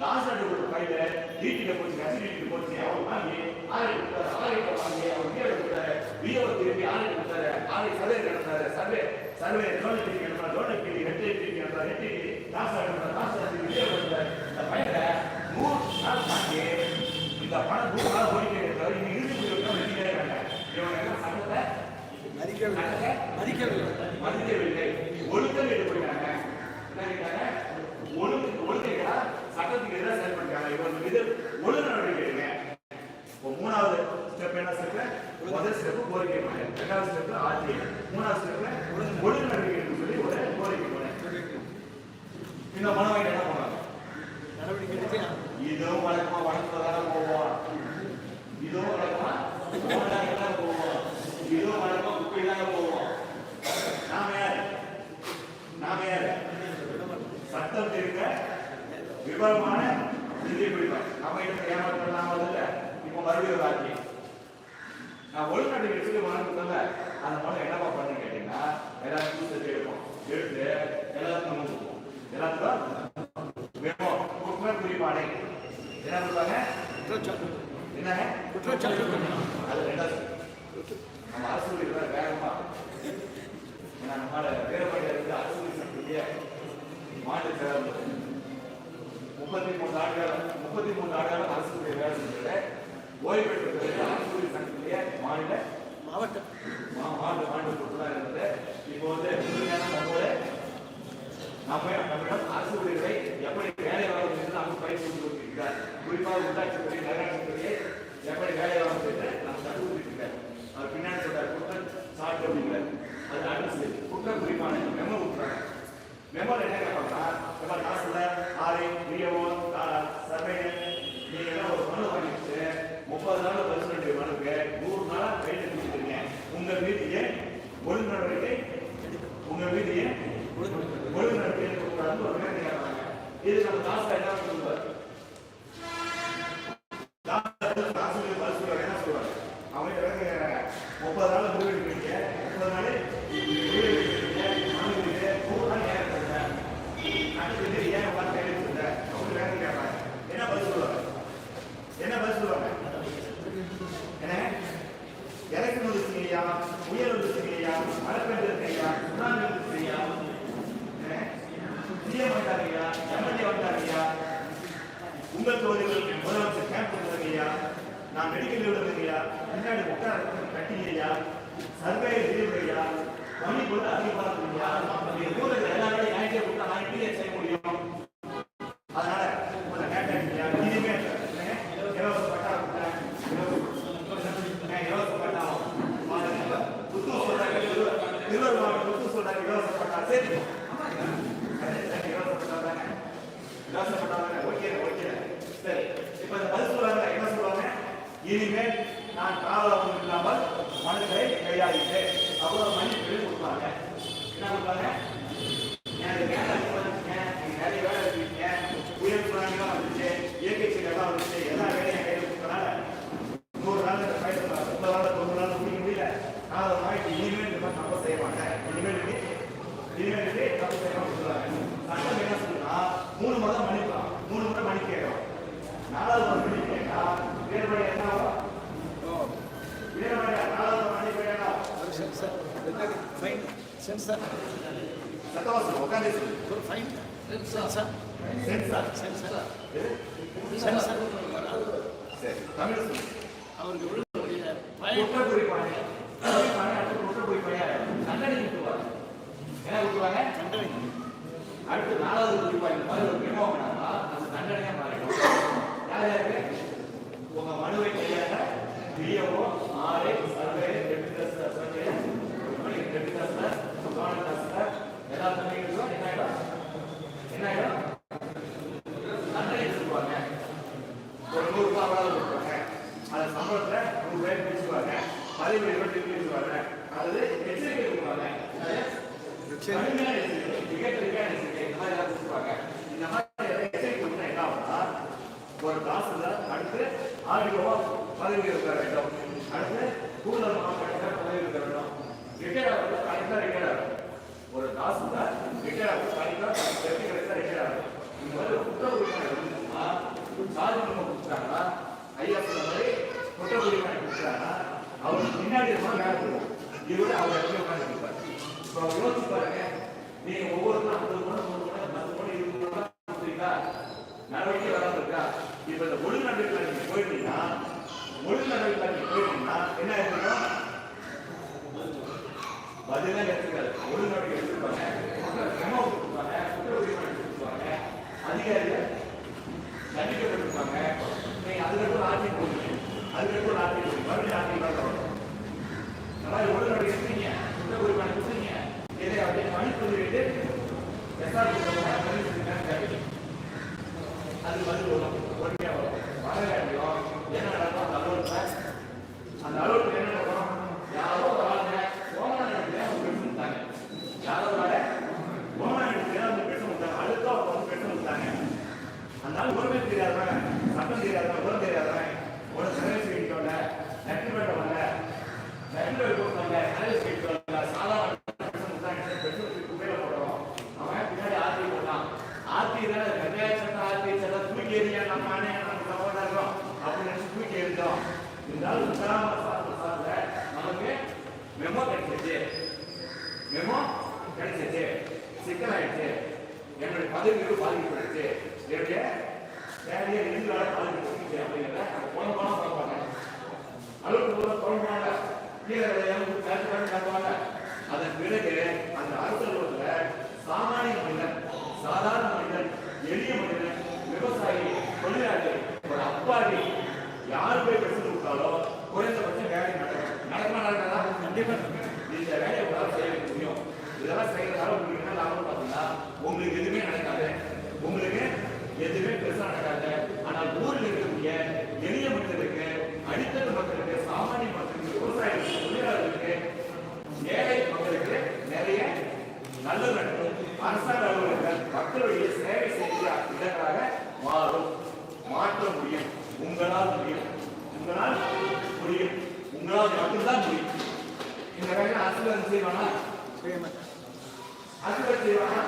தாஸ்தார் கொடுத்த பையில வீட்டுல போச்சு, கசிட்டு போச்சு, அவர் வாங்கி ஆரை கொடுத்தாரு, வாங்கி அவர் வீடு கொடுத்தாரு, வீடியோ திருப்பி ஆரை கொடுத்தாரு, சர்வே நடந்தாரு, சர்வே லோன் டிகிரி நடந்தாரு, லோன் டிகிரி ரெட்டி தாஸ்தார் வீடியோ கொடுத்தாரு. இந்த பையனை 100 நாள் தாண்டி இந்த பணம் 100 நாள் ஓடிக்கை இருக்காரு. இங்க இறுதி முடிவு வெட்டிட்டே இருக்காங்க. இவங்க எல்லாம் சட்டத்தை மதிக்கவில்லை, ஒழுக்கம் ஈடுபடுறாங்க. என்ன கேட்டாங்க? ஒழுங்கைகளா சட்டத்துக்கு எதிராக செயல்படுறாங்க. இவங்க இது ஒழுங்கு நடவடிக்கை எடுங்க. இப்போ 3வது ஸ்டெப் என்ன ஸ்டெப்? முதல் ஸ்டெப் கோரிக்கை பண்ணு, 2வது ஸ்டெப் ஆட்சி, 3வது ஸ்டெப்ல ஒழுங்கு நடவடிக்கை எடுக்க சொல்லி ஒரு கோரிக்கை பண்ணு. இந்த மனவாங்க என்ன பண்ணாங்க? இதுவும் வழக்கமா வழக்குறதான போவோம், இதுவும் வழக்கமா போவோம், இதுவும் வழக்கமா குப்பையிலாக போவோம். நாம யாரு? சட்டம் தெரிந்த விவரமான நிதி பிடிப்போம். நம்ம இடத்துல ஏமாற்றலாம் இல்லை. இப்போ மறுபடியும் ஒரு ஆட்சி நான் ஒழுங்காட்டு எடுத்து வளர்ந்துட்டல அந்த மனம் என்னப்பா பண்ணு கேட்டீங்கன்னா எல்லாரும் பூசத்தை எடுப்போம், எடுத்து எல்லாத்துக்கும் நம்ம கொடுப்போம். எல்லாத்துக்கும் வேணும் குற்ற குறிப்பாடை என்ன சொல்றாங்க? என்னங்க குற்றச்சாட்டு? அது 2வது நம்ம அரசு வேகமா நம்மளால வேறுபாடு இருந்து அரசு சட்டத்திலேயே மாநில செயலாளர் 33 ஆண்டுகள் அரசு வேலை செஞ்சது. ஓய்வு பெற்ற அரசு சட்டத்திலேயே மாவட்ட பொறுப்புதான் இருந்தது. இப்போ வந்து நம்மிடம் அரசு ஊழியர்களை எப்படி வேலை வாய்ப்பு என்று நமக்கு பயிற்சி கொடுத்திருக்கிறார். குறிப்பாக உள்ளாட்சித்துறை, நகராட்சித்துறையை எப்படி வேலை வாய்ப்பு என்று நாம் கற்று கொடுத்திருக்கிறார். அவர் பின்னாடி சொல்றார் குற்றம் சாட்டு அப்படிங்கிறார். அது அடுத்து குற்ற குறிப்பான மெமோ கொடுக்குறாங்க. மெமோல என்ன கேட்பாங்கன்னா காசுல ஆலை வீடியோவோ சர்வே நீங்க எல்லாம் ஒரு மனு வாங்கிட்டு 30 நாள் பரிசு மனுக்கு 100 நாளா கையில் கொடுத்துருங்க. உங்க வீதியை ஒழுங்கு நடவடிக்கை கொடுக்கூடாது ஒரு வேலை கேட்பாங்க. இது நம்ம தாஸ்தா என்ன சொல்லுவார்? என்ன சொல்லுவாங்க? அவங்க 30 நாள் முடிவு எடுக்கிறீங்க, 30 நாள் என்ன பதில் சொல்லுவாங்க? என்ன இறக்குமதி செய்யா, உயர்வு செய்யா, மரப்பெண்கள் செய்யா, சுனாமி செய்யா, சிஎம் வந்தாங்கய்யா, எம்எல்ஏ வந்தாங்கய்யா, உங்கள் தொகுதிகள் முதலமைச்சர் கேம்ப் கொடுத்தாங்கய்யா, நான் மெடிக்கல் விடுறதுங்கய்யா, முன்னாடி உட்கார கட்டிங்கய்யா, சர்வே செய்யலையா, பணி கூட அதிகமாக இருக்குங்கய்யா, ஊரில் எல்லா வேலையும் நாய்க்கே கொடுத்தா நாய்க்கே செய்ய முடியும். அதனால உங்களை கேட்டாங்கய்யா, இனிமே இலவச பட்டா கொடுத்தேன், இலவச பட்டா புத்து சொல்றாங்க, திருவள்ளூர் மாவட்டம் புத்து சொல்றாங்க இலவச பட்டா. சரி இலவச பட்டா தானே, இலவச பட்டா தானே, ஓகே. சரி, இப்ப இந்த பதில் சொல்றாங்க என்ன சொல்லுவாங்க? இனிமேல் நான் காவலம் இல்லாமல் மனுக்களை கையாளிட்டேன். அவ்வளவு மன்னிப்பு கொடுப்பாங்க. என்ன கொடுப்பாங்க? நிறைய வேலை இருக்கீங்க, உயர் சுனாமிலாம் வந்துச்சு, இயற்கை சீரெல்லாம் வந்துச்சு, எல்லா வேலையும் கையில் கொடுத்தனால 100 நாள் 30 நாள் 90 நாள் முடிக்க முடியல. காவலம் ஆகிட்டு இனிமேல் இந்த மாதிரி தப்பு செய்ய மாட்டேன், இனிமேல் தப்பு செய்யலாம் சொல்லுவாங்க. சட்டம் என்ன சொல்லுன்னா 3 4வது மணி கேட்டா வேறுபடி என்ன வேறுபடி 4வது மணி கேட்டா சென்சார் சத்தவாசம் உட்காந்து fine sensor sensor sensor sensor சரி தமிழ் சொல்லு அவருக்கு விழுக்கூடிய குற்றக்குறிப்பானே அடுத்து குற்றக்குறிப்பானே தண்டனை விட்டுருவாங்க என்ன விட்டுருவாங்க தண்டனை அடுத்து 4வது குறிப்பா இந்த மாதிரி ஒரு மெமோ பண்ணாமா அது தண்டனையா மாறிடும் யார் யாருக்கு உங்க மனுவை கையாள BDO RI survey deputy survey deputy collector governor collector எல்லா தம்பிகளுக்கும் என்ன ஆயிடும் தண்டனை எடுத்துருவாங்க ஒரு 100 ரூபாய் அவ்வளவு கொடுப்பாங்க அதை சம்பளத்துல 100 ரூபாய் பிடிச்சுவாங்க 17 ரூபாய் பிடிச்சுவாங்க அது எச்சரிக்கை கொடுப்பாங்க கடுமையான எச்சரிக்கை மிகப்பெரிய எச்சரிக்கை இந்த மாதிரி எல்லாம் கொடுப்பாங்க இந்த மாதிரி எச்சரிக்கை கொடுத்தா என்ன ஆகும்னா ஒரு தாசில்தார் அடுத்து ஆர்டிஓவா பதவி இருக்க வேண்டும் அடுத்து கூடுதல் மாவட்ட பதவி இருக்க வேண்டும் ரிட்டையர் ஆகிறது கலெக்டர் ரிட்டையர் ஆகும் ஒரு தாசில்தார் ரிட்டையர் ஆகும் கலெக்டர் டெப்யூட்டி கலெக்டர் ரிட்டையர் ஆகும் இந்த மாதிரி குற்ற உரிமையாளர் இருந்துச்சுன்னா சார்ஜ் நம்ம கொடுத்தாங்கன்னா ஐயா சொன்ன மாதிரி குற்ற உரிமையாளர் கொடுத்தாங்கன்னா அவருக்கு பின்னாடி இருந்தால் வேலை கொடுக்கும் இவரு அவர் இடத்துல உட்காந்து கொடுப்பாரு இப்போ யோசிச்சு பாருங்க நீங்க ஒவ்வொருத்தரும் 50 மணி 100 மணி 10 மணி 20 மணி கொடுத்துருக்கா நடவடிக்கை வராமல் இருக்கா இப்ப இந்த ஒழுங்கு நடவடிக்கை நீங்க போயிருந்தீங்கன்னா ஒழுங்கு நடவடிக்கை நீங்க போயிருந்தீங்கன்னா என்ன இருக்கணும் பதிலாக எடுத்துக்காது ஒழுங்கு நடவடிக்கை எடுத்துருப்பாங்க கொடுத்துருப்பாங்க குற்ற உரிமை கொடுத்துருப்பாங்க அதிகாரிகள் தண்டிக்கப்பட்டிருப்பாங்க நீங்க அதுக்கப்புறம் ஆட்சி போடுவீங்க அதுக்கப்புறம் ஆட்சி போடுவீங்க மறுபடியும் ஆட்சி வரணும் இந்த மாதிரி ஒழுங்கு நடவடிக்கை எடுத்தீங்க குற்ற உரிமை கொடுத்தீங்க இதை அப்படியே பணி சொல்லிட்டு எஸ்ஆர் கேட்குறீங்க அது பதில் வரும் பொறுமையாக வரும் வரகாட்டியும் என்ன நடக்கும் அந்த அலுவலகத்தில் அந்த அலுவலகத்தில் என்ன நடக்கும் யாரோ ஒரு ஆளுங்க ஓமனாட்டில் அவங்க பெற்று விட்டாங்க யாரோ ஒரு ஆளை ஓமனாட்டில் அவங்க பெற்று விட்டாங்க அடுத்த அவங்க வந்து பெற்று விட்டாங்க அந்த ஆள் உரிமை தெரியாதவன் சட்டம் தெரியாதவன் உரம் தெரியாதவன் ஒரு சர்வீஸ் கேட்டு வரல நெட்டு பேட்ட வரல நெட்டு பேர் கொடுத்தாங்க சர்வீஸ் கேட்டு வரல சாதாரண பெற்று குப்பையில போடுறோம் அவன் பின்னாடி ஆர்டி போட்டான் ஆர்டி தானே கட்டாய சட்டம் ஆர்டி சட்டம் தூக்கி எறியா நம்ம அண்ணன் நம்ம சகோதரரும் அப்படி நினைச்சு தூக்கி எறிந்தோம் இருந்தாலும் சார்ல நமக்கு மெமோ கிடைச்சிச்சு மெமோ கிடைச்சிச்சு சிக்கல் ஆயிடுச்சு என்னுடைய பதவிகள் பாதிக்கப்பட்டுச்சு என்னுடைய வேலையை எதிர்கால பாதிக்கப்பட்டுச்சு அப்படிங்கிறத போன பார்ப்பாங்க அலுவலகத்துல தொடங்குவாங்க கீழே காட்டுவாங்க அதன் பிறகு அந்த அரசு அலுவலகத்தில் சாமானிய மனிதன் சாதாரண மனிதன் எளிய மனிதன் விவசாயி தொழிலாளி ஒரு அப்பாவி யார் போய் பெற்று கொடுத்தாலும் குறைந்தபட்சம் வேலை நடக்குமா நடக்காதா கண்டிப்பா இந்த வேலையை உங்களால் செய்ய முடியும் இதெல்லாம் செய்யறதால உங்களுக்கு என்ன லாபம் பார்த்தீங்கன்னா உங்களுக்கு எதுவுமே நடக்காது உங்களுக்கு எதுவுமே பெருசா நடக்காது ஆனால் ஊரில் இருக்கக்கூடிய எளிய மனிதருக்கு அடித்தட்டு மக்களுக்கு சாமானிய மக்களுக்கு விவசாயிகளுக்கு தொழிலாளர்களுக்கு ஏழை மக்களுக்கு நிறைய நல்லது நடக்கும் அரசாங்க அலுவலர்கள் மக்களுடைய சேவை செய்கிற இடங்களாக மாறும் மாற்ற முடியும் உங்களால் முடியும் உங்களால் முடியும் உங்களால் மட்டும்தான் முடியும் இந்த வேலையை அரசியல் செய்வானா அரசியல் செய்வானா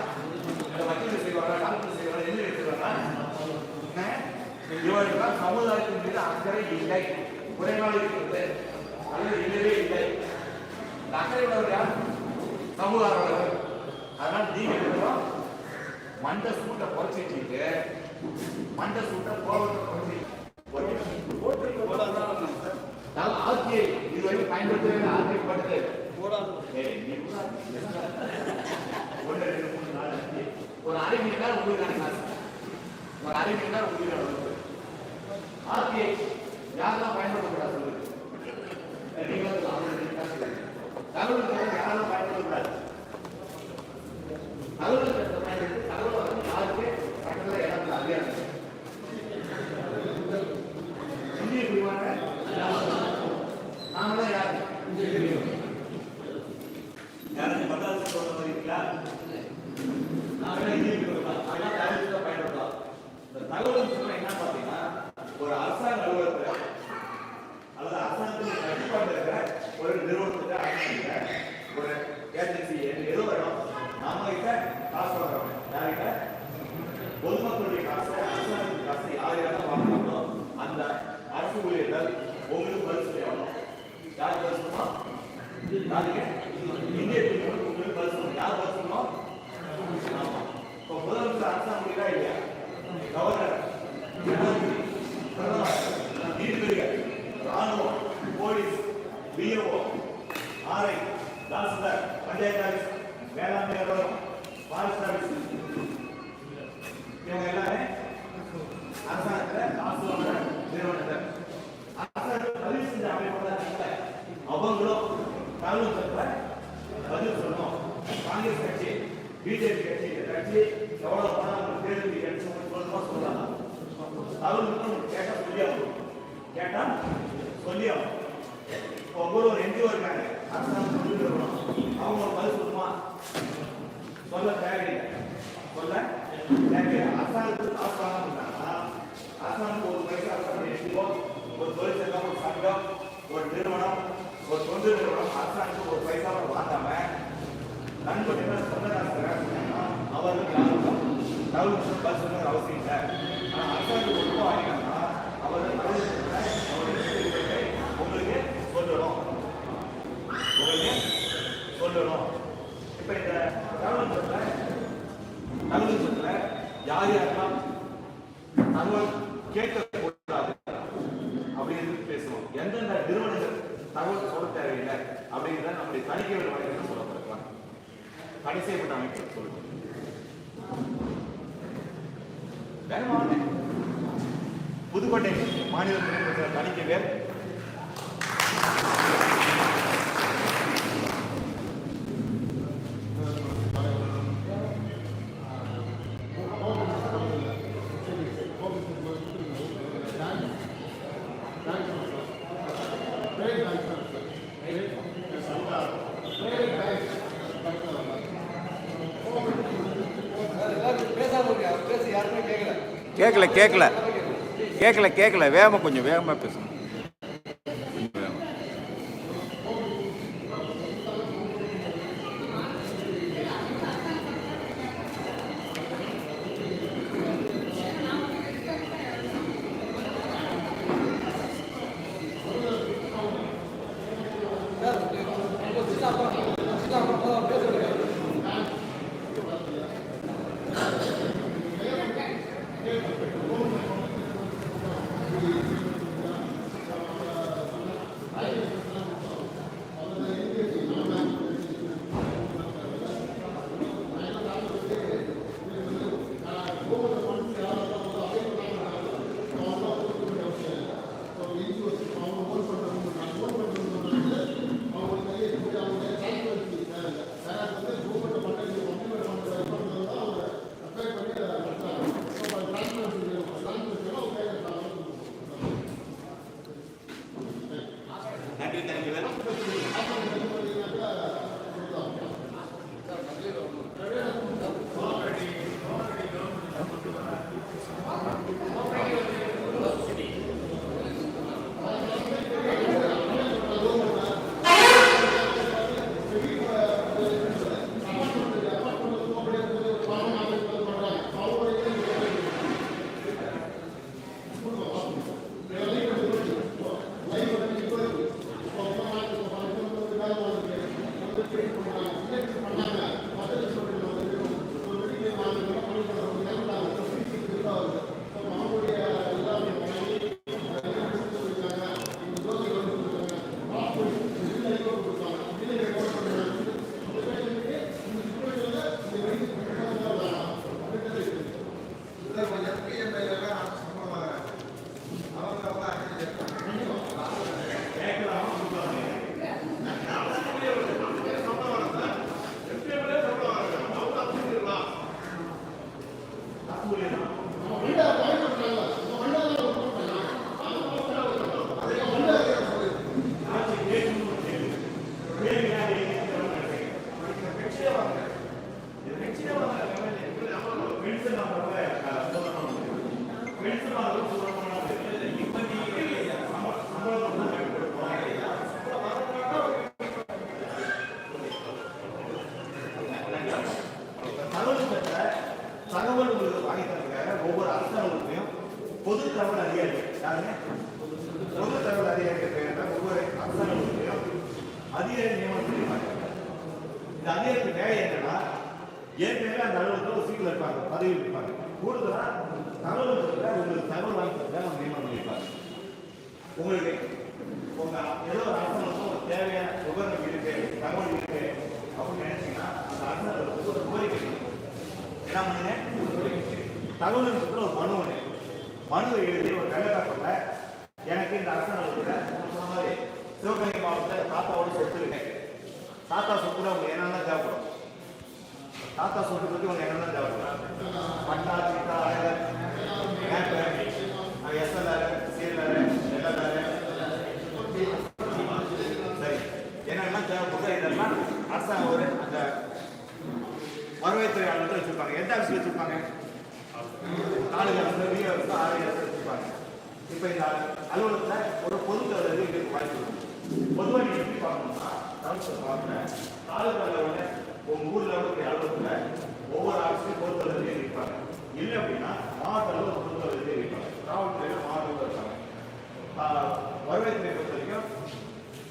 வக்கீல் செய்வாங்க டாக்டர் செய்வாங்க என்ன செய்வாங்க இவர்கள் சமுதாயத்தின் மீது அக்கறை இல்லை குறைபாடு இருக்கிறது அல்லது இல்லவே இல்லை அக்கறை உள்ளவர் யார் சமுதாய உள்ளவர் அதனால நீங்க மண்ட சூட்டை குறைச்சிட்டு மண்ட சூட்டை கோபத்தை ஆட்சியை இதுவரை பயன்படுத்தவே ஆட்சியை பட்டது ஒரு அரை மணி நேரம் உங்களுக்கான காசு ஒரு அரை மணி நேரம் உங்களுக்கு ஆட்சியை யாரெல்லாம் பயன்படுத்தக்கூடாது சொல்லுங்க தகவல் யாரெல்லாம் பயன்படுத்தக்கூடாது தகவல் தகவல் யாருக்கு பக்கத்தில் இடத்துல அதிகாரம் இந்திய குடிவாங்க நாங்களாம் யாரு யாரும் பத்தாவது சொல்ல வரீங்களா நாங்களாம் இந்திய குடிவாங்க தகவல் பயன்படுத்தலாம் இந்த தகவல் சொன்னா என்ன பார்த்தீங்கன்னா ஒரு அரசாங்க அலுவலகத்தில் அல்லது அரசாங்கத்தின் கட்டுப்பாடு இருக்கிற ஒரு நிறுவனத்துக்கு ஒரு ஏஜென்சி ஏதோ வேணும் நாம கிட்ட காசு வாங்குறோம் யார்கிட்ட பொதுமக்களுடைய காசு அரசாங்கத்தின் காசு யார் யாரும் வாங்கணும் இல்லையா? கவர்னர், ஜனாதிபதி, பிரதமர், நீதிபதிகள், ராணுவம், போலீஸ், விஓ, ஆர்ஐ, தாசில்தார், பஞ்சாயத்து ஆஃபீஸ், வேளாண்மை அலுவலகம், ஃபாரஸ்ட் ஆஃபீஸ், இவங்க எல்லாமே அரசாங்கத்தில் காசு வாங்குற நிறுவனங்கள். அரசாங்கம் பதிவு செஞ்ச அமைப்பு அவங்களும் தாலுகா பதில் சொல்லணும். காங்கிரஸ் கட்சி, பிஜேபி கட்சி, இந்த கட்சி எவ்வளவு பணம் தேர்தல் கட்சி சொல்லணுமா சொல்லலாம். தாலுகா கேட்டா சொல்லியாகும், கேட்டா சொல்லியாகும். ஒவ்வொரு என்ஜிஓ இருக்காங்க, அரசாங்கம் சொல்லி தரணும். அவங்க பதில் சொல்லுமா? சொல்ல தேவையில்லை. சொல்ல தேவையில்லை. அரசாங்கத்துக்கு காசு வாங்கினாங்கன்னா அரசாங்கம் ஒரு பைசா என்ஜிஓ, ஒரு தொழிற்சங்கம், ஒரு சங்கம், ஒரு நிறுவனம், ஒரு தொண்டு நிறுவனம் அரசாங்கத்துக்கு ஒரு பைசா வாங்காம நண்பர் சொந்தக்காரங்க அவருக்கு யாரும் தகவல் சொல்லுங்க அவசியம் இல்லை. ஆனால் அரசாங்கம் ரொம்ப வாங்கினாங்கன்னா அவருக்கு உங்களுக்கு சொல்லணும், உங்களுக்கு சொல்லணும். இப்ப இந்த தகவல் சொல்ல யார் யாரெல்லாம் தகவல் கேட்கக்கூடாது அப்படின்னு பேசுவோம். எந்தெந்த நிறுவனங்கள் தகவல் சொல்ல தேவையில்லை அப்படிங்கிறத நம்முடைய தணிக்கை வழக்கில் சொல்லப்படுறாங்க. தடை செய்யப்பட்ட அமைப்பு சொல்லுங்க. புதுக்கோட்டை மாநில தணிக்கை வேர் கேட்கல வேகமாக கொஞ்சம் வேகமாக பேசணும். பொது தகவல் அதிகாரி பொது தகவல் அதிகாரி ஒவ்வொரு அரசாங்கத்திலும் அதிகாரி நியமனம் செய்வாங்க. இந்த அதிகாரிக்கு வேலை என்னன்னா ஏற்கனவே அந்த அலுவலகத்தில் ஒரு பொறுப்பில் இருப்பாங்க, பதவியில் இருப்பாங்க. கூடுதலாக தகவல் உங்களுக்கு தகவல் வாங்கி தரதான் அவங்க நியமனம் பண்ணியிருப்பாங்க. உங்களுக்கு உங்க ஏதோ ஒரு அரசாங்கத்துக்கு ஒரு தேவையான உபகரணம் இருக்கு, தகவல் இருக்கு அப்படின்னு நினைச்சீங்கன்னா அந்த அரசாங்கத்துக்கு ஒரு கோரிக்கை என்ன பண்ணுங்க, தகவல் ஒரு மனு ஒன்று மனு எழுதி ஒரு வெள்ளக்காட்டில் எனக்கு இந்த அரசாங்கத்தில் சிவகங்கை மாவட்டத்தில் தாத்தாவோட சொத்து இருக்கேன். தாத்தா சொத்துல உங்களுக்கு என்னென்ன தேவைப்படும்? தாத்தா சொத்து பற்றி உங்களுக்கு என்னென்ன தேவைப்படும்? பட்டா, சிட்டா, எஸ்எல்ஆர், சிஎல்ஆர், எல்எல்ஆர், சரி என்னென்ன தேவைப்படுதோ இதெல்லாம் அரசாங்கம் ஒரு அந்த வருவாய்த்துறை அலுவலகத்தில் வச்சிருப்பாங்க. எந்த ஆஃபீஸில் வச்சிருப்பாங்க? தாலுகா வச்சிருப்பாங்க. இப்போ இந்த அலுவலகத்தில் ஒரு பொதுத்தொழில் இருக்கு வாய்ப்பு இருக்கு. பொதுவாக நீங்கள் எப்படி பார்க்கணும்னா தாலுகாவில் உள்ள உங்கள் ஊரில் உள்ள அலுவலகத்தில் ஒவ்வொரு ஆஃபீஸும் பொதுத்தொழில் இருப்பாங்க. இல்லை அப்படின்னா மாவட்ட அளவில் பொதுத்தொழில் இருப்பாங்க. காவல்துறையில் மாவட்டத்தில் இருப்பாங்க. வருவாய்த்துறை பொறுத்த வரைக்கும்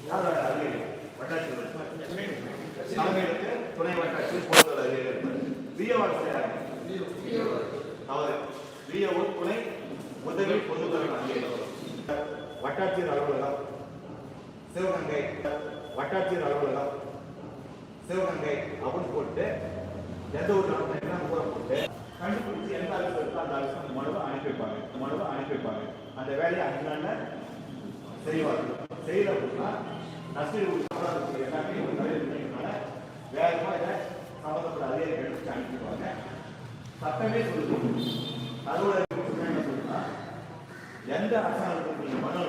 யாரோட அதிகாரி வட்டாட்சியர் தலைமையிலுக்கு துணை வட்டாட்சியர் பொதுத்தொழில் அதிகாரி இருப்பார். விஓவாக செய்யறாங்க. அவர் விஓ துணை உதவி பொதுத்தொழில் அதிகாரி. வட்டாட்சியர் அலுவலகம் சிவகங்கை, வட்டாட்சியர் அலுவலகம் சிவகங்கை அப்படின்னு போட்டு எந்த ஒரு என்ன போட்டு கண்டுபிடிச்சு எந்த அரசு இருக்கோ அந்த அரசு அந்த மனுவை அனுப்பி வைப்பாங்க. அந்த வேலையை 5 நாள்ல செய்வார்கள். செய்யல அப்படின்னா நஷ்டம் எல்லாமே ஒரு தலைவர்னால வேகமாக இதை சம்பந்தப்பட்ட அதிகாரிகள் எடுத்து அனுப்பிடுவாங்க. சட்டமே சொல்லுது அதோட என்ன சொல்லுன்னா எந்த அரசாங்கத்துக்கு நீங்க மனு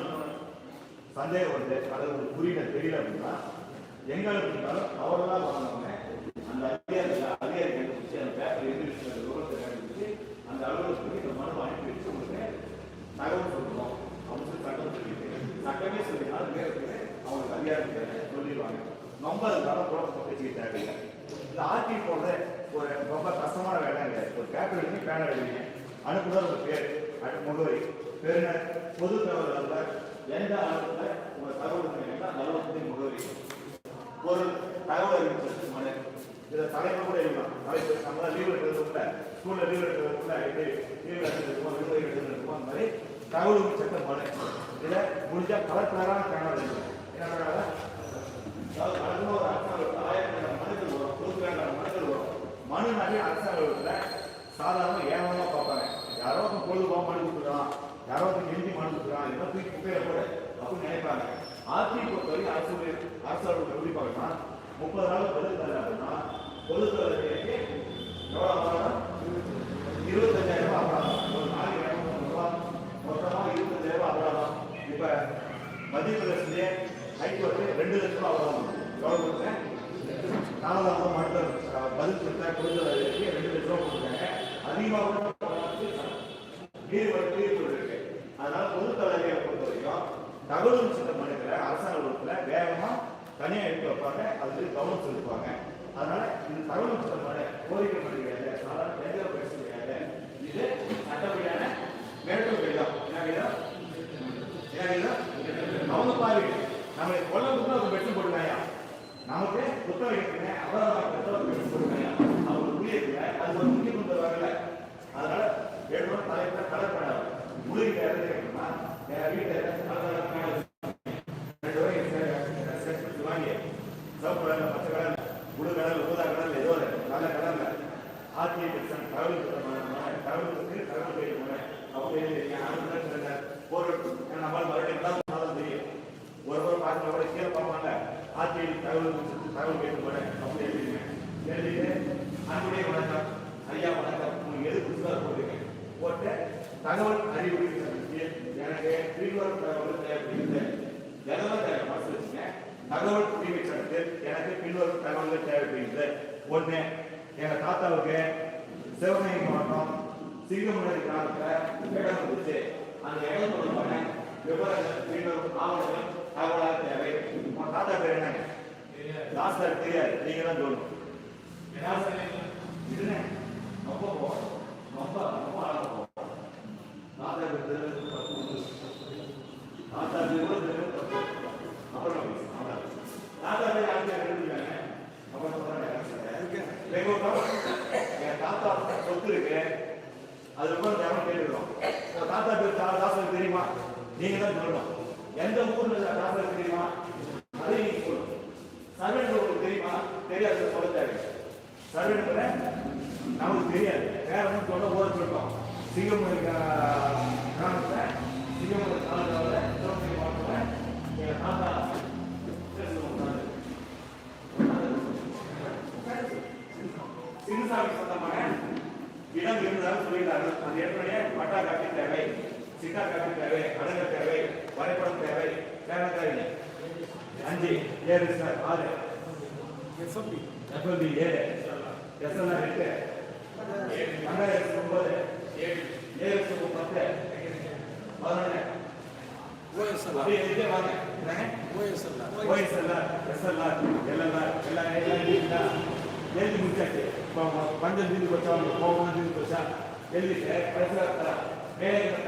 சந்தேகம் வருது அல்லது ஒரு புரியல தெரியல அப்படின்னா எங்களுக்கு இருந்தாலும் அவர்களால் வாங்கினவங்க அந்த அதிகாரிகள் கண்டுபிடிச்சு அந்த பேப்பர் எழுதி விவரத்தை கண்டுபிடிச்சு அந்த அலுவலகத்துக்கு இந்த மனு அனுப்பி வச்சு உங்களுக்கு தகவல் சொல்லுவோம் அப்படின்னு சொல்லி சட்டம் சொல்லியிருக்கு. சட்டமே சொல்லினாலும் நேரத்தில் அவங்களுக்கு அதிகாரத்தை சொல்லிடுவாங்க. ரொம்ப இருந்தாலும் குழப்பம் பேசிக்க தேவையில்லை. இந்த ஆர்டி போடுற ஒரு ரொம்ப கஷ்டமான வேலை கிடையாது. ஒரு பேப்பர் எழுதி பேனர் எழுதிங்க அனுப்புதான் ஒரு பேர் முகவரி பேர் பொது தகவல் எந்த அளவுல உங்க தகவல் அந்த அலுவலகத்தின் முகவரி ஒரு தகவல் அறிவிப்பு மனு இதை தலைவர் கூட எழுதலாம். தலைவர் நம்ம லீவ் எடுக்கிறதுக்குள்ள ஸ்கூல்ல லீவ் எடுக்கிறதுக்குள்ள லீவ் எடுக்கிறதுக்கும் விடுமுறை எடுக்கிறதுக்கும் அந்த மாதிரி தகவல் சட்ட மனு இதை முடிஞ்சா கலெக்டரான பேனர் எழுதலாம். என்ன பண்ணாங்க அதாவது வழக்கமாக ஒரு அரசாங்கத்தில் 1000 மனுக்கள் வரும், பொதுவான மனுக்கள் வரும். மனு நிறைய அரசாங்கத்தில் சாதாரண ஏமாமா பார்ப்பாங்க. யாரோ பொழுதுபோக மனு கொடுத்துருக்கான், யாரோ எழுதி மனு கொடுத்துருக்கான், இதெல்லாம் தூக்கி குப்பையில போட அப்படின்னு நினைப்பாங்க. ஆட்சி பொறுத்தவரை அரசாங்கம் எப்படி பார்க்கணும்னா 30 நாள் பதில் தர அப்படின்னா பொதுத்துறைக்கு எவ்வளோ அபராதம்? 25,000 ரூபாய் அபராதம். ஒரு நாளைக்கு 200 ரூபாய் மொத்தமாக 25,000 ரூபாய் அபராதம். இப்போ மத்திய பிரதேசத்திலே ஹைகோர்ட்டு 2 லட்சம் ரூபாய் அபராதம். எவ்வளோ கொடுத்தேன்? 4 மாவட்டம் பதில் கொடுத்தா பொதுத்துறைக்கு 2 லட்சம் ரூபாய் கொடுத்தாங்க. அதிகமாக இருக்கு. அதனால பொதுத்தலைவரை பொறுத்த வரைக்கும் தகவல் சட்ட மனுக்களை அரசாங்கத்தில் வேகமா தனியா எடுத்து வைப்பாங்க, அதுக்கு கவனம் செலுத்துவாங்க. அதனால இது தகவல் சட்ட மனு கோரிக்கை மனு கிடையாது, சாதாரண தேர்தல் பரிசு கிடையாது. இது சட்டப்படியான மேற்கொள் கடிதம். என்ன அவங்க பாருங்க நம்மளை கொல்ல கொடுத்தா அவங்க பெற்று போட்டுக்காயா, நமக்கு புத்தகம் இருக்குங்க அபராதம் பெற்று போட்டுக்காயா, அவங்களுக்கு புரியுதுங்க, அது ஒரு முக்கியத்துவம் தருவாங்கல்ல. அதனால ஏற்கனவே தலைப்பில் கலப்படாது முழுகி இறந்துன்னா வீட்டில் 2 வாங்கி சிவப்பு கடல், பச்சை கடல், முழு கடல், ஊதா கடல், ஏதோ நல்ல கடல்ல ஆர்டிஐ தகவலுக்கு தகவல் போயிட்டு நம்மளால் மறுபடியும் தெரியும். ஒரு பார்க்க கூட கீழே பார்ப்பாங்க ஆர்டிஐ தகவல் கேட்டு போனேன் அப்படி எழுதிட்டு அன்புடைய வணக்கம் ஐயா வணக்கம் உங்களுக்கு எது புதுசாக போட்டுருக்கேன் போட்டு தகவல் அறிவு எனக்கு பின்வரும் தகவல் தேவைப்படுகிறது. எதெல்லாம் தேவை மனசு வச்சுங்க. தகவல் உரிமை சட்டத்தில் எனக்கு பின்வரும் தகவல்கள் தேவைப்படுகிறது. 1 எங்க தாத்தாவுக்கு சிவகங்கை மாவட்டம் சிங்கமுனரி கிராமத்தில் இடம் இருந்துச்சு. அந்த இடம் தொடர்பான விவரங்கள் பின்வரும் ஆவணங்கள் தகவலாக தேவை. உங்க தாத்தா பேர் என்னங்க? லாஸ்டர் தெரியாது, நீங்க தான் சொல்லணும். இதுன்னு ரொம்ப ரொம்ப ரொம்ப அழகாக போகும். தாத்தா அப்புறம் தாத்தா யாருக்கு எழுதிருக்காங்க அப்புறம் என் தாத்தா சொத்து அது ரொம்ப நேரம் கேட்டுக்கிறோம். உங்க தாத்தா பேர் தாசருக்கு தெரியுமா? நீங்க தான் சொல்லணும். எந்த ஊர்ல தாசருக்கு தெரியுமா? அது நீங்க சொல்லணும். சர்வெண்ட் உங்களுக்கு தெரியுமா? தெரியாது, சொல்ல தேவை. சர்வெண்ட் நமக்கு தெரியாது. வேற ஒன்றும் சொல்ல ஓட சொல்லிட்டோம். சிங்கமூர் கிராமத்தில் சிங்கமூர் தாலுகாவில் சிவகங்கை மாவட்டத்தில் எங்கள் தாத்தா சிறுசாமி சொந்தமான இடம் இருந்தாலும் சொல்லிட்டாரு. அது ஏற்கனவே பட்டா காப்பி தேவை, சிட்டா காப்பி தேவை, அடங்க தேவை, வரைபடம் தேவை, வேற தேவை. 5 7 சார் 6 எஃப்எல்பி 7 எஸ்எல்ஆர் 8 2009 7 10 11 அப்படியே எழுதிட்டே வாங்க. ஓஎஸ்எல்ஆர் எஸ்எல்ஆர் எல்எல்ஆர் எல்லாம் எழுதி முடிச்சாச்சு. பஞ்சம் தீர்ந்து போச்சா, கோபம் தீர்ந்து போச்சா எழுதிட்டு வேலைகள்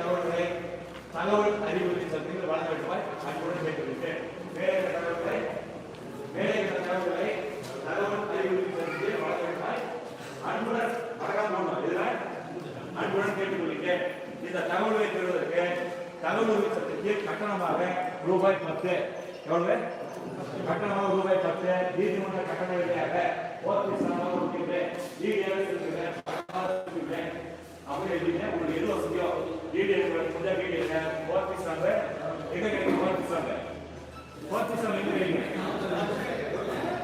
தகவல் அறிவுறுத்தி சட்டங்கள் வழங்க வேண்டுமாய் அன்புடன் கேட்டுவிட்டேன். வேலைகள் தகவல்களை தகவல் அறிவுறுத்தி சட்டத்தில் வழங்க வேண்டுமாய் அன்புடன் அழகாக போடணும். இதுதான் அன்புடன் கேட்டுக்கொள்கிறேன். இந்த தகவல்களை பெறுவதற்கு தகவல் உரிமை சட்டத்தில் கட்டணமாக ரூபாய் 10. எவ்வளவு கட்டணமாக? ரூபாய் 10. நீதிமன்ற கட்டண வழியாக அப்படி எழுதிங்க. உங்களுக்கு எது வசதியோ டிடிஎஸ் முடிஞ்சா டிடிஎஸ் ஓபிசாங்க எங்க கிடைக்கும்? ஓபிசாங்க எங்க கிடைக்கும்?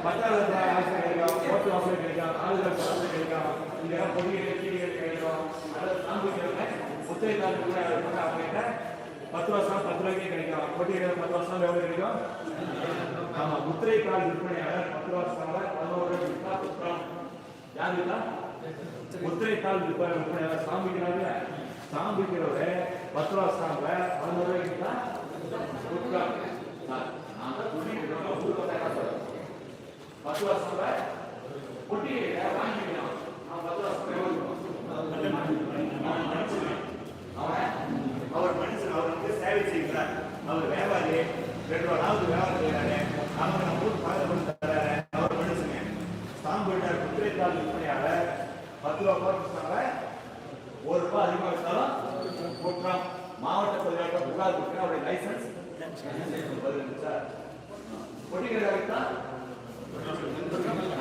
10வது ஆசிரியர் கிடைக்கும், ஓட்டு ஆசிரியர் கிடைக்கும், ஆளுநர் ஆசிரியர் கிடைக்கும், இங்க பொதுகள் கீழிகள் கிடைக்கும். அதாவது சாம்பிள் முத்திரை தாள் கூட அவங்க 10 வருஷம் 10 ரூபாய்க்கு கிடைக்கும். போட்டிகள் 10 வருஷம் எவ்வளவு கிடைக்கும்? ஆமா, முத்திரை கால் விற்பனையாளர் 10 வருஷம் 11 ரூபாய்க்கு விற்றா குற்றம். யார் விற்றா? முத்திரை கால் விற்பனையாளர் சாம்பிக்கிறாங்க. சாம்பிக்கிறவரு 10 ரூபா ஸ்டாம்பு 11 ரூபாய்க்கு விற்றா குற்றம். நான் தான் சொல்லிக்கிறோம். ஊர் 10 வருஷம் பொட்டியை வாங்கிக்கலாம். நான் 10 வருஷம் அவர் மனுஷன், அவர் வந்து சேவை செய்கிறார். அவர் வியாபாரி 2 நாளாவது வியாபாரம் செய்கிறாரு. அவங்க நம்ம ஊர் பாதுகாப்பு தர்றாரு. அவர் மனுஷங்க ஸ்டாம்பு விட்டார். முத்திரைத்தாள் விற்பனையாளர் 10 ரூபா குறைச்சாங்க. 1 ரூபாய் அதிகமாக விட்டாலும் குற்றம். மாவட்ட பதிவாளர் புகார் கொடுக்க அவருடைய லைசன்ஸ் சார் பொட்டிகளை வைத்தா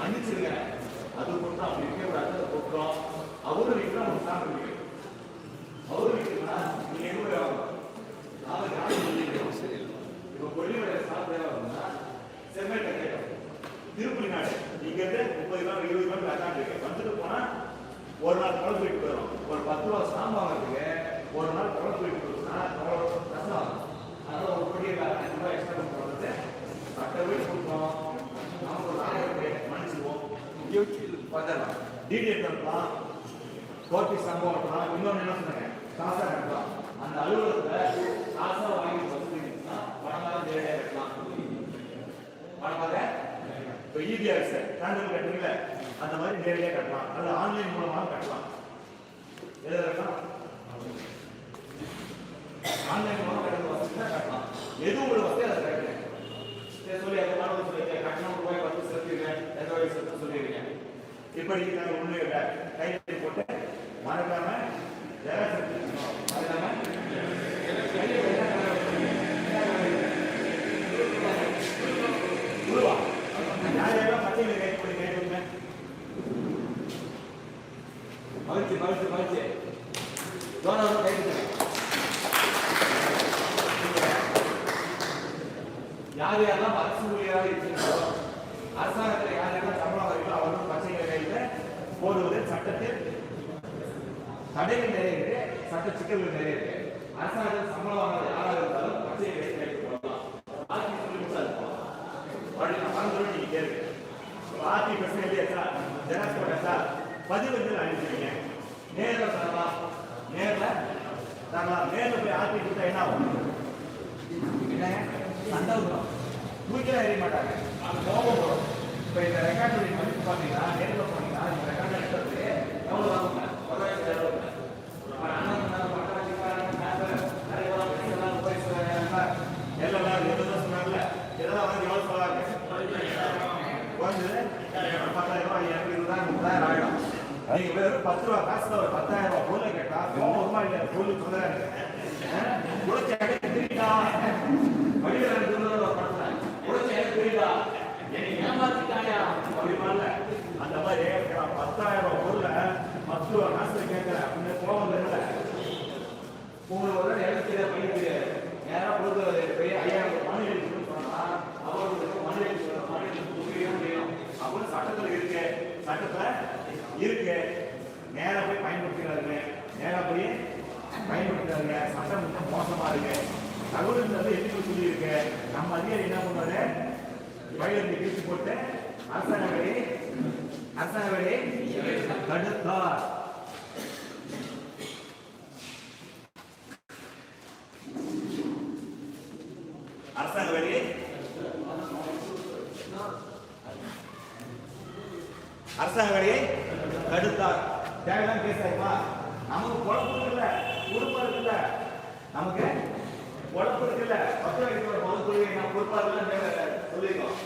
மன்னிச்சிருங்க, அது குற்றம். அப்படி இருக்கக்கூடாது, குற்றம். அவரு விற்கிறோம், ஒரு ஸ்டாம்பு விற்கிறோம். அவரு விற்கிறா நீங்க எங்க இப்போ கொள்ளியோட சாப்பிட்டா செம்மேட்ட கேட்கும். திருப்பதி நாடு இங்க இருந்து 30 கிலோமீட்டர் 20 கிலோமீட்டர் அக்காண்டு இருக்கு. வந்துட்டு போனா ஒரு நாள் குழம்பு போயிட்டு போயிடும். ஒரு 10 ரூபா ஸ்டாம்பு வாங்குறதுக்கு ஒரு நாள் குழம்பு போயிட்டு போயிடும்னா கஷ்டம். அதனால ஒரு கொடியை 5 ரூபாய் எக்ஸ்ட்ரா போடுறது 10 வீடு கொடுப்போம். நமக்கு ஒரு நாளைக்கு மன்னிச்சுவோம். வந்துடலாம், டிடிஎஸ் அனுப்பலாம், கோர்ட்டி சம்பவம் அனுப்பலாம். இன்னொன்று என்ன சொன்னாங்க, காசா கட்டலாம். அந்த அலுவலகத்தில் காசா வாங்கி வசதினா பணமாக நேரடியாக கட்டலாம். பணமாக இப்போ இபிஆர்எஸ் டாண்டல் கட்டுறீங்கள அந்த மாதிரி நேரடியாக கட்டலாம். அது ஆன்லைன் மூலமாக கட்டலாம். எதை கட்டலாம்? ஆன்லைன் மூலமாக கட்டுற வசதி தான் கட்டலாம். எது உங்களுக்கு வசதி அதை கட்டுறேன் சொல்லி அந்த மாணவர் சொல்லி கட்டணம் ரூபாய் 10 செலுத்திடுறேன், எந்த வகை செலுத்த சொல்லிடுறீங்க. இப்படி நாங்கள் உண்மையில கையை போட்டு மறக்காம யாரெல்லாம் பச்சைகளை கை போட்டு கேட்குங்க. மகிழ்ச்சி மகிழ்ச்சி மகிழ்ச்சி தோணாலும் கைது. யார் யாரெல்லாம் அரசு ஊழியராக இருக்கிறாரோ, அரசாங்கத்தில் யார் யாரெல்லாம் சம்பளம் வருகிறோ அவர்கள் பச்சைகளை கையில போடுவது சட்டத்தில் தடைகள் நிறைய இருக்கு, சட்ட சிக்கல்கள் நிறைய இருக்கு. அரசாங்கத்தில் சம்பளம் வாங்காத யாராக இருந்தாலும் பச்சைகளை கைது போடலாம். ஆட்சி சொல்லி கொடுத்தா நீங்க கேள்வி ஆட்சி பிரச்சனை இல்லையா சார்? ஜெராக்ஸ் போட்டா சார் 15 அனுப்பிடுவீங்க. நேரில் தரலாம், நேரில் போய் ஆட்சி கொடுத்தா என்ன ஆகும்? சண்டை வரும், தூக்கிலாம் எறிய மாட்டாங்க, அது கோபம் வரும். இப்போ இந்த ரெக்கார்டுடைய மதிப்பு பார்த்தீங்கன்னா நேரில் போனீங்கன்னா இந்த ரெக்கார்டு எடுக்கிறது எவ்வளோ வாங்குங்க? 10,000 எல்லாம் எதுவும் சொன்னாங்கல்ல, இதெல்லாம் வந்து எவ்வளோ சொல்லாங்க? குறைஞ்சது 10,000 ரூபாய் 20,000 30,000 ஆயிடும். நீங்க வெறும் 10 ரூபா காசுல ஒரு 10,000 ரூபாய் பொருளை கேட்டா கோபமா இல்ல பொருள் சொல்றாரு உழைச்ச எனக்கு தெரியுதா வழியில ஒரு படத்துல உழைச்ச எனக்கு தெரியுதா என்னை ஏமாத்திட்டாயா அப்படிமால அந்த மாதிரி 10,000 ரூபாய் பொருளை 10 ரூபாய் காசுல கேட்கிறேன் அப்படின்னு கோபம் தெரியல உங்களுக்கு ஒரு இடத்துல பண்ணிட்டு நேரம் பொறுத்த போய் 5,000 மணி எடுக்கணும்னு சொன்னா அவருக்கு மணி எடுக்கணும் அப்படின்னு சட்டத்துல இருக்கு நேரம் போய் பயன்படுத்துகிறாருங்க நேரம் போய் பயன்படுத்துறாருங்க சட்டம் ரொம்ப மோசமா இருக்கு தகவல் எதுக்கு சொல்லி இருக்கு நம்ம அதிகாரி என்ன பண்றாரு வயலில் கிழிச்சு போட்டு அரசாங்க வேலை தடுத்தார் அரசாங்க வேலையை தடுத்தார் தேவைதான் பேசாயிருமா நமக்கு பொழப்பு இருக்குல்ல பொறுப்பா இருக்குல்ல நமக்கு பொழப்பு இருக்குல்ல 10 வயசோட முதல் கொள்கை நம்ம பொறுப்பா இருக்குல்ல சொல்லியிருக்கோம்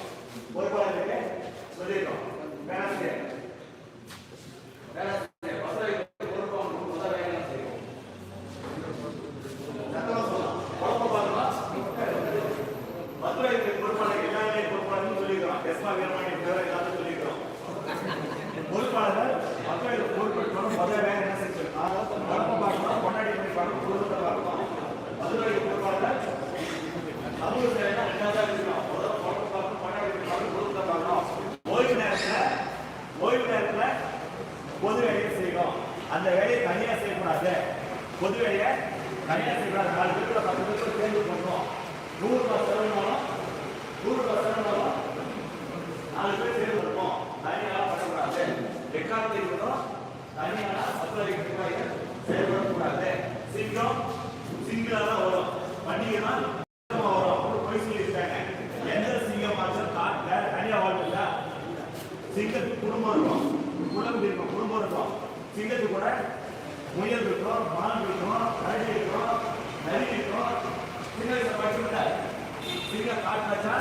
பொறுப்பாளருக்கு சொல்லியிருக்கோம் பேராசிரியர் 10 வயசு பொறுப்பா முதல் வேலை செய்யும் பொறுப்பை பார்க்கலாம் 10 வயசு பொறுப்பாளர் எல்லாமே பொறுப்பாளர்னு சொல்லியிருக்கோம் எஸ்மா வீரமணி எல்லாத்தையும் சொல்லியிருக்கோம் பொறுப்பாளர்கள் மக்களுக்கு பொறுப்பேற்றோம் முதல் வேலை என்ன செஞ்சிருக்கோம் பொறுப்பை பார்க்கணும் கொண்டாடி பண்ணி பார்க்கணும் குடும்பத்தை பார்க்கணும் மதுரை பொறுப்பாளர் சமூக சேவை ரெண்டாவதாக இருக்கணும் பொறுப்பை பார்க்கணும் கொண்டாடி பண்ணி பார்க்கணும் குடும்பத்தை பார்க்கணும் ஓய்வு நேரத்தில் பொது வேலையை செய்யணும் அந்த வேலையை தனியாக செய்யக்கூடாது பொது வேலையை தனியாக செய்யக்கூடாது 4 பேருக்கு 10 பேருக்கு தேர்வு பண்ணணும் 100 ரூபாய் செலவுனாலும் 4 பேர் தேர்வு பண்ணணும் தனியாக பண்ணக்கூடாது எக்காலத்தில் இருக்கணும் தனியான 10 ரூபாய் செயல்படக்கூடாது சிங்கிளாக தான் வரும் பண்டிகை தான் வரும் போய் சொல்லியிருக்காங்க எந்த சிங்கம் மாற்றம் காட்டில் தனியாக வாழ்க்கை சிங்கத்துக்கு குடும்பம் இருக்கும் குடும்பம் இருக்கும் சிங்கத்துக்கு கூட முயல் இருக்கும் மான் இருக்கும் கரடி இருக்கும் நரி இருக்கும் சிங்கம் காட்டுச்சா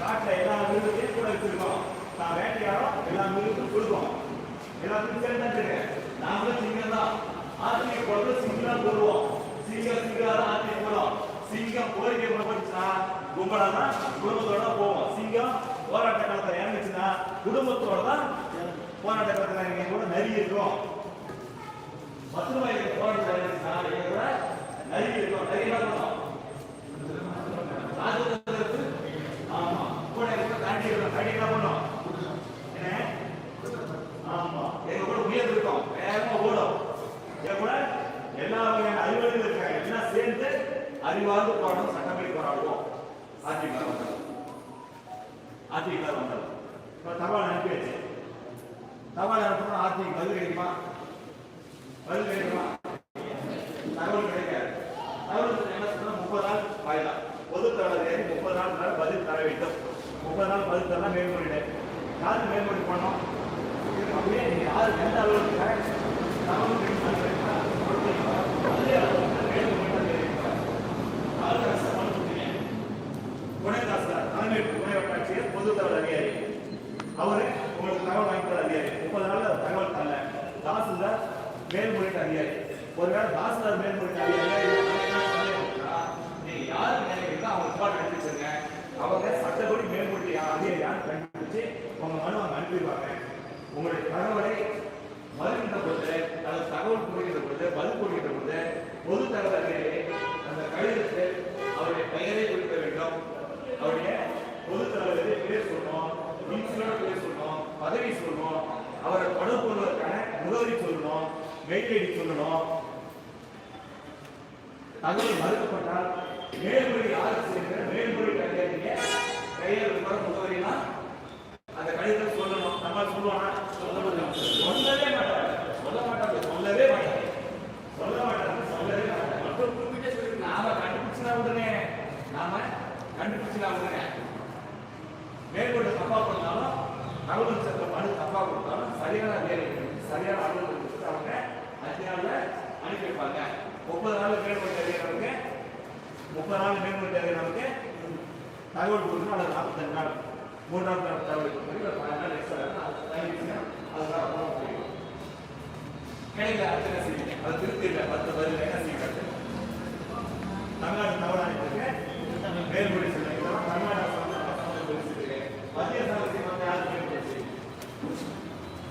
காட்டில் எல்லா மிருகத்தையும் கூட வச்சிருக்கோம் நான் வேட்டையாடும் எல்லா மிருகத்துக்கும் கொடுக்கும் எல்லாத்துக்கும் சேர்ந்து நாமளும் சிங்கம் தான் ஆத்திரியை போடுறது சிங்கம் போடுவோம் சிங்கம் ஆத்திரியை போடும் சிங்கம் கோரிக்கை போட்டுச்சுன்னா கும்பலா தான் குடும்பத்தோட போவோம் சிங்கம் போராட்ட காலத்தில் இறங்குச்சுன்னா குடும்பத்தோட தான் போராட்ட காலத்தில் இங்க கூட நரி இருக்கும் 10 ரூபாய்க்கு போராட்டம் இறங்குச்சுன்னா இங்க கூட நரி இருக்கும் நரி என்ன பண்ணும் ஆமா கூட தாண்டி என்ன பண்ணும் ஆமா எங்க கூட முயல் இருக்கும் வேகமா ஓடும் என் கூட எல்லா வகையான அறிவாளிகள் இருக்காங்க எல்லாம் சேர்ந்து அறிவார்ந்து போராடும் சட்டப்படி போராடுவோம் அதிமுக வந்தாலும் தகவல் அனுப்பியாச்சு தகவல் அனுப்பணும் அதிமுக பதில் கிடைக்குமா தகவல் கிடைக்காது தகவல் என்ன சொன்னா 30 நாள் வாயிலாம் பொது தகவல் 30 நாள் பதில் தர வேண்டும் 30 நாள் பதில் தரலாம் மேல்முறையிட யாருக்கு மேல்முறை பண்ணோம் அப்படியே நீங்க யாரு எந்த அளவுக்கு துணை வட்டாட்சியர் பொது தகவல் அதிகாரி அவரு உங்களுக்கு தகவல் வாங்கிக்கிற அதிகாரி 30 நாள்ல தகவல் தரல தாசில்தார் மேல்முறையீட்டு அதிகாரி ஒருவேளை தாசில்தார் மேல்முறையீட்டு அதிகாரி நீங்க யாருக்கு நினைக்கிறீங்களோ அவங்க ரிப்போர்ட் அனுப்பிச்சிருங்க அவங்க சட்டப்படி மேல்முறையீட்டு அதிகாரி யாரும் கண்டுபிடிச்சு உங்க மனு அவங்க அனுப்பிடுவாங்க உங்களுடைய தகவலை மறுக்கின்ற பொழுது அல்லது தகவல் கொடுக்கின்ற பொழுது பதில் கொடுக்கின்ற பொழுது பொது தகவல் அதிகாரி அந்த கடிதத்தில் அவருடைய பெயரை குறிப்பிட வேண்டும் அவருடைய பொது தகவல் பேர் சொல்லணும் இன்சிலோட பேர் சொல்லணும் பதவி சொல்லணும் அவரை தொடர்பு கொள்வதற்கான முகவரி சொல்லணும் மெயில் ஐடி சொல்லணும் தகவல் மறுக்கப்பட்டால் மேல்முறை யாருக்கு செய்கிற மேல்முறை அதிகாரிங்க பெயர் முகவரினா அந்த கடிதத்தில் சொல்லணும் நம்ம சொல்லுவானா சொல்லவே மாட்டாங்க மற்றும் குறிப்பிட்ட சொல்லி நாம கண்டுபிடிச்சுனா உடனே மேற்கொண்டு தப்பா பண்ணாலும் தகவல் சட்ட மனு தப்பா கொடுத்தாலும் சரியான அலுவலகம் அவங்க 5 நாள்ல அனுப்பி வைப்பாங்க 30 நாள் மேற்கொண்டு அறியறவங்க 30 நாள் மேற்கொண்டு அறியறவங்க தகவல் கொடுக்கணும் அல்லது 42 நாள் 3ஆவது நாள் தகவல் கொடுக்கணும் 14 நாள் எக்ஸ்ட்ரா அதுதான் கிடைக்கல அடுத்து என்ன செய்வீங்க? அதை திருத்திடல 10 பதில் என்ன செய்வீங்க? தமிழ்நாடு தவறானிட்டு மேல்மொழி சொல்லுங்க. இதெல்லாம் தமிழ்நாடு மத்திய அரசாங்கத்தை வந்து யாரு செய்வீங்க?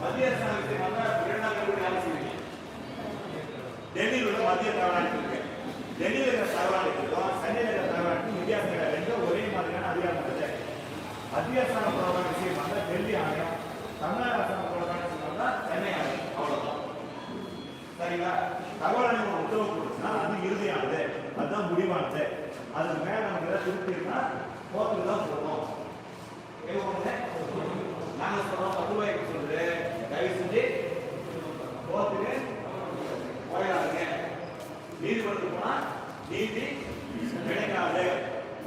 மத்திய அரசாங்கத்தை வந்து 2ஆம் கல்லூரி யாரு செய்வீங்க? டெல்லியில் உள்ள மத்திய தவறானிட்டு இருக்கு. டெல்லியில் இருக்கிற தவறானிட்டுக்கும் சென்னையில் இருக்கிற தவறானிட்டுக்கும் வித்தியாசம் இல்லை. ரெண்டும் ஒரே மாதிரியான அதிகாரம் இல்லை. மத்திய அரசாங்கம் தொடர்பான விஷயம் வந்தா டெல்லி ஆணையம், தமிழ்நாடு அரசாங்கம் தொடர்பான விஷயம் வந்தா சென்னை ஆணையம். அவ்வளவுதான். சரிங்களா? தகவல் ஆணையம் உத்தரவு கொடுத்துன்னா அது இறுதியானது, அதுதான் முடிவானது. அதுக்கு மேல நமக்கு ஏதாவது திருப்தினா கோர்ட்டுக்கு தான் போகணும். நாங்க சொல்றோம் 10 ரூபாய்க்கு சொல்றது தயவு செஞ்சு கோர்ட்டுக்கு போயிடாதுங்க. நீதிமன்றத்துக்கு போனா நீதி கிடைக்காது.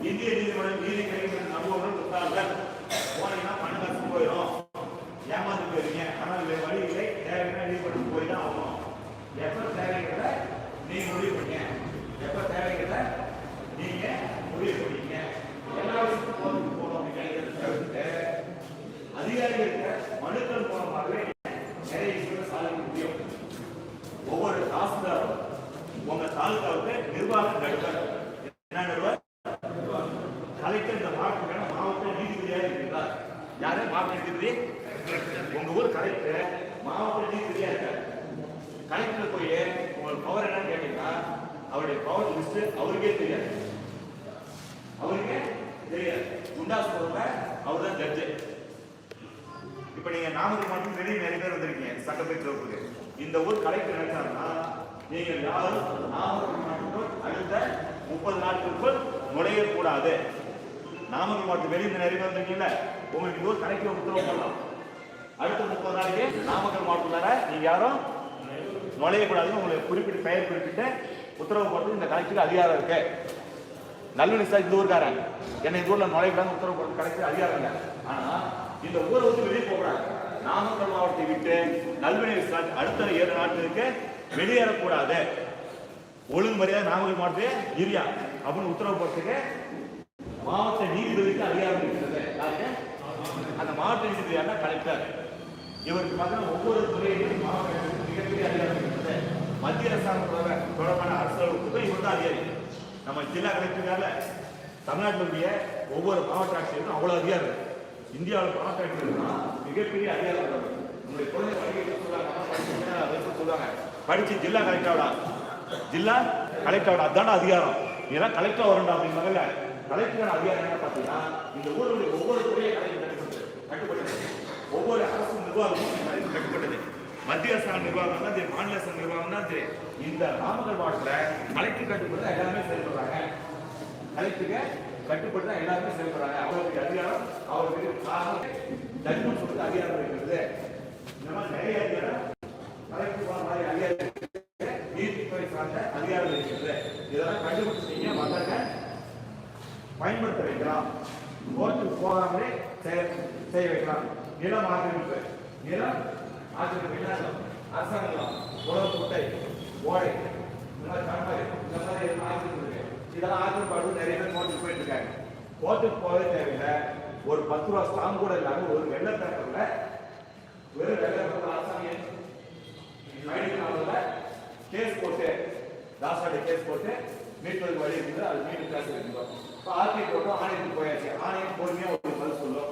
இந்திய நீதிமன்றம் நீதி கிடைக்கும் நம்புவர்கள் புத்தார்கள் போனீங்கன்னா பணம் காசு போயிடும், ஏமாந்து போயிருங்க. ஆனால் வழி இல்லை, தேவையான நீதிமன்றம் போய் தான் ஆகணும். எப்ப தேவைங்கிறத நீங்க முடிவு பண்ணீங்க, எப்ப தேவைங்கிறத நீங்க முடிவு பண்ணீங்க. எல்லா விஷயத்துக்கும் கோர்ட்டுக்கு போகணும் அப்படின்னு தவிர்த்து அதிகாரிகளுக்கு மனுக்கள் மூலமாகவே நிறைய விஷயங்களை சாதிக்க முடியும். ஒவ்வொரு தாசில்தாரும் உங்க தாலுகாவுக்கு நிர்வாகம் நடுவர். என்ன நடுவர்? கலெக்டர் இந்த மாவட்டத்துக்கான மாவட்ட நீதிபதியாக இருக்கிறார். யாரு மாவட்ட நீதிபதி? உங்க ஊர் கலெக்டர் மாவட்ட நீதிபதியா இருக்காரு. கலெக்டர் போய் உங்களுக்கு பவர் என்னன்னு கேட்டீங்கன்னா அவருடைய பவர் லிஸ்ட் அவருக்கே தெரியாது. அவருக்கே தெரியாது. குண்டாஸ் போறவங்க அவர் தான் ஜட்ஜு. இப்ப நீங்க நாமக்கல் மட்டும் வெளியே நிறைய பேர் வந்திருக்கீங்க சட்டப்பேரவைக்கு. இந்த ஊர் கலெக்டர் நினைச்சாருன்னா நீங்க யாரும் நாமக்கல் மாவட்டம் அடுத்த 30 நாட்களுக்குள் நுழையக்கூடாது. நாமக்கல் மாவட்டம் வெளியே நிறைய பேர் வந்திருக்கீங்கல்ல, உங்களுக்கு இந்த ஊர் கலெக்டர் உத்தரவு பண்ணலாம். அடுத்த 30 நாளைக்கு நாமக்கல் மாவட்டத்துல நீங்க யாரும் நுழையக்கூடாதுன்னு உங்களுக்கு குறிப்பிட்ட பெயர் குறிப்பிட்ட உத்தரவு போட்டு இந்த கலெக்டருக்கு அதிகாரம் இருக்கு. நல்ல சார் இந்த ஊருக்காரன் என்னை இந்த ஊர்ல நுழையக்கூடாது உத்தரவு போட்டு கலெக்டர் அதிகாரம் இல்லை. ஆனா இந்த ஊரை விட்டு வெளியே போகக்கூடாது. நாமக்கல் மாவட்டத்தை விட்டு நல்வினை விசாரணை அடுத்த 7 நாட்களுக்கு வெளியேறக்கூடாது. ஒழுங்குமுறையாக நாமக்கல் மாவட்டத்தை இரியா அப்படின்னு உத்தரவு போட்டுக்கு மாவட்ட நீதிபதிக்கு அதிகாரம் இருக்கிறது. அந்த மாவட்ட நீதிபதியான கலெக்டர். இவருக்கு பார்த்தா ஒவ்வொரு துறையிலும் மாவட்ட மிகப்பெரிய அதிகாரம் இருக்கிறது. மத்திய அரசாங்கம் தொடர்பான அரசுகளுக்கு இவர் தான் அதிகாரி. நம்ம ஜில்லா கலெக்டரால தமிழ்நாட்டிலுடைய ஒவ்வொரு மாவட்ட ஆட்சியருக்கும் அவ்வளவு அதிகாரம் இருக்கு. இந்தியாவில் மாவட்ட ஆட்சியர்னா மிகப்பெரிய அதிகாரம். நம்முடைய குழந்தை சொல்லுவாங்க படிச்சு ஜில்லா கலெக்டரோட ஜில்லா கலெக்டரோட அதான அதிகாரம். இதெல்லாம் கலெக்டர் வரணும் அப்படின்னு மகள கலெக்டரான அதிகாரம் என்ன பார்த்தீங்கன்னா இந்த ஊருடைய ஒவ்வொரு துறையை கட்டுப்பட்டது. ஒவ்வொரு அரசு நிர்வாகமும் கட்டுப்பட்டது. மத்திய அரசாங்க நிர்வாகம் தான் தெரியும், மாநில அரசு நிர்வாகம் தான் தெரியும். இந்த நாமக்கல் மாவட்டத்தில் கலெக்டர் கட்டுப்பட்டு எல்லாருமே செயல்படுறாங்க. கலெக்டருக்கு கட்டுப்பட்டு தான் எல்லாருமே செயல்படுறாங்க. அவருக்கு அதிகாரம் அவருக்கு ஜட்மெண்ட் சொல்றது அதிகாரம் இருக்கிறது. இந்த மாதிரி நிறைய அதிகாரம் கலெக்டர் மாதிரி அதிகாரம் நீதித்துறை சார்ந்த அதிகாரம் இருக்கிறது. இதெல்லாம் கண்டுபிடிச்சீங்க மக்கள் பயன்படுத்த வைக்கலாம். கோர்ட்டுக்கு போகாமலே செய்ய வைக்கலாம். நிலம் ஆக்கிரமிப்பு, நிலம் ஆக்கிரமிப்பு அரசாங்கம் உழவு குட்டை ஓடை இந்த மாதிரி கடற்கரை இந்த மாதிரி ஆக்கிரமிப்பு இருக்கு. இதெல்லாம் ஆக்கிரமிப்பு நிறைய பேர் கோர்ட்டுக்கு போயிட்டு இருக்காங்க. கோர்ட்டுக்கு போகவே தேவையில்லை. ஒரு 10 ரூபா ஸ்டாம்ப் கூட இல்லாம ஒரு வெள்ளை பேப்பர்ல வெறும் வெள்ளை பேப்பர் அரசாங்கம் கேஸ் போட்டு தாசாடி கேஸ் போட்டு மீட்பதற்கு வழி இருக்குது. அது மீண்டும் காசு எடுத்துக்கோம். இப்போ ஆர்டிஐ போட்டோம், ஆணையத்துக்கு போயாச்சு. ஆணையம் பொறுமையாக ஒரு பதில் சொல்லும்.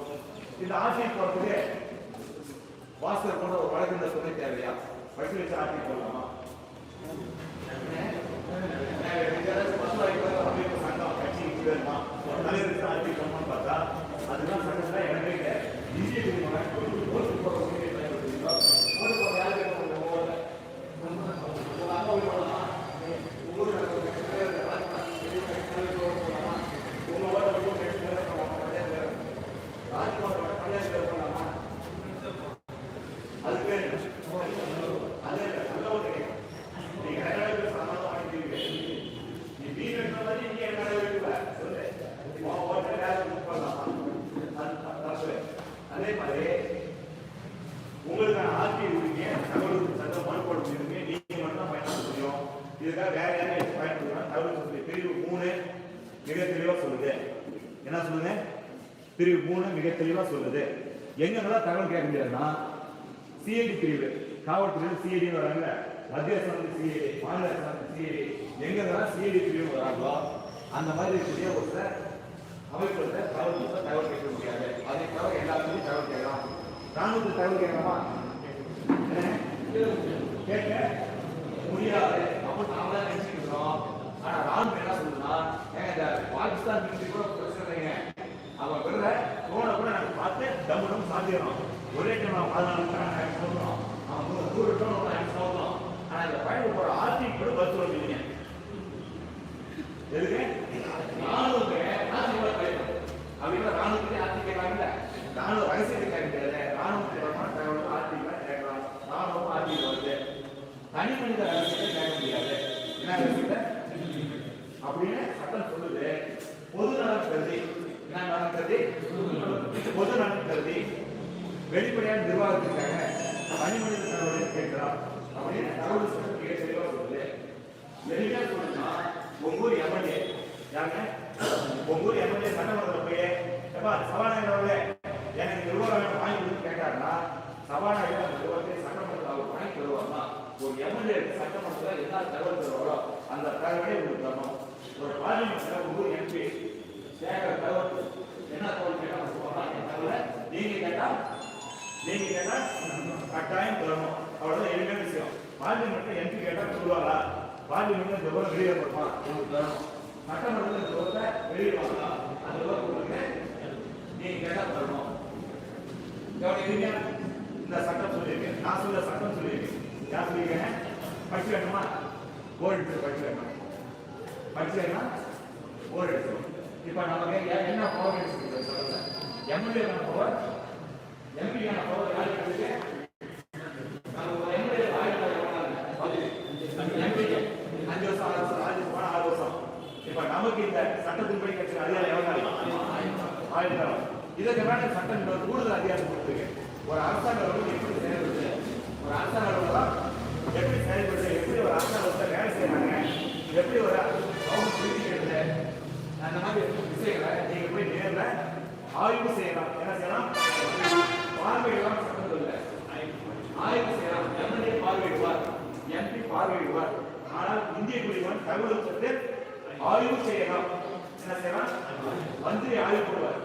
இந்த ஆர்டிஐ போறதுக்கு வாசகர் போன்ற ஒரு வழக்கு துணை தேவையா? படிச்சு வச்சு ஆர்டிஐ போடலாமா? சங்கம் கட்சி வேணுமா தலைவருக்கு ஆர்டிஐ போடணும்னு பார்த்தா அதுதான் சட்டத்தில் இடமே கிடையாது. பிஜேபி ஓட்டு போடுற அதே மாதிரி உங்களுக்கான ஆர்டிஐ உரிமையை தகவல் சட்டம் மனு போட உரிமையை நீங்க மட்டும் பயன்படுத்த முடியும். இதுக்காக வேற யாரும் பயன்படுத்தலாம். தகவல் சொல்லி பிரிவு 3 மிக தெளிவா சொல்லுது. என்ன சொல்லுங்க? பிரிவு 3 மிக தெளிவா சொல்லுது. எங்கெல்லாம் தகவல் கேட்க முடியாதுன்னா சிஐடி பிரிவு, காவல்துறையில் சிஐடின்னு வராங்க. மத்திய அரசு வந்து சிஐடி, மாநில அரசு வந்து சிஐடி, எங்கெல்லாம் சிஐடி பிரிவு வராங்களோ அந்த மாதிரி இருக்கக்கூடிய ஒரு சில அமைப்புகளை தகவல் கேட்க முடியாது. அதை தவிர எல்லாத்துக்கும் தகவல் கேட்கலாம். ராணுவத்துக்கு தகவல் கேட்கலாமா? கேட்க முடியாது. அப்போ நாம தான் நினைச்சுட்டு இருக்கோம். ஆனா ராணுவம் என்ன சொல்லுதுன்னா, இந்த பாகிஸ்தான் மிலிட்டரி கூட பிரச்சனை இல்லைங்க, அவன் விடுற ட்ரோனை கூட நாங்கள் பார்த்து டம்மு சாத்திடுறோம். ஒரே டைம் 14 சொல்றோம், அவன் 100 ட்ரோன் சொல்றோம். ஆனா இந்த பயணம் போற ஆர்டிக்கு கூட பஸ் வருவீங்க. எதுக்கு? ராணுவத்தை அப்படின்னா ராணுவத்துக்கு ஆர்டி கேட்கலாம்ல. ராணுவ ரகசியத்தை கேட்கறது, ராணுவத்தை தகவல் ஆர்டிக்கு கேட்கலாம். ராணுவம் ஆர்டி வருது. தனி மனித ரகசியத்தை கேட்க முடியாது. என்ன ரகசியத்தை அப்படின்னு சட்டம் சொல்லுது. பொது நலன் கருதி, என்ன நலன் கருதி? பொது நலன் கருதி வெளிப்படையான நிர்வாகத்துக்காக தனி மனித தகவலை கேட்கலாம் அப்படின்னு தகவல் சட்டம் மிக தெளிவாக சொல்லுது. எளிமையா சொல்லணும்னா உங்க ஊர் எம்எல்ஏ யாருங்க? உங்க ஊர் எம்எல்ஏ சட்டமன்றத்தில் போய் சபாநாயகர் அவர்களே எனக்கு நிர்வாகம் வாங்கி கொடுத்து கேட்டாருன்னா சபாநாயகர் அந்த நிர்வாகத்தை சட்டமன்றத்தில் அவர் வாங்கி தருவாருன்னா ஒரு எம்எல்ஏ சட்டமன்றத்தில் என்ன தகவல் தருவாரோ அந்த தகவலை உங்களுக்கு தரணும். ஒரு பார்லிமெண்ட்ல உங்க ஊர் எம்பி கேட்கிற தகவல் என்ன தகவல் கேட்டா நீங்க கேட்டா கட்டாயம் தரணும். அவ்வளவுதான் எளிமையான விஷயம். பார்லிமெண்ட்ல எம்பி கேட்டா சொல்லுவாரா? பார்லிமெண்ட்ல இந்த விவரம் வெளியே வருமா? உங்களுக்கு தரணும். சட்டமன்றத்தில் இந்த விவரத்தை வெளியே வாங்கலாம். அந்த விவரம் உங்களுக்கு நீங்க கேட்டா தரணும். எவ்வளவு இந்த சட்டம் சொல்லியிருக்கேன். நான் சொல்ல சட்டம் சொல்லியிருக்கேன். யார் சொல்லியிருக்கேன்? படிச்சு வேணுமா? போர்டு எடுத்து படிச்சு வேணுமா? படிச்சு வேணுமா? போர்டு எடுத்து. இப்ப நமக்கு என்ன பவர் எடுத்து சொல்லுங்க. எம்எல்ஏ பவர், எம்பிக்கான பவர் யாருக்கு இருக்கு? நம்ம எம்எல்ஏ 5 வருஷம் 6 வருஷம். இப்ப நமக்கு இந்த சட்டத்தின்படி கிடைச்ச அதிகாரம் எவ்வளவு? 1000. இதற்கு மேல சட்டம் கூடுதல் அதிகாரம் கொடுத்துருக்கு. ஒரு அரசாங்க எப்படி செயல்படுது, ஒரு அரசாங்கம் எப்படி செயல்படுது, எப்படி ஒரு அரசாங்கத்தை வேலை செய்யறாங்க, எப்படி ஒரு அவங்க புரிஞ்சுக்கிறது, அந்த மாதிரி விஷயங்களை நீங்க போய் நேர்ல ஆய்வு செய்யலாம். என்ன செய்யலாம்? பார்வையிடலாம். சட்டம் இல்லை, ஆய்வு செய்யலாம். எம்எல்ஏ பார்வையிடுவார், எம்பி பார்வையிடுவார். ஆனால் இந்திய குடிமகன் தகவல் சட்டத்தை ஆய்வு செய்யலாம். என்ன செய்யலாம்? மந்திரி ஆய்வு போடுவார்,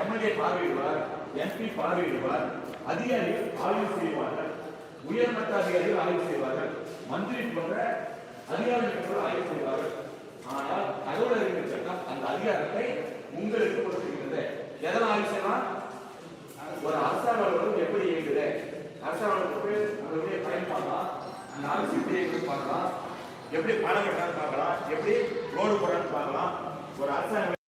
எம்எல்ஏ பார்வையிடுவார், எம்பி பார்வையிடுவார், அதிகாரிகள் ஆய்வு செய்வார்கள், உயர்மட்ட அதிகாரிகள் ஆய்வு செய்வார்கள், மந்திரி போன்ற அதிகாரிகள் ஆய்வு செய்வார்கள். ஆனால் தகவல் அறிவியல் சட்டம் அந்த அதிகாரத்தை உங்களுக்கு கொடுத்திருக்கிறது. எதெல்லாம் ஆய்வு செய்யலாம்? ஒரு அரசாங்கம் எப்படி இயங்குது, அரசாங்கத்துக்கு அதனுடைய பயன்பாடலாம், அந்த அரசு எப்படி பார்க்கலாம், எப்படி பணம் கட்டான்னு பார்க்கலாம், எப்படி ரோடு போடான்னு பார்க்கலாம். ஒரு அரசாங்கம்